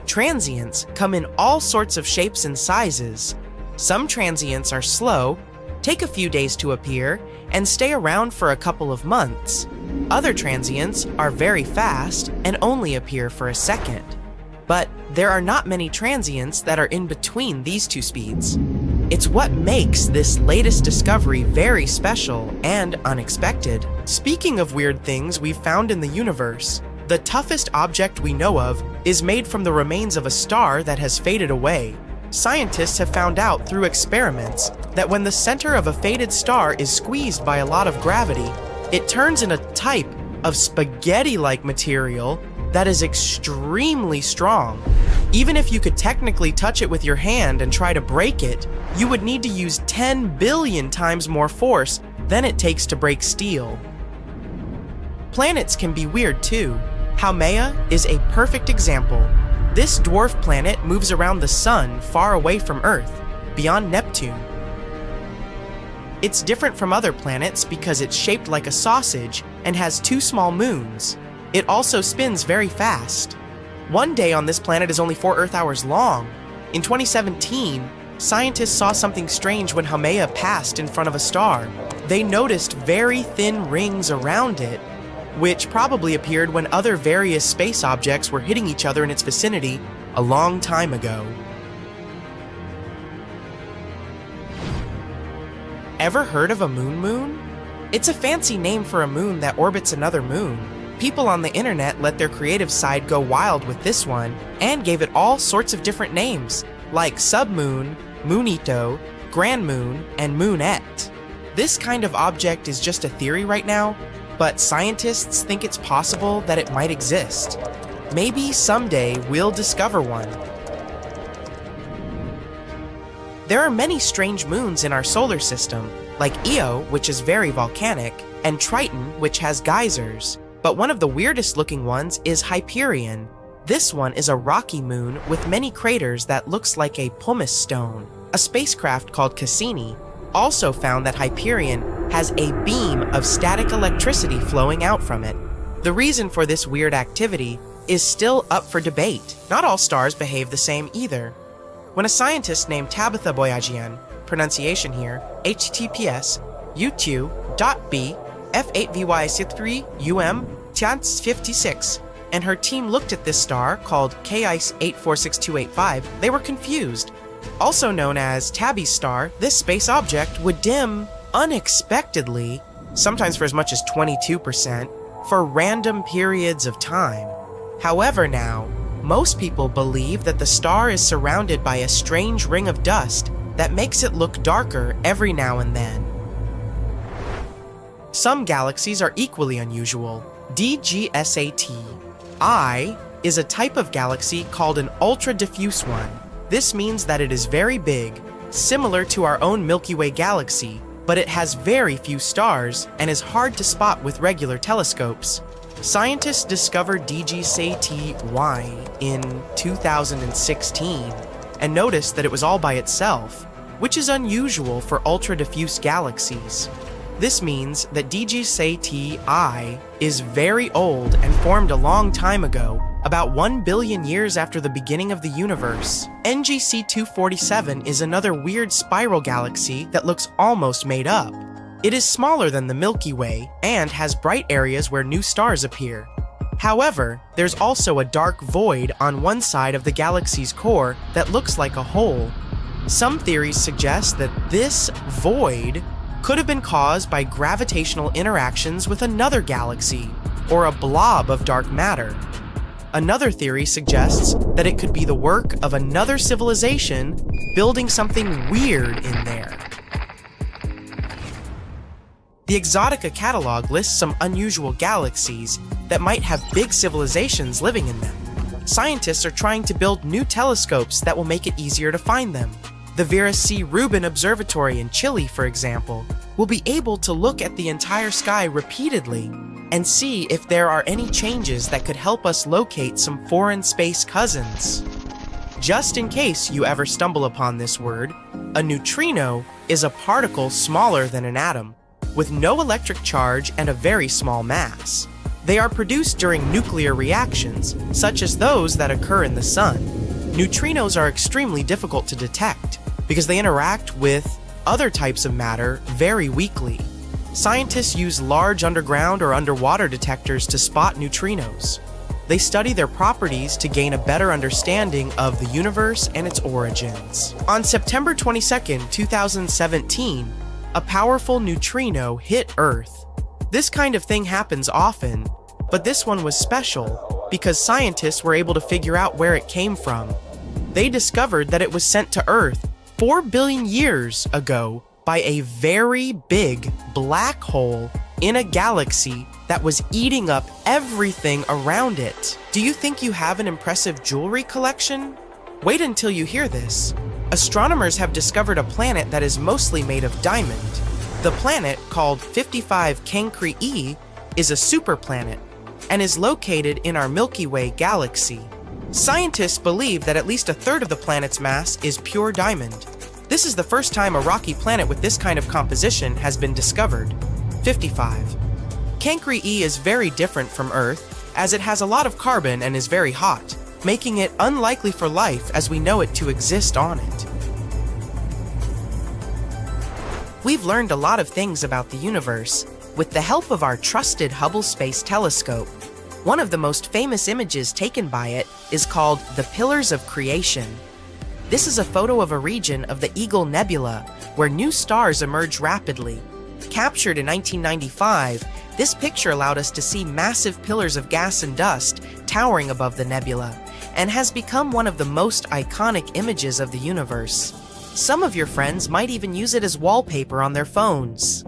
Transients come in all sorts of shapes and sizes. Some transients are slow, take a few days to appear, and stay around for a couple of months. Other transients are very fast and only appear for a second. But there are not many transients that are in between these two speeds. It's what makes this latest discovery very special and unexpected. Speaking of weird things we've found in the universe, the toughest object we know of is made from the remains of a star that has faded away. Scientists have found out through experiments that when the center of a faded star is squeezed by a lot of gravity, it turns in a type of spaghetti-like material that is extremely strong. Even if you could technically touch it with your hand and try to break it, you would need to use 10 billion times more force than it takes to break steel. Planets can be weird too. Haumea is a perfect example. This dwarf planet moves around the sun far away from Earth, beyond Neptune. It's different from other planets because it's shaped like a sausage and has 2 small moons. It also spins very fast. One day on this planet is only 4 Earth hours long. In 2017, scientists saw something strange when Haumea passed in front of a star. They noticed very thin rings around it, which probably appeared when other various space objects were hitting each other in its vicinity a long time ago. Ever heard of a moon? It's a fancy name for a moon that orbits another moon. People on the internet let their creative side go wild with this one and gave it all sorts of different names, like submoon, moonito, grand moon, and moonette. This kind of object is just a theory right now, but scientists think it's possible that it might exist. Maybe someday we'll discover one. There are many strange moons in our solar system, like Io, which is very volcanic, and Triton, which has geysers. But one of the weirdest looking ones is Hyperion. This one is a rocky moon with many craters that looks like a pumice stone. A spacecraft called Cassini also found that Hyperion has a beam of static electricity flowing out from it. The reason for this weird activity is still up for debate. Not all stars behave the same either. When a scientist named Tabitha Boyajian, pronunciation here, https u2.b f8vy3um-56, and her team looked at this star called KICE 846285, they were confused. Also known as Tabby's star, this space object would dim unexpectedly, sometimes for as much as 22%, for random periods of time. However now, most people believe that the star is surrounded by a strange ring of dust that makes it look darker every now and then. Some galaxies are equally unusual. DGSAT I is a type of galaxy called an ultra-diffuse one. This means that it is very big, similar to our own Milky Way galaxy, but it has very few stars and is hard to spot with regular telescopes. Scientists discovered DGSAT-Y in 2016 and noticed that it was all by itself, which is unusual for ultra-diffuse galaxies. This means that DGSAT-I is very old and formed a long time ago, about 1 billion years after the beginning of the universe. NGC 247 is another weird spiral galaxy that looks almost made up. It is smaller than the Milky Way and has bright areas where new stars appear. However, there's also a dark void on one side of the galaxy's core that looks like a hole. Some theories suggest that this void could have been caused by gravitational interactions with another galaxy, or a blob of dark matter. Another theory suggests that it could be the work of another civilization building something weird in there. The Exotica catalog lists some unusual galaxies that might have big civilizations living in them. Scientists are trying to build new telescopes that will make it easier to find them. The Vera C. Rubin Observatory in Chile, for example, will be able to look at the entire sky repeatedly and see if there are any changes that could help us locate some foreign space cousins. Just in case you ever stumble upon this word, a neutrino is a particle smaller than an atom, with no electric charge and a very small mass. They are produced during nuclear reactions, such as those that occur in the sun. Neutrinos are extremely difficult to detect because they interact with other types of matter very weakly. Scientists use large underground or underwater detectors to spot neutrinos. They study their properties to gain a better understanding of the universe and its origins. On September 22, 2017, a powerful neutrino hit Earth. This kind of thing happens often, but this one was special because scientists were able to figure out where it came from. They discovered that it was sent to Earth 4 billion years ago by a very big black hole in a galaxy that was eating up everything around it. Do you think you have an impressive jewelry collection? Wait until you hear this. Astronomers have discovered a planet that is mostly made of diamond. The planet, called 55 Cancri E, is a superplanet and is located in our Milky Way galaxy. Scientists believe that at least a third of the planet's mass is pure diamond. This is the first time a rocky planet with this kind of composition has been discovered. 55. Cancri E is very different from Earth, as it has a lot of carbon and is very hot, making it unlikely for life as we know it to exist on it. We've learned a lot of things about the universe with the help of our trusted Hubble Space Telescope. One of the most famous images taken by it is called the Pillars of Creation. This is a photo of a region of the Eagle Nebula where new stars emerge rapidly. Captured in 1995, this picture allowed us to see massive pillars of gas and dust towering above the nebula, and has become one of the most iconic images of the universe. Some of your friends might even use it as wallpaper on their phones.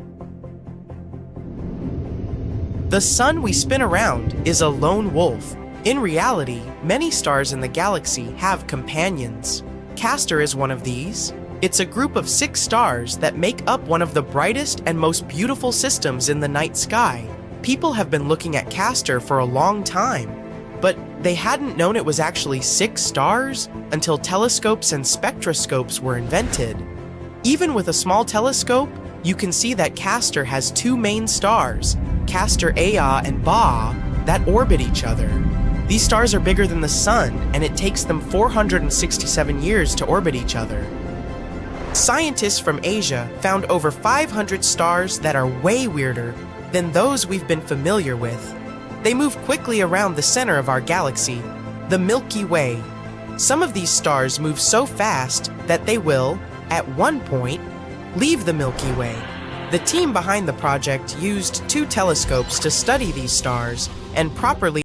The sun we spin around is a lone wolf. In reality, many stars in the galaxy have companions. Castor is one of these. It's a group of 6 stars that make up one of the brightest and most beautiful systems in the night sky. People have been looking at Castor for a long time, but they hadn't known it was actually 6 stars until telescopes and spectroscopes were invented. Even with a small telescope, you can see that Castor has 2 main stars, Castor Ea and Ba, that orbit each other. These stars are bigger than the Sun, and it takes them 467 years to orbit each other. Scientists from Asia found over 500 stars that are way weirder than those we've been familiar with. They move quickly around the center of our galaxy, the Milky Way. Some of these stars move so fast that they will, at one point, leave the Milky Way. The team behind the project used 2 telescopes to study these stars and properly